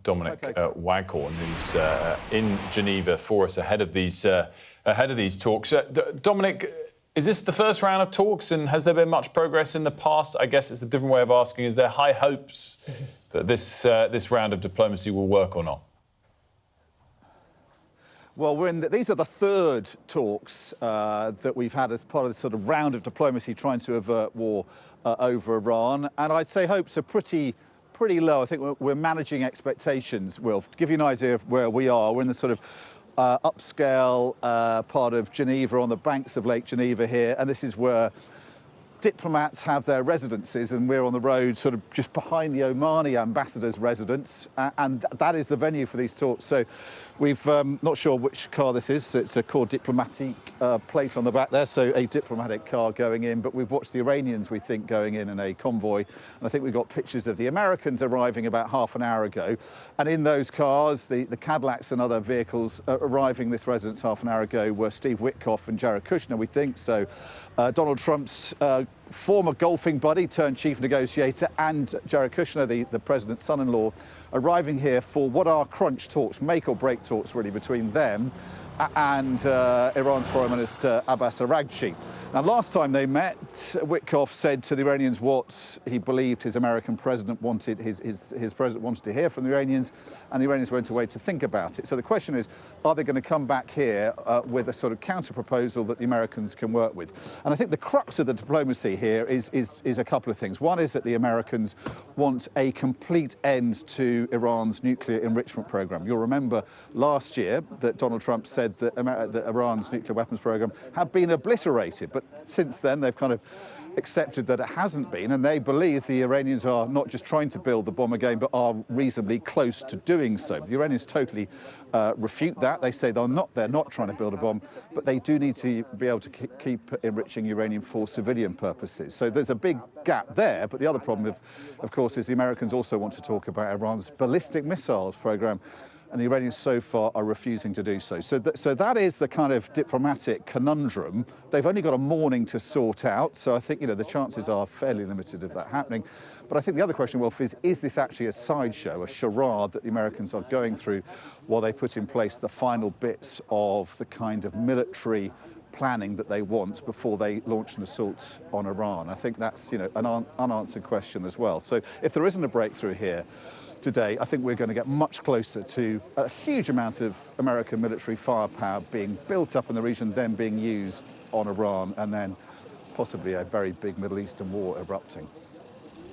Dominic Waghorn, who's in Geneva for us ahead of these talks. Dominic, Is this the first round of talks, and has there been much progress in the past? I guess it's a different way of asking, is there high hopes that this round of diplomacy will work or not? Well, these are the third talks that we've had as part of this sort of round of diplomacy trying to avert war over Iran, and I'd say hopes are pretty low. I think we're managing expectations, Wilf. To give you an idea of where we are, we're in the sort of upscale part of Geneva, on the banks of Lake Geneva here, and this is where diplomats have their residences, and we're on the road sort of just behind the Omani ambassador's residence, and that is the venue for these talks. So we've not sure which car this is, so it's a Corps Diplomatique plate on the back there, so a diplomatic car going in, but we've watched the Iranians, we think, going in a convoy, and I think we've got pictures of the Americans arriving about half an hour ago, and in those cars, the Cadillacs and other vehicles arriving this residence half an hour ago were Steve Witkoff and Jared Kushner, we think. So Donald Trump's former golfing buddy turned chief negotiator, and Jared Kushner, the president's son-in-law, arriving here for what are crunch talks, make or break talks really, between them and Iran's foreign minister Abbas Araghchi. Now, last time they met, Witkoff said to the Iranians what he believed his American president wanted, his president wanted to hear from the Iranians, and the Iranians went away to think about it. So the question is, are they going to come back here with a sort of counter-proposal that the Americans can work with? And I think the crux of the diplomacy here is a couple of things. One is that the Americans want a complete end to Iran's nuclear enrichment program. You'll remember last year that Donald Trump said that Iran's nuclear weapons program had been obliterated, but since then they've kind of accepted that it hasn't been, and they believe the Iranians are not just trying to build the bomb again, but are reasonably close to doing so. The Iranians totally refute that. They say they're not trying to build a bomb, but they do need to be able to keep enriching uranium for civilian purposes. So there's a big gap there, but the other problem, of course, is the Americans also want to talk about Iran's ballistic missiles program, and the Iranians so far are refusing to do so. So that is the kind of diplomatic conundrum. They've only got a morning to sort out, so I think, you know, the chances are fairly limited of that happening. But I think the other question, Wilf, is this actually a sideshow, a charade that the Americans are going through while they put in place the final bits of the kind of military planning that they want before they launch an assault on Iran? I think that's, you know, an unanswered question as well. So if there isn't a breakthrough here today, I think we're going to get much closer to a huge amount of American military firepower being built up in the region, then being used on Iran, and then possibly a very big Middle Eastern war erupting.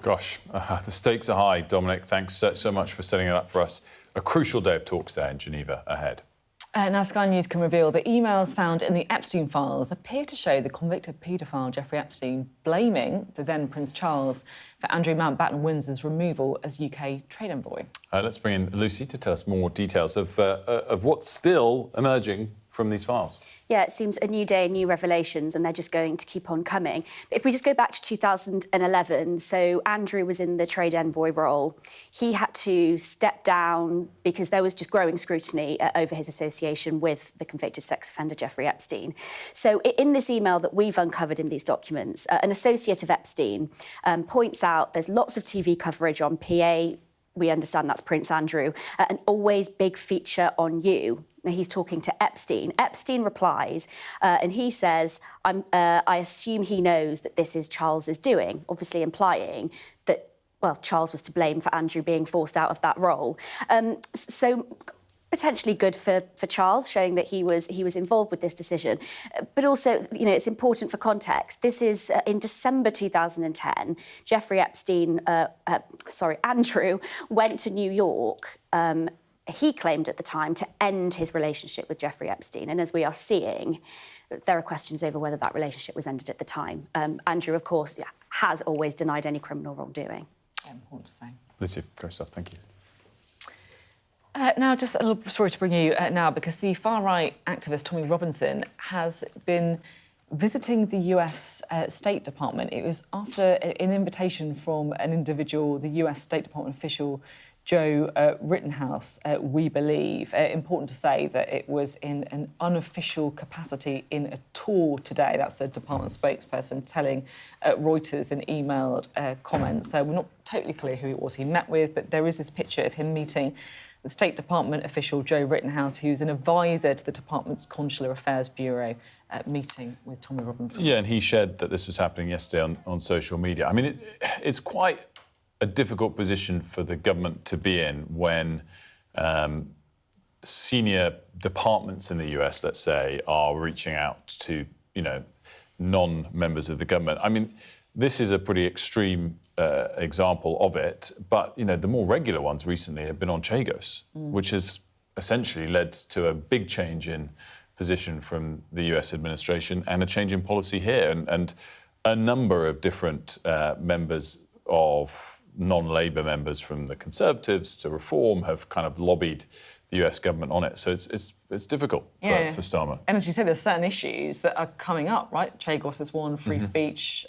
Gosh, the stakes are high. Dominic, thanks so much for setting it up for us. A crucial day of talks there in Geneva ahead. Now, Sky News can reveal that emails found in the Epstein files appear to show the convicted paedophile Jeffrey Epstein blaming the then Prince Charles for Andrew Mountbatten-Windsor's removal as UK trade envoy. Let's bring in Lucy to tell us more details of what's still emerging from these files. Yeah, it seems a new day, new revelations, and they're just going to keep on coming. But if we just go back to 2011, so Andrew was in the trade envoy role. He had to step down because there was just growing scrutiny over his association with the convicted sex offender Jeffrey Epstein. So in this email that we've uncovered in these documents, an associate of Epstein points out there's lots of TV coverage on PA. We understand that's Prince Andrew, an always big feature on you. He's talking to Epstein. Epstein replies, and he says, I assume he knows that this is Charles's doing, obviously implying that, well, Charles was to blame for Andrew being forced out of that role. So potentially good for Charles, showing that he was involved with this decision. But also, you know, it's important for context. This is in December 2010. Andrew went to New York. He claimed at the time to end his relationship with Jeffrey Epstein. And as we are seeing, there are questions over whether that relationship was ended at the time. Andrew, of course, has always denied any criminal wrongdoing. Yeah, important to say. Lucy, great stuff. Thank you. Now, just a little story to bring you now, because the far-right activist Tommy Robinson has been visiting the US State Department. It was after an invitation from an individual, the US State Department official, Joe Rittenhouse, we believe. Important to say that it was in an unofficial capacity in a tour today. That's a department spokesperson telling Reuters in emailed comments. So we're not totally clear who it was he met with, but there is this picture of him meeting the State Department official Joe Rittenhouse, who's an advisor to the department's Consular Affairs Bureau, meeting with Tommy Robinson. Yeah, and he shared that this was happening yesterday on social media. I mean, it's quite a difficult position for the government to be in when senior departments in the US, let's say, are reaching out to, non-members of the government. I mean, this is a pretty extreme example of it, but, the more regular ones recently have been on Chagos, which has essentially led to a big change in position from the US administration and a change in policy here. And a number of different members of non-Labour members from the Conservatives to Reform have kind of lobbied the US government on it. So it's difficult for Starmer. And as you say, there's certain issues that are coming up, right? Chagos is one, free speech,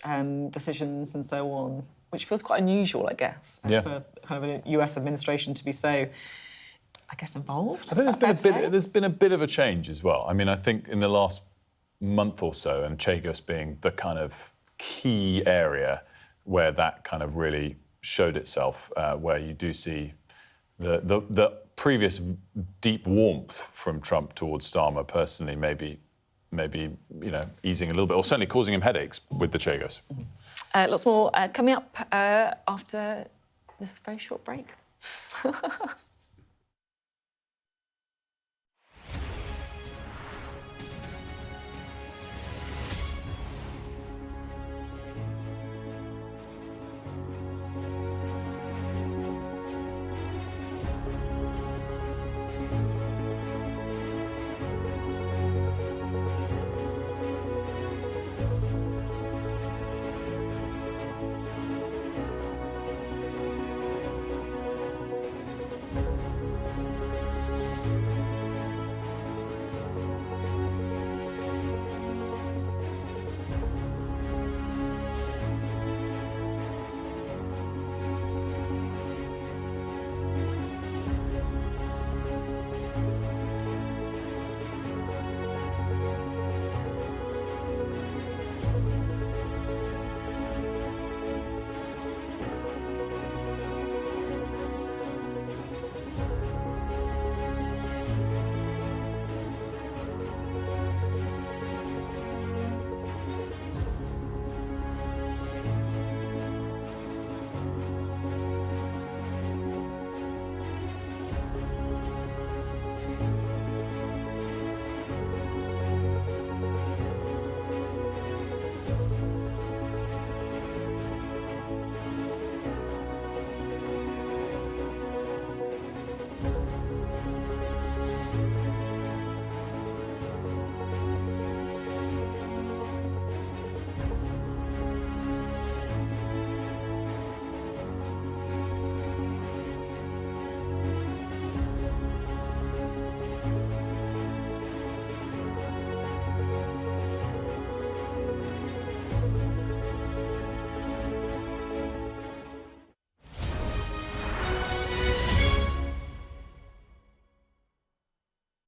decisions and so on, which feels quite unusual, I guess, for kind of a US administration to be so, I guess, involved. I think there's been a bit of a change as well. I mean, I think in the last month or so, and Chagos being the kind of key area where that kind of really showed itself, where you do see the previous deep warmth from Trump towards Starmer personally maybe easing a little bit, or certainly causing him headaches with the Chagos. Lots more coming up after this very short break.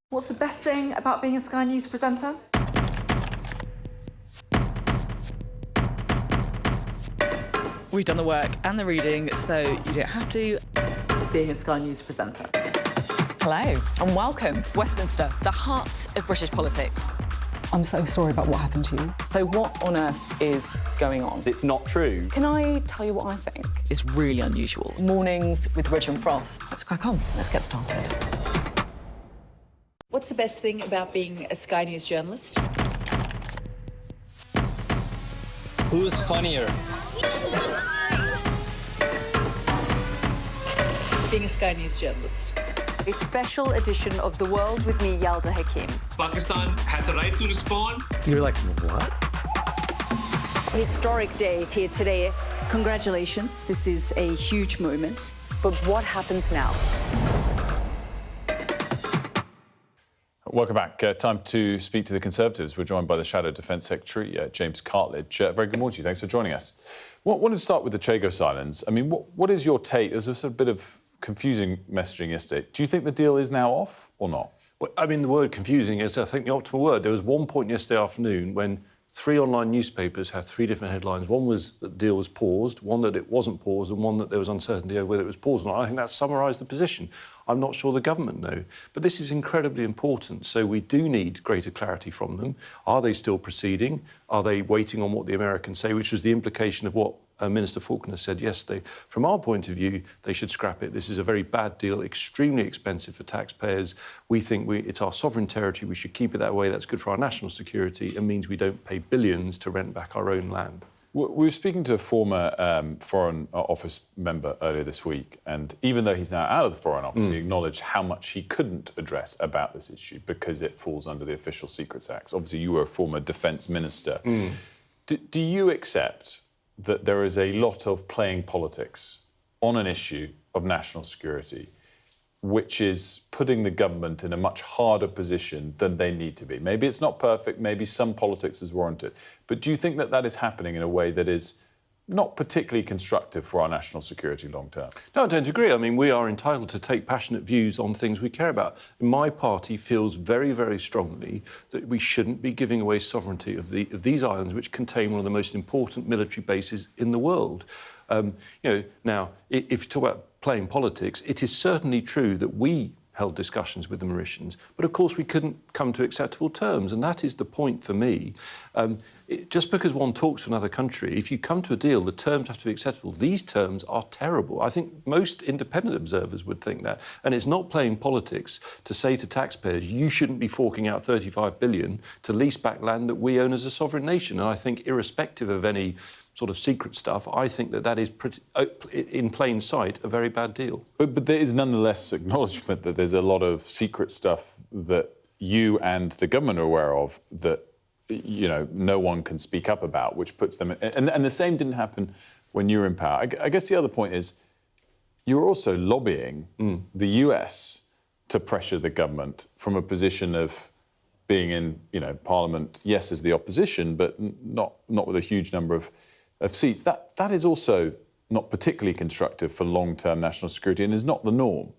What's the best thing about being a Sky News presenter? We've done the work and the reading, so you don't have to. Being a Sky News presenter. Hello and welcome. Westminster, the heart of British politics. I'm so sorry about what happened to you. So what on earth is going on? It's not true. Can I tell you what I think? It's really unusual. Mornings with Rich and Frost. Let's crack on. Let's get started. What's the best thing about being a Sky News journalist? Who's funnier? Being a Sky News journalist. A special edition of The World with me, Yalda Hakim. Pakistan had the right to respond. You're like, what? A historic day here today. Congratulations, this is a huge moment. But what happens now? Welcome back. Time to speak to the Conservatives. We're joined by the Shadow Defence Secretary, James Cartledge. Very good morning to you. Thanks for joining us. Wanted to start with the Chagos Islands. I mean, what is your take? There's a bit of confusing messaging yesterday. Do you think the deal is now off or not? Well, I mean, the word confusing is, I think, the optimal word. There was one point yesterday afternoon when 3 online newspapers have 3 different headlines. One was that the deal was paused, one that it wasn't paused, and one that there was uncertainty over whether it was paused or not. I think that summarised the position. I'm not sure the government know. But this is incredibly important, so we do need greater clarity from them. Are they still proceeding? Are they waiting on what the Americans say, which was the implication of what Minister Faulkner said yesterday. From our point of view, they should scrap it. This is a very bad deal, extremely expensive for taxpayers. We think it's our sovereign territory. We should keep it that way. That's good for our national security. It means we don't pay billions to rent back our own land. We were speaking to a former Foreign Office member earlier this week, and even though he's now out of the Foreign Office, he acknowledged how much he couldn't address about this issue because it falls under the Official Secrets Act. Obviously, you were a former Defence Minister. Do you accept that there is a lot of playing politics on an issue of national security, which is putting the government in a much harder position than they need to be? Maybe it's not perfect, maybe some politics is warranted, but do you think that that is happening in a way that is not particularly constructive for our national security long term? No, I don't agree. I mean, we are entitled to take passionate views on things we care about. My party feels very, very strongly that we shouldn't be giving away sovereignty of these islands, which contain one of the most important military bases in the world. Now, if you talk about playing politics, it is certainly true that we held discussions with the Mauritians, but of course we couldn't come to acceptable terms, and that is the point for me. Just because one talks to another country, if you come to a deal, the terms have to be acceptable. These terms are terrible. I think most independent observers would think that. And it's not playing politics to say to taxpayers, you shouldn't be forking out $35 billion to lease back land that we own as a sovereign nation. And I think irrespective of any sort of secret stuff, I think that is pretty, in plain sight, a very bad deal. But there is nonetheless acknowledgement that there's a lot of secret stuff that you and the government are aware of that, you know, no one can speak up about, which puts them... And the same didn't happen when you were in power. I guess the other point is you were also lobbying the US to pressure the government from a position of being in, you know, Parliament, yes, as the opposition, but not with a huge number of seats. That is also not particularly constructive for long-term national security and is not the norm.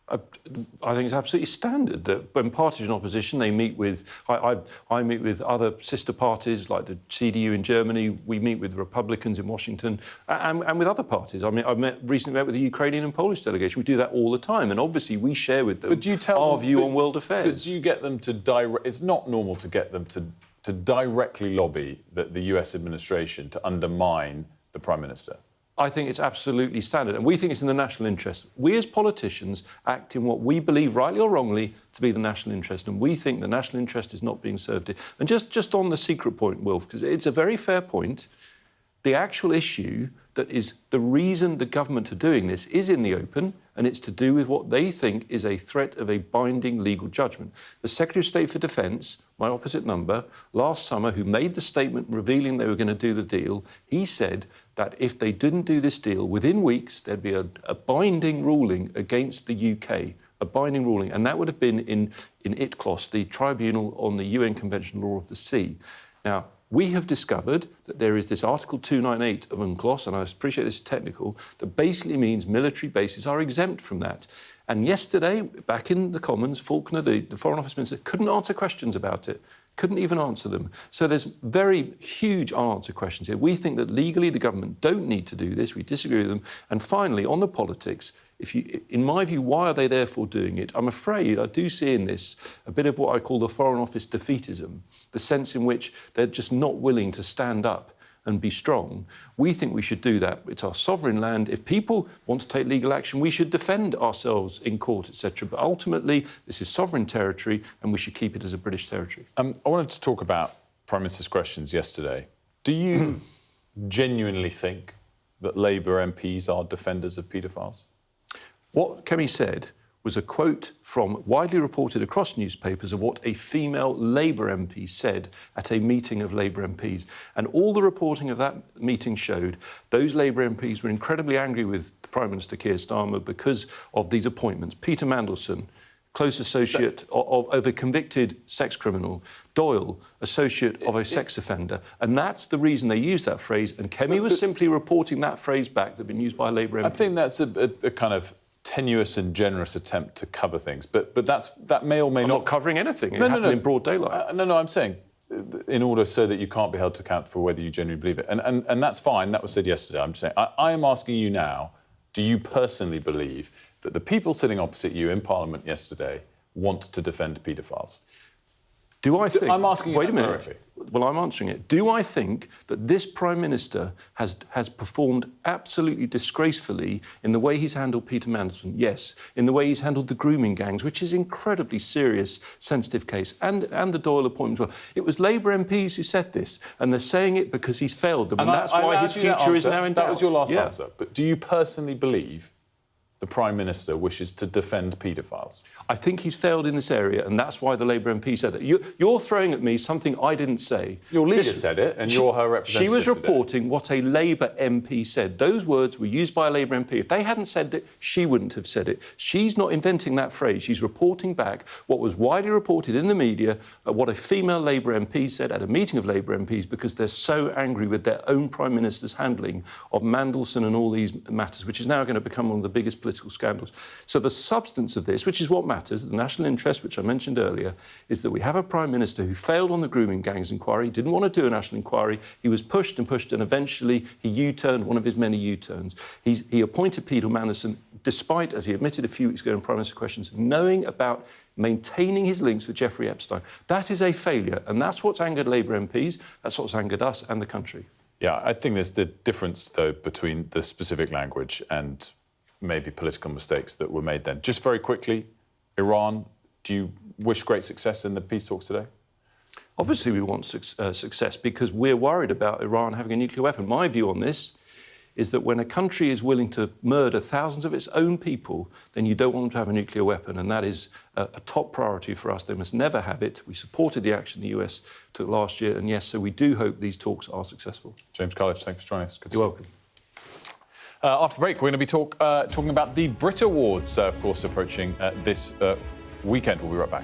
I think it's absolutely standard that when parties in opposition, they meet with... I meet with other sister parties, like the CDU in Germany. We meet with Republicans in Washington and with other parties. I mean, recently met with the Ukrainian and Polish delegation. We do that all the time, and obviously we share with them our view on world affairs. But do you get them to... It's not normal to get them to directly lobby the US administration to undermine the Prime Minister? I think it's absolutely standard, and we think it's in the national interest. We as politicians act in what we believe, rightly or wrongly, to be the national interest, and we think the national interest is not being served here. And just on the secret point, Wilf, because it's a very fair point, the actual issue that is the reason the government are doing this is in the open, and it's to do with what they think is a threat of a binding legal judgment. The Secretary of State for Defence, my opposite number, last summer, who made the statement revealing they were going to do the deal, he said that if they didn't do this deal, within weeks there'd be a binding ruling against the UK, a binding ruling, and that would have been in ITCLOS, the Tribunal on the UN Convention on Law of the Sea. Now, we have discovered that there is this Article 298 of UNCLOS, and I appreciate this is technical, that basically means military bases are exempt from that. And yesterday, back in the Commons, Faulkner, the Foreign Office Minister, couldn't answer questions about it. Couldn't even answer them. So there's very huge unanswered questions here. We think that legally the government don't need to do this. We disagree with them. And finally, on the politics, in my view, why are they therefore doing it? I'm afraid I do see in this a bit of what I call the Foreign Office defeatism, the sense in which they're just not willing to stand up and be strong. We think we should do that. It's our sovereign land. If people want to take legal action, we should defend ourselves in court, etc. But ultimately, this is sovereign territory, and we should keep it as a British territory. I wanted to talk about Prime Minister's questions yesterday. Do you genuinely think that Labour MPs are defenders of paedophiles? What Kemi said was a quote from widely reported across newspapers of what a female Labour MP said at a meeting of Labour MPs. And all the reporting of that meeting showed those Labour MPs were incredibly angry with the Prime Minister Keir Starmer because of these appointments. Peter Mandelson, close associate of a convicted sex criminal. Doyle, associate of a sex offender. And that's the reason they used that phrase. And Kemi was simply reporting that phrase back that had been used by a Labour MP. I think that's a kind of tenuous and generous attempt to cover things, but that may or may not... I'm not covering anything. It happened in broad daylight. No, I'm saying in order so that you can't be held to account for whether you genuinely believe it. And that's fine. That was said yesterday. I'm just saying, I am asking you now, do you personally believe that the people sitting opposite you in Parliament yesterday want to defend paedophiles? Do I think... I'm asking you wait a minute. directly. Well, I'm answering it. Do I think that this Prime Minister has performed absolutely disgracefully in the way he's handled Peter Mandelson? Yes. In the way he's handled the grooming gangs, which is an incredibly serious, sensitive case, and the Doyle appointment as well. It was Labour MPs who said this, and they're saying it because he's failed them, and that's why his future is now in doubt. That was your last answer. But do you personally believe the Prime Minister wishes to defend paedophiles? I think he's failed in this area, and that's why the Labour MP said that. You're throwing at me something I didn't say. Your leader said it, and you're her representative. She was reporting what a Labour MP said. Those words were used by a Labour MP. If they hadn't said it, she wouldn't have said it. She's not inventing that phrase. She's reporting back what was widely reported in the media, what a female Labour MP said at a meeting of Labour MPs, because they're so angry with their own Prime Minister's handling of Mandelson and all these matters, which is now going to become one of the biggest political scandals. So the substance of this, which is what matters, the national interest, which I mentioned earlier, is that we have a Prime Minister who failed on the grooming gangs inquiry, didn't want to do a national inquiry, he was pushed, and eventually he U-turned, one of his many U-turns. He appointed Peter Mandelson, despite, as he admitted a few weeks ago in Prime Minister Questions, knowing about maintaining his links with Jeffrey Epstein. That is a failure, and that's what's angered Labour MPs, that's what's angered us and the country. Yeah, I think there's the difference, though, between the specific language and maybe political mistakes that were made then. Just very quickly, Iran, do you wish great success in the peace talks today? Obviously we want success because we're worried about Iran having a nuclear weapon. My view on this is that when a country is willing to murder thousands of its own people, then you don't want them to have a nuclear weapon, and that is a top priority for us. They must never have it. We supported the action the US took last year, and yes, so we do hope these talks are successful. James College, thanks for joining us. You're welcome. After the break, we're going to be talking about the Brit Awards, of course, approaching this weekend. We'll be right back.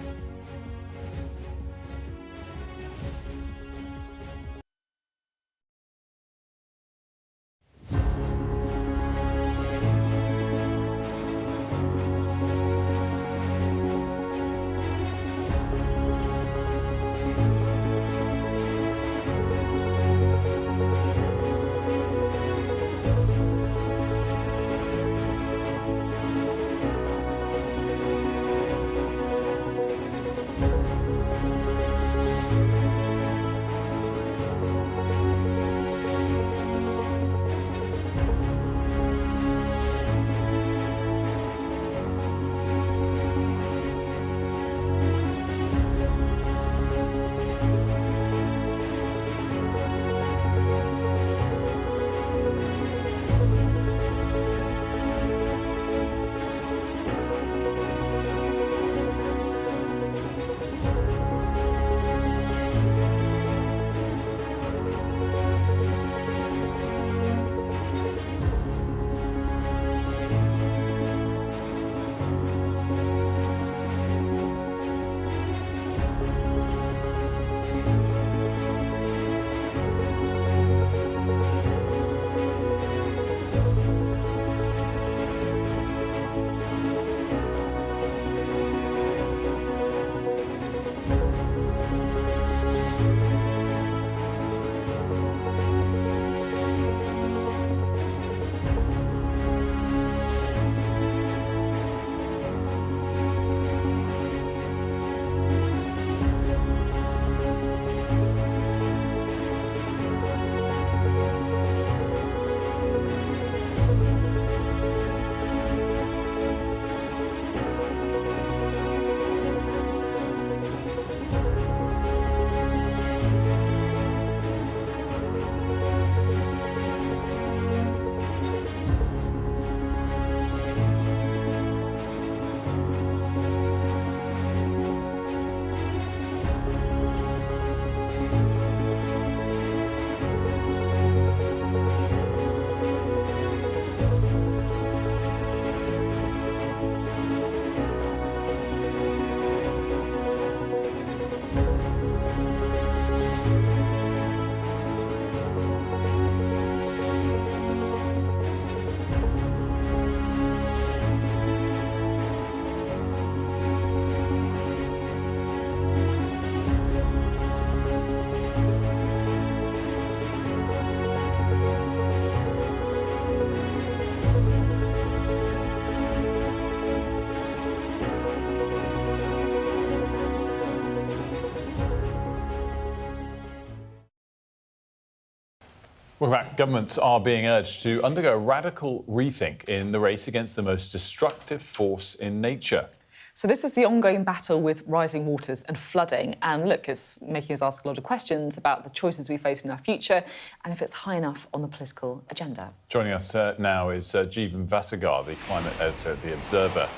Well, back. Governments are being urged to undergo a radical rethink in the race against the most destructive force in nature. So this is the ongoing battle with rising waters and flooding. And look, it's making us ask a lot of questions about the choices we face in our future and if it's high enough on the political agenda. Joining us now is Jeevan Vasagar, the climate editor at The Observer.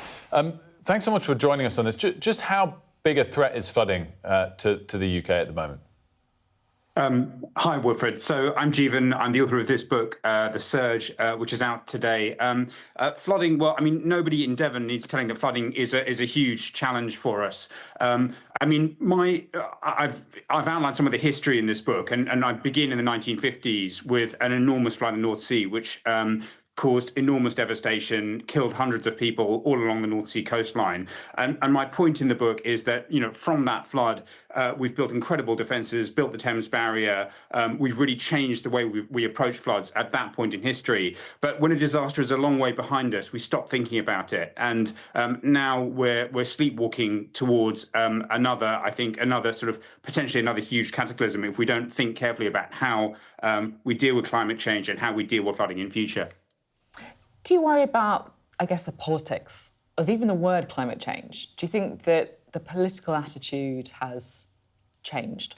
Thanks so much for joining us on this. Just how big a threat is flooding to the UK at the moment? Hi, Wilfred. So I'm Jeevan. I'm the author of this book, The Surge, which is out today. Flooding, well, I mean, nobody in Devon needs telling that flooding is a huge challenge for us. I mean, I've outlined some of the history in this book, and I begin in the 1950s with an enormous flood in the North Sea, which caused enormous devastation, killed hundreds of people all along the North Sea coastline. And my point in the book is that, you know, from that flood, we've built incredible defences, built the Thames Barrier. We've really changed the way we approach floods at that point in history. But when a disaster is a long way behind us, we stop thinking about it. And now we're sleepwalking towards another sort of potentially another huge cataclysm if we don't think carefully about how we deal with climate change and how we deal with flooding in future. Do you worry about, I guess, the politics of even the word climate change? Do you think that the political attitude has changed?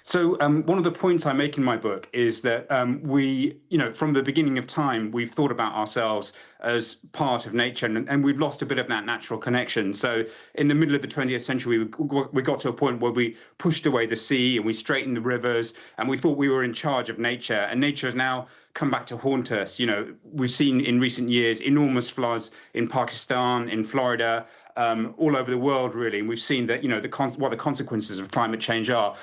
So one of the points I make in my book is that we, you know, from the beginning of time, we've thought about ourselves as part of nature, and we've lost a bit of that natural connection. So in the middle of the 20th century, we got to a point where we pushed away the sea and we straightened the rivers, and we thought we were in charge of nature. And nature has now come back to haunt us. You know, we've seen in recent years enormous floods in Pakistan, in Florida, all over the world, really. And we've seen that, you know, what the consequences of climate change are.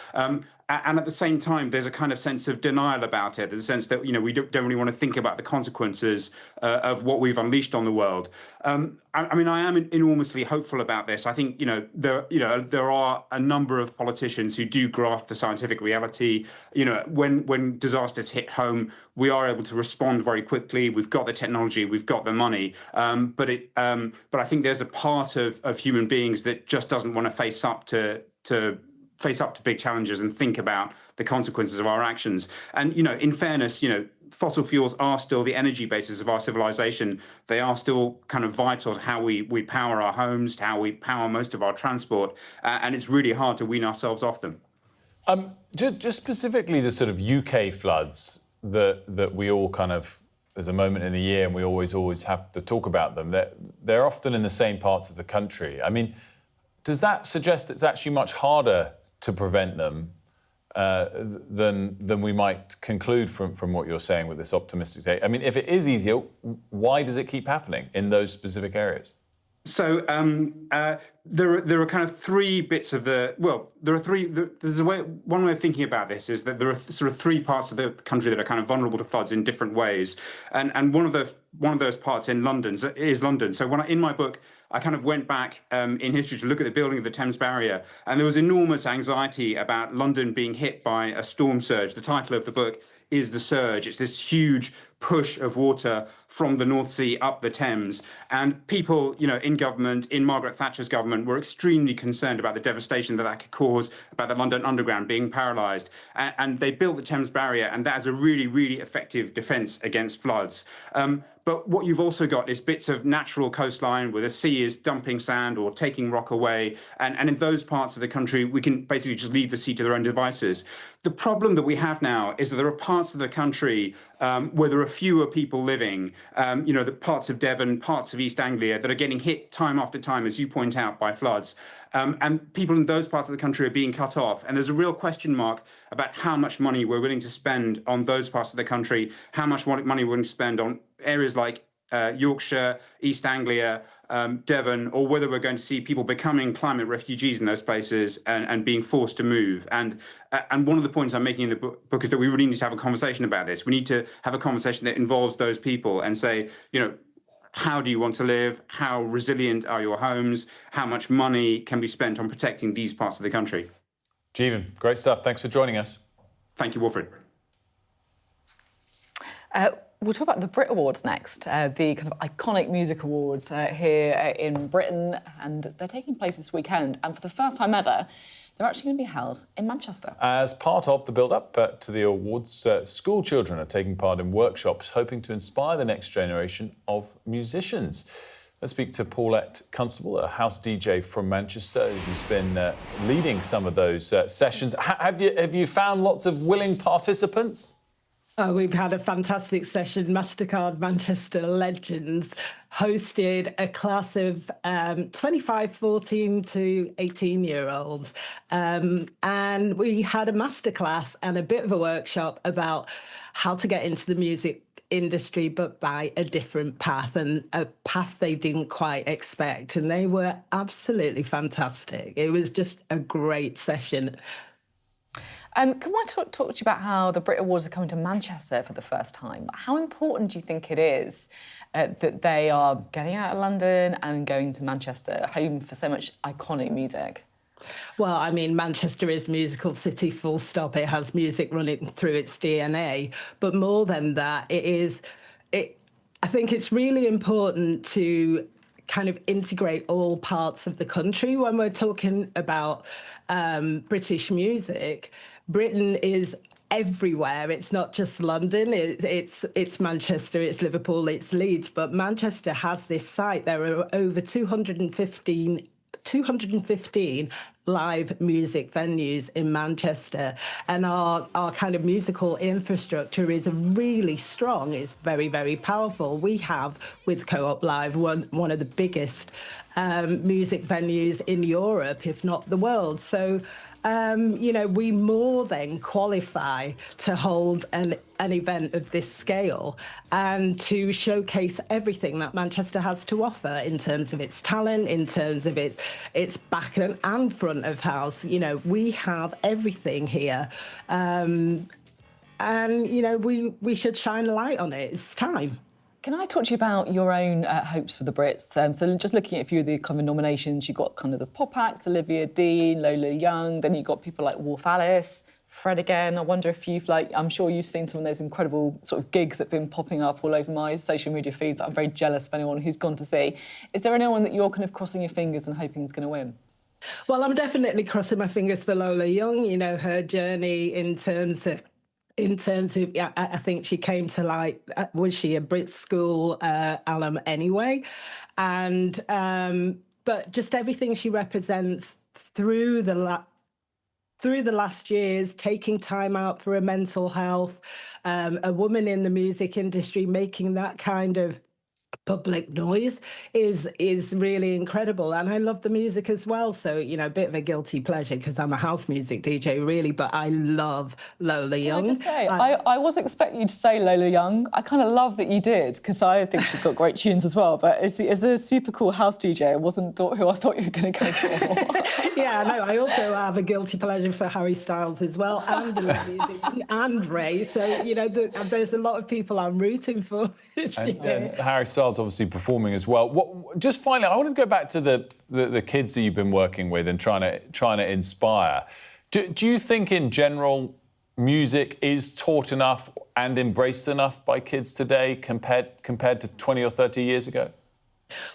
And at the same time, there's a kind of sense of denial about it. There's a sense that, you know, we don't really want to think about the consequences of what we've unleashed on the world. I mean, I am enormously hopeful about this. I think, there are a number of politicians who do grasp the scientific reality. You know, when disasters hit home, we are able to respond very quickly. We've got the technology, we've got the money. But I think there's a part of human beings that just doesn't want to face up to big challenges and think about the consequences of our actions. And, you know, in fairness, you know, fossil fuels are still the energy basis of our civilization. They are still kind of vital to how we power our homes, to how we power most of our transport. And it's really hard to wean ourselves off them. Just specifically the sort of UK floods that we all kind of, there's a moment in the year and we always have to talk about them. They're often in the same parts of the country. I mean, does that suggest it's actually much harder to prevent them than we might conclude from what you're saying with this optimistic take? I mean, if it is easier, why does it keep happening in those specific areas? So there are kind of three bits of there's one way of thinking about this is that there are sort of three parts of the country that are kind of vulnerable to floods in different ways, and one of those parts in London is London. So in my book, I kind of went back in history to look at the building of the Thames Barrier, and there was enormous anxiety about London being hit by a storm surge. The title of the book is The Surge. It's this huge push of water from the North Sea up the Thames. And people, you know, in government, in Margaret Thatcher's government, were extremely concerned about the devastation that could cause, about the London Underground being paralysed. And they built the Thames Barrier, and that is a really, really effective defence against floods. But what you've also got is bits of natural coastline where the sea is dumping sand or taking rock away. And in those parts of the country, we can basically just leave the sea to their own devices. The problem that we have now is that there are parts of the country where there are fewer people living, the parts of Devon, parts of East Anglia that are getting hit time after time, as you point out, by floods. And people in those parts of the country are being cut off. And there's a real question mark about how much money we're willing to spend on those parts of the country, how much money we're willing to spend on areas like Yorkshire, East Anglia, Devon, or whether we're going to see people becoming climate refugees in those places and being forced to move. And one of the points I'm making in the book is that we really need to have a conversation about this. We need to have a conversation that involves those people and say, you know, how do you want to live? How resilient are your homes? How much money can be spent on protecting these parts of the country? Jeevan, great stuff. Thanks for joining us. Thank you, Wilfred. We'll talk about the Brit Awards next, the kind of iconic music awards here in Britain, and they're taking place this weekend. And for the first time ever, they're actually going to be held in Manchester. As part of the build-up to the awards, school children are taking part in workshops hoping to inspire the next generation of musicians. Let's speak to Paulette Constable, a house DJ from Manchester, who's been leading some of those sessions. Have you found lots of willing participants? We've had a fantastic session. MasterCard Manchester Legends hosted a class of 25, 14 to 18-year-olds. And we had a masterclass and a bit of a workshop about how to get into the music industry, but by a different path, and a path they didn't quite expect. And they were absolutely fantastic. It was just a great session. Can I talk to you about how the Brit Awards are coming to Manchester for the first time? How important do you think it is that they are getting out of London and going to Manchester, home for so much iconic music? Well, I mean, Manchester is musical city, full stop. It has music running through its DNA. But more than that, I think it's really important to kind of integrate all parts of the country when we're talking about British music. Britain is everywhere. It's not just London. It's Manchester, it's Liverpool, it's Leeds. But Manchester has this site. There are over 215 live music venues in Manchester, and our kind of musical infrastructure is really strong. It's very, very powerful. We have, with Co-op Live, one of the biggest music venues in Europe, if not the world. So we more than qualify to hold an event of this scale and to showcase everything that Manchester has to offer in terms of its talent, in terms of its back and front of house. We have everything here. And we should shine a light on it. It's time. Can I talk to you about your own hopes for the Brits? So just looking at a few of the kind of nominations, you've got kind of the pop acts, Olivia Dean, Lola Young, then you've got people like Wolf Alice, Fred again. I wonder if I'm sure you've seen some of those incredible sort of gigs that have been popping up all over my social media feeds. I'm very jealous of anyone who's gone to see. Is there anyone that you're kind of crossing your fingers and hoping is going to win? Well, I'm definitely crossing my fingers for Lola Young, her journey in terms of, I think she came to light, was she a Brit School alum anyway? And, but just everything she represents through the last years, taking time out for her mental health, a woman in the music industry making that kind of public noise is really incredible. And I love the music as well. So, a bit of a guilty pleasure because I'm a house music DJ, really, but I love Lola Young. Can I just say, I wasn't expecting you to say Lola Young. I kind of love that you did because I think she's got great tunes as well. But as a super cool house DJ, I wasn't who I thought you were going to go for. Yeah, no, I also have a guilty pleasure for Harry Styles as well, and Olivia Dean and Ray. So, there's a lot of people I'm rooting for. And Harry Styles obviously performing as well. Just finally, I want to go back to the kids that you've been working with and trying to inspire. Do you think in general music is taught enough and embraced enough by kids today compared to 20 or 30 years ago?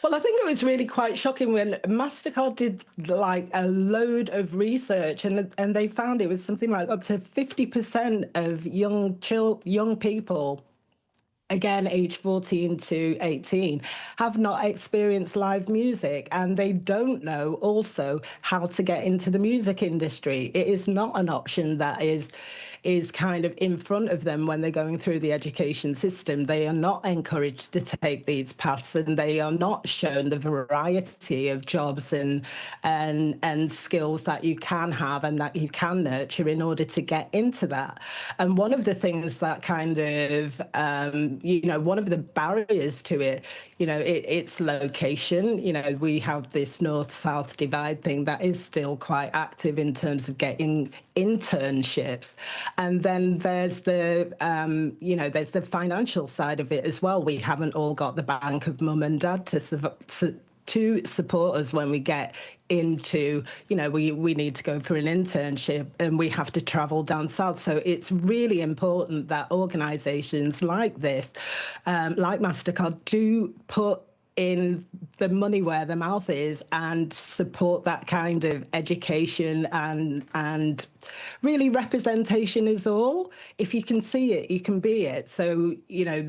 Well, I think it was really quite shocking when MasterCard did like a load of research and they found it was something like up to 50% of young people, again, age 14 to 18, have not experienced live music, and they don't know also how to get into the music industry. It is not an option that is kind of in front of them when they're going through the education system. They are not encouraged to take these paths, and they are not shown the variety of jobs and skills that you can have and that you can nurture in order to get into that. And one of the things that kind of one of the barriers to it, it's location. We have this north-south divide thing that is still quite active in terms of getting internships. And then there's the financial side of it as well. We haven't all got the bank of mum and dad to support us when we get into, we need to go for an internship and we have to travel down south. So it's really important that organisations like this, like MasterCard, do put in the money where the mouth is and support that kind of education and really representation is all. If you can see it, you can be it. So, you know,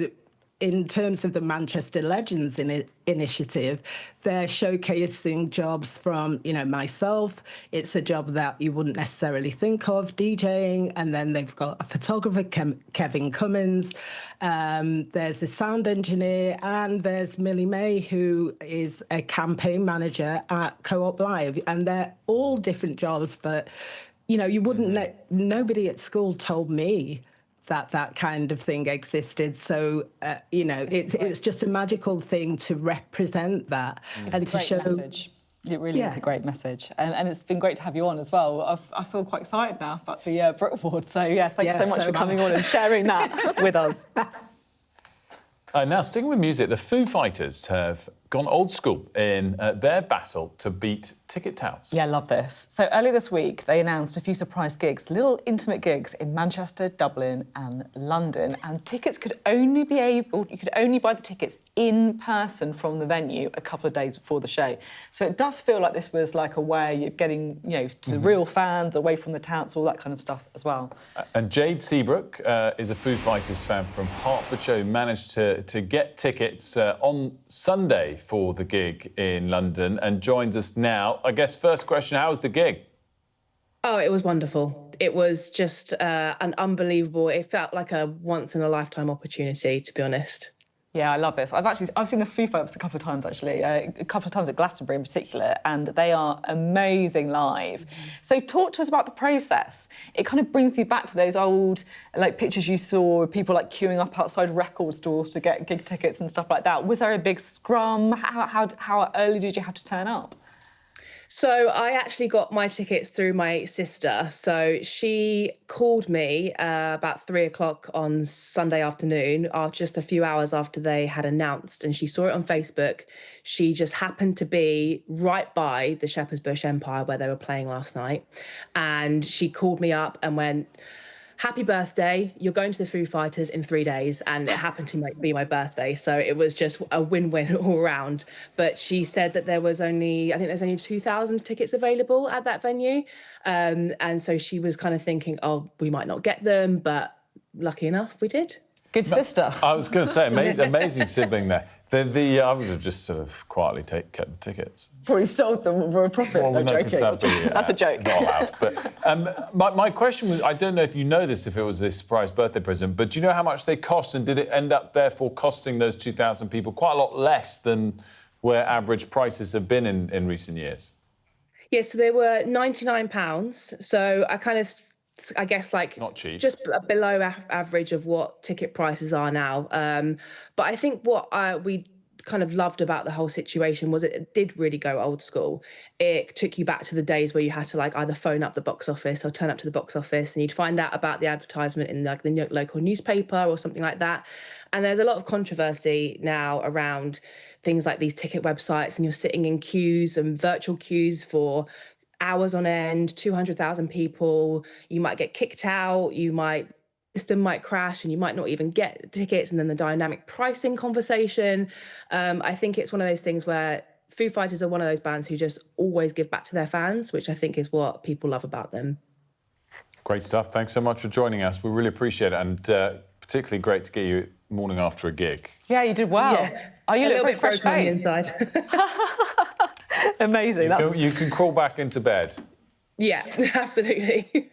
in terms of the Manchester Legends initiative, they're showcasing jobs from, you know, myself. It's a job that you wouldn't necessarily think of, DJing, and then they've got a photographer, Kevin Cummins. There's a sound engineer, and there's Millie May, who is a campaign manager at Co-op Live, and they're all different jobs. But, you know, you wouldn't. Nobody at school told me that kind of thing existed. So, you know, it's just a magical thing to represent that and to show. Message. It really is a great message. And it's been great to have you on as well. I feel quite excited now about the Brit Award. So, thanks so much for coming on and sharing that with us. Now, sticking with music, the Foo Fighters have gone old school in their battle to beat ticket touts. Yeah, I love this. So earlier this week, they announced a few surprise gigs, little intimate gigs in Manchester, Dublin and London. And tickets could only be you could only buy the tickets in person from the venue a couple of days before the show. So it does feel like this was like a way of getting, you know, to the real fans, away from the touts, all that kind of stuff as well. And Jade Seabrook is a Foo Fighters fan from Hertfordshire who managed to get tickets on Sunday for the gig in London and joins us now. I guess first question, how was the gig? Oh, it was wonderful. It was just an unbelievable, it felt like a once-in-a-lifetime opportunity, to be honest. Yeah, I love this. I've seen the Foo Fighters a couple of times, actually, a couple of times at Glastonbury in particular, and they are amazing live. So talk to us about the process. It kind of brings you back to those old, like, pictures you saw of people, like, queuing up outside record stores to get gig tickets and stuff like that. Was there a big scrum? How early did you have to turn up? So I actually got my tickets through my sister. So she called me about 3 o'clock on Sunday afternoon, just a few hours after they had announced, and she saw it on Facebook. She just happened to be right by the Shepherd's Bush Empire where they were playing last night. And she called me up and went, "Happy birthday, you're going to the Foo Fighters in 3 days." And it happened to be my birthday, so it was just a win-win all around. But she said that there's only 2,000 tickets available at that venue. And so she was kind of thinking, oh, we might not get them, but lucky enough, we did. Good sister. I was going to say, amazing sibling there. I would have just sort of quietly kept the tickets. Probably sold them for a profit. Well, no, joking. That's a joke. Not allowed. But my question was, I don't know if you know this, if it was a surprise birthday present, but do you know how much they cost, and did it end up therefore costing those 2,000 people quite a lot less than where average prices have been in recent years? Yeah, so they were £99. So I guess like not cheap, just below average of what ticket prices are now. But I think what we kind of loved about the whole situation was it did really go old school. It took you back to the days where you had to like either phone up the box office or turn up to the box office and you'd find out about the advertisement in like the local newspaper or something like that. And there's a lot of controversy now around things like these ticket websites, and you're sitting in queues and virtual queues for hours on end, 200,000 people. You might get kicked out, system might crash, and you might not even get tickets, and then the dynamic pricing conversation. I think it's one of those things where Foo Fighters are one of those bands who just always give back to their fans, which I think is what people love about them. Great stuff. Thanks so much for joining us. We really appreciate it, and particularly great to get you morning after a gig. Yeah, you did well. Yeah. Oh, you a look little very bit fresh broken on the faced. inside. Amazing. You can crawl back into bed. Yeah, absolutely.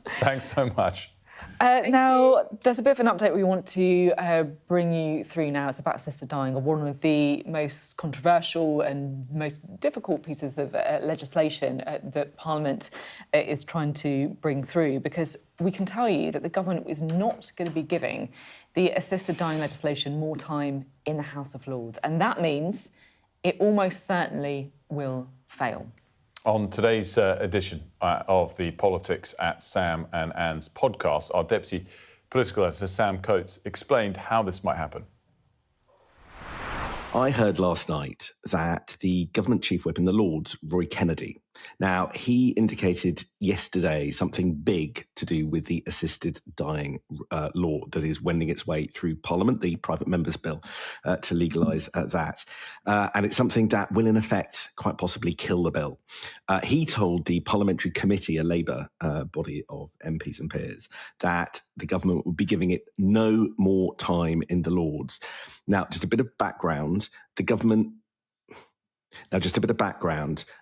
Thanks so much. Now, there's a bit of an update we want to bring you through now. It's about a sister dying of one of the most controversial and most difficult pieces of legislation that Parliament is trying to bring through, because we can tell you that the government is not going to be giving the assisted dying legislation more time in the House of Lords. And that means it almost certainly will fail. On today's edition of the Politics at Sam and Anne's podcast, our Deputy Political Editor, Sam Coates, explained how this might happen. I heard last night that the government chief whip in the Lords, Roy Kennedy, Now, he indicated yesterday something big to do with the assisted dying law that is wending its way through Parliament, the private members' bill to legalise that. And it's something that will, in effect, quite possibly kill the bill. He told the Parliamentary Committee, a Labour body of MPs and peers, that the government would be giving it no more time in the Lords. Now, just a bit of background,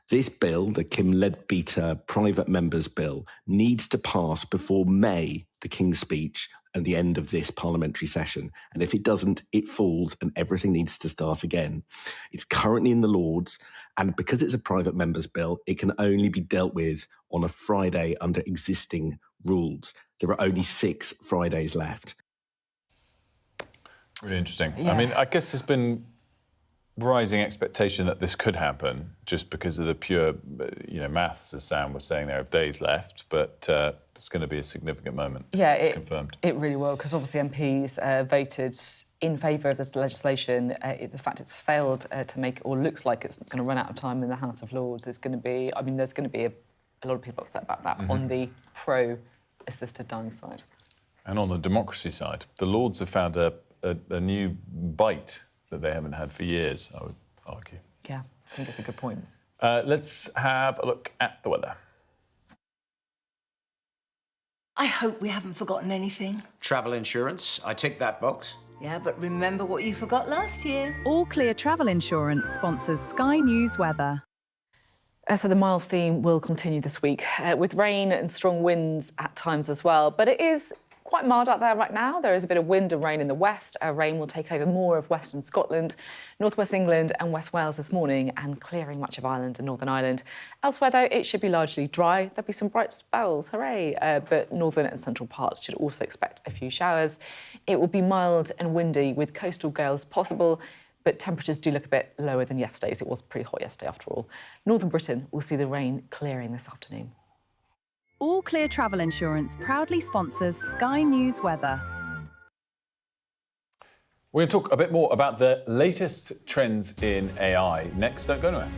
this bill, the Kim Leadbeater Private Members Bill, needs to pass before May, the King's Speech, and the end of this parliamentary session. And if it doesn't, it falls and everything needs to start again. It's currently in the Lords, and because it's a private members' bill, it can only be dealt with on a Friday under existing rules. There are only 6 Fridays left. Really interesting. Yeah. I mean, I guess there's been rising expectation that this could happen just because of the pure, maths, as Sam was saying there, of days left, but it's going to be a significant moment. Yeah, it's confirmed. It really will, because obviously MPs voted in favour of this legislation. The fact it's failed to make, or looks like it's going to run out of time in the House of Lords is going to be, there's going to be a lot of people upset about that on the pro-assisted dying side. And on the democracy side, the Lords have found a new bite that they haven't had for years, I would argue. Yeah, I think it's a good point. Let's have a look at the weather. I hope we haven't forgotten anything. Travel insurance, I tick that box. Yeah, but remember what you forgot last year. All Clear Travel Insurance sponsors Sky News Weather. So the mild theme will continue this week, with rain and strong winds at times as well. But it is quite mild out there right now. There is a bit of wind and rain in the west. Rain will take over more of western Scotland, northwest England and West Wales this morning, and clearing much of Ireland and Northern Ireland. Elsewhere, though, it should be largely dry. There'll be some bright spells, hooray! But northern and central parts should also expect a few showers. It will be mild and windy with coastal gales possible, but temperatures do look a bit lower than yesterday's. It was pretty hot yesterday, after all. Northern Britain will see the rain clearing this afternoon. All Clear Travel Insurance proudly sponsors Sky News Weather. We're going to talk a bit more about the latest trends in AI next. Don't go anywhere.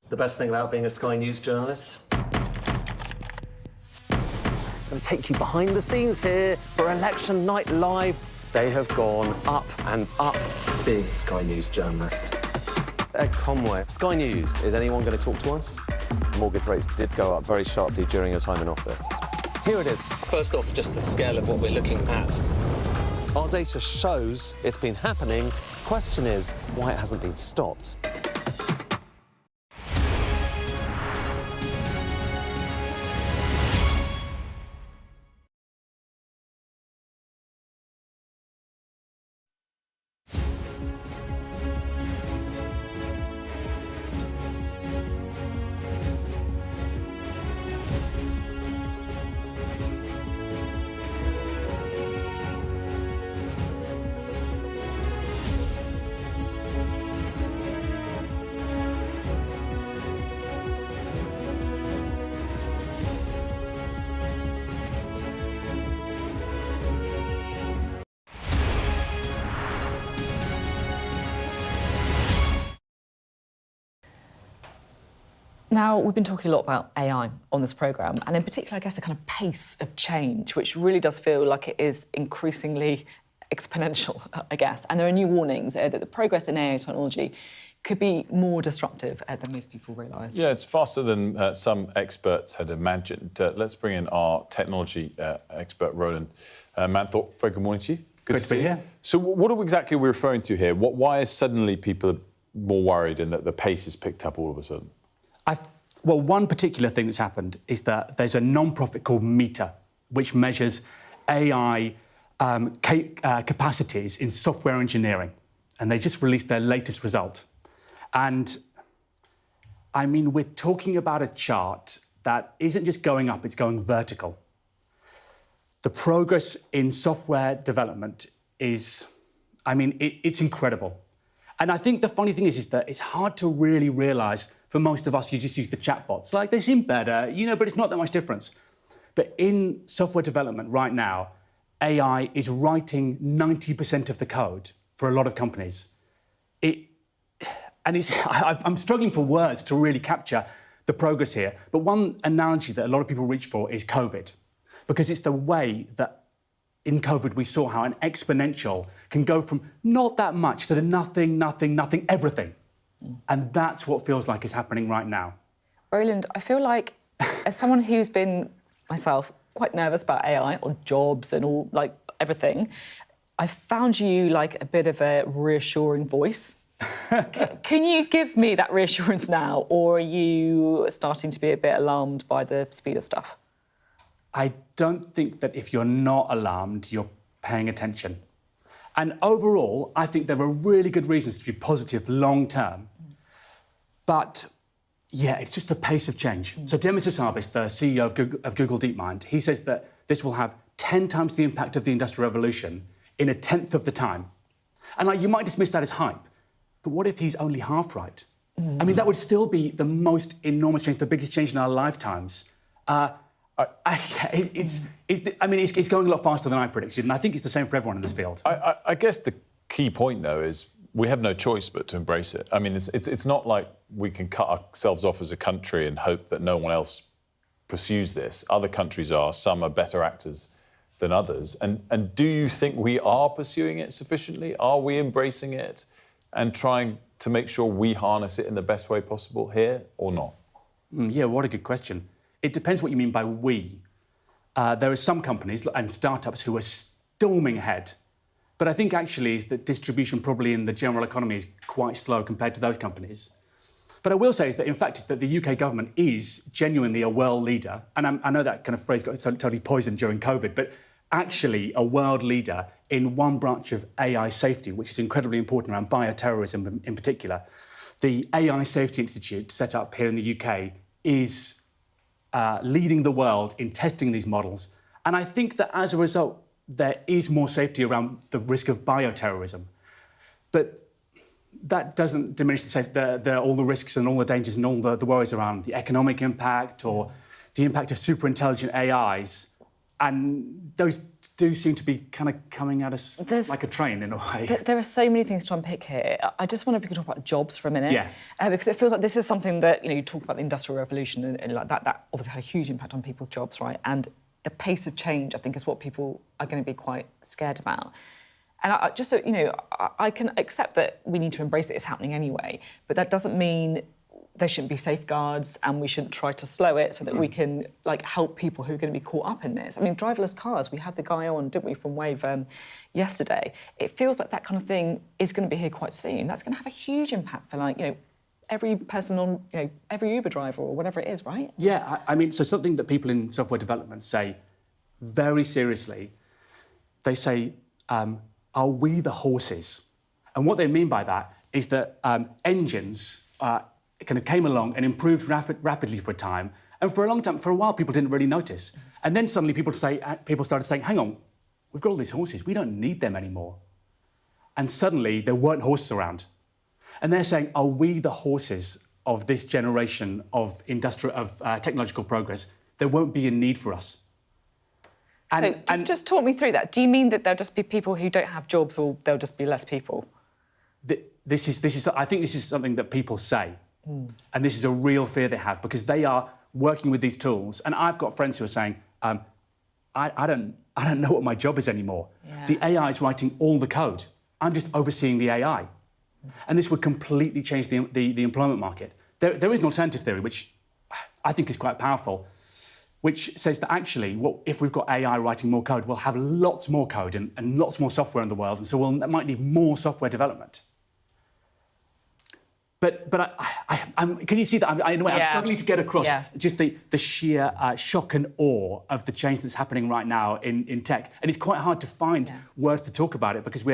The best thing about being a Sky News journalist? I'm going to take you behind the scenes here for Election Night Live. They have gone up and up. Being a Sky News journalist. Ed Conway, Sky News, is anyone going to talk to us? Mortgage rates did go up very sharply during your time in office. Here it is. First off, just the scale of what we're looking at. Our data shows it's been happening Question is why it hasn't been stopped. Now, we've been talking a lot about AI on this programme, and in particular, I guess, the kind of pace of change, which really does feel like it is increasingly exponential, I guess. And there are new warnings that the progress in AI technology could be more disruptive than most people realise. Yeah, it's faster than some experts had imagined. Let's bring in our technology expert, Roland Manthorpe. Very good morning to you. Good to see you here. So what exactly are we referring to here? Why is suddenly people more worried and that the pace has picked up all of a sudden? Well, one particular thing that's happened is that there's a non-profit called Meta, which measures AI capacities in software engineering. And they just released their latest result. And, I mean, we're talking about a chart that isn't just going up, it's going vertical. The progress in software development is, I mean, it's incredible. And I think the funny thing is that it's hard to really realise, for most of us, you just use the chatbots. Like, they seem better, you know, but it's not that much difference. But in software development right now, AI is writing 90% of the code for a lot of companies. I'm struggling for words to really capture the progress here. But one analogy that a lot of people reach for is COVID, because it's the way that in COVID we saw how an exponential can go from not that much to the nothing, everything. And that's what feels like is happening right now. Roland, I feel like, as someone who's been, myself, quite nervous about AI or jobs and all, like, everything, I found you, like, a bit of a reassuring voice. Can you give me that reassurance now, or are you starting to be a bit alarmed by the speed of stuff? I don't think that if you're not alarmed, you're paying attention. And overall, I think there are really good reasons to be positive long-term. But, yeah, it's just the pace of change. So Demis Hassabis, the CEO of Google DeepMind, he says that this will have 10 times the impact of the Industrial Revolution in a tenth of the time. And, like, you might dismiss that as hype, but what if he's only half right? I mean, that would still be the most enormous change, the biggest change in our lifetimes. It's going a lot faster than I predicted, and I think it's the same for everyone in this field. I guess the key point, though, is we have no choice but to embrace it. I mean, it's not like we can cut ourselves off as a country and hope that no one else pursues this. Other countries are. Some are better actors than others. And do you think we are pursuing it sufficiently? Are we embracing it and trying to make sure we harness it in the best way possible here, or not? Yeah, what a good question. It depends what you mean by we. There are some companies and startups who are storming ahead. But I think actually is that distribution probably in the general economy is quite slow compared to those companies. But I will say is that, in fact, is that the UK government is genuinely a world leader. And I know that kind of phrase got totally poisoned during COVID, but actually a world leader in one branch of AI safety, which is incredibly important around bioterrorism in particular. The AI Safety Institute, set up here in the UK, is leading the world in testing these models. And I think that as a result, there is more safety around the risk of bioterrorism. But that doesn't diminish all the risks and all the dangers and all the worries around the economic impact or the impact of super intelligent AIs. And those do seem to be kind of coming at us like a train in a way. There are so many things to unpick here. I just wonder if we could talk about jobs for a minute. Because it feels like this is something that, you talk about the Industrial Revolution and like that obviously had a huge impact on people's jobs, right? And the pace of change, I think, is what people are going to be quite scared about. And just so, I can accept that we need to embrace it, it's happening anyway, but that doesn't mean there shouldn't be safeguards and we shouldn't try to slow it so that we can help people who are going to be caught up in this. I mean, driverless cars, we had the guy on, didn't we, from Wave yesterday. It feels like that kind of thing is going to be here quite soon. That's going to have a huge impact for every person on, every Uber driver or whatever it is, right? Yeah, I mean, so something that people in software development say very seriously, they say, are we the horses? And what they mean by that is that engines kind of came along and improved rapidly for a time, and for a long time, for a while, people didn't really notice. And then suddenly people started saying, hang on, we've got all these horses, we don't need them anymore. And suddenly there weren't horses around. And they're saying, are we the horses of this generation of technological progress? There won't be a need for us. Just talk me through that. Do you mean that there'll just be people who don't have jobs, or there'll just be less people? I think this is something that people say. And this is a real fear they have, because they are working with these tools. And I've got friends who are saying, I don't know what my job is anymore. Yeah. The AI is writing all the code. I'm just overseeing the AI. And this would completely change the employment market. There is an alternative theory, which I think is quite powerful, which says that actually, if we've got AI writing more code, we'll have lots more code and lots more software in the world, and so we might need more software development. But can you see that? In a way, I'm struggling to get across just the sheer shock and awe of the change that's happening right now in tech. And it's quite hard to find words to talk about it, because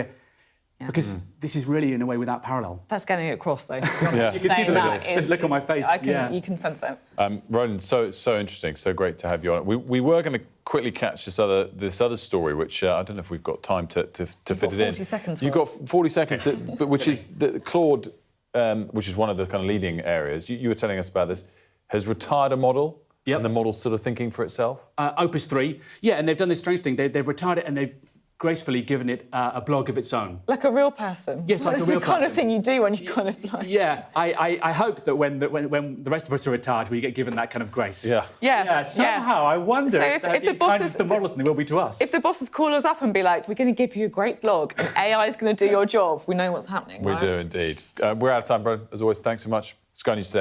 this is really, in a way, without parallel. That's getting it across, though. Yeah. You can see the look on my face. You can sense it. Roland, so interesting, so great to have you on. We were going to quickly catch this other story, which I don't know if we've got time to fit it in. 40 seconds. You've got 40 seconds, which is Claude, which is one of the kind of leading areas. You were telling us about this. Has retired a model. Yep. And the model's sort of thinking for itself? Opus 3. Yeah, and they've done this strange thing. They've retired it and they've gracefully given it a blog of its own. Like a real person? Yes, like a real person. It's the kind of thing you do when you kind of like... Yeah, I hope that when the rest of us are retired, we get given that kind of grace. Yeah. Somehow, I wonder if the bosses... the models than they will be to us. If the bosses call us up and be like, we're going to give you a great blog and AI is going to do your job, we know what's happening, We do, indeed. We're out of time, bro. As always, thanks so much. Sky News Today.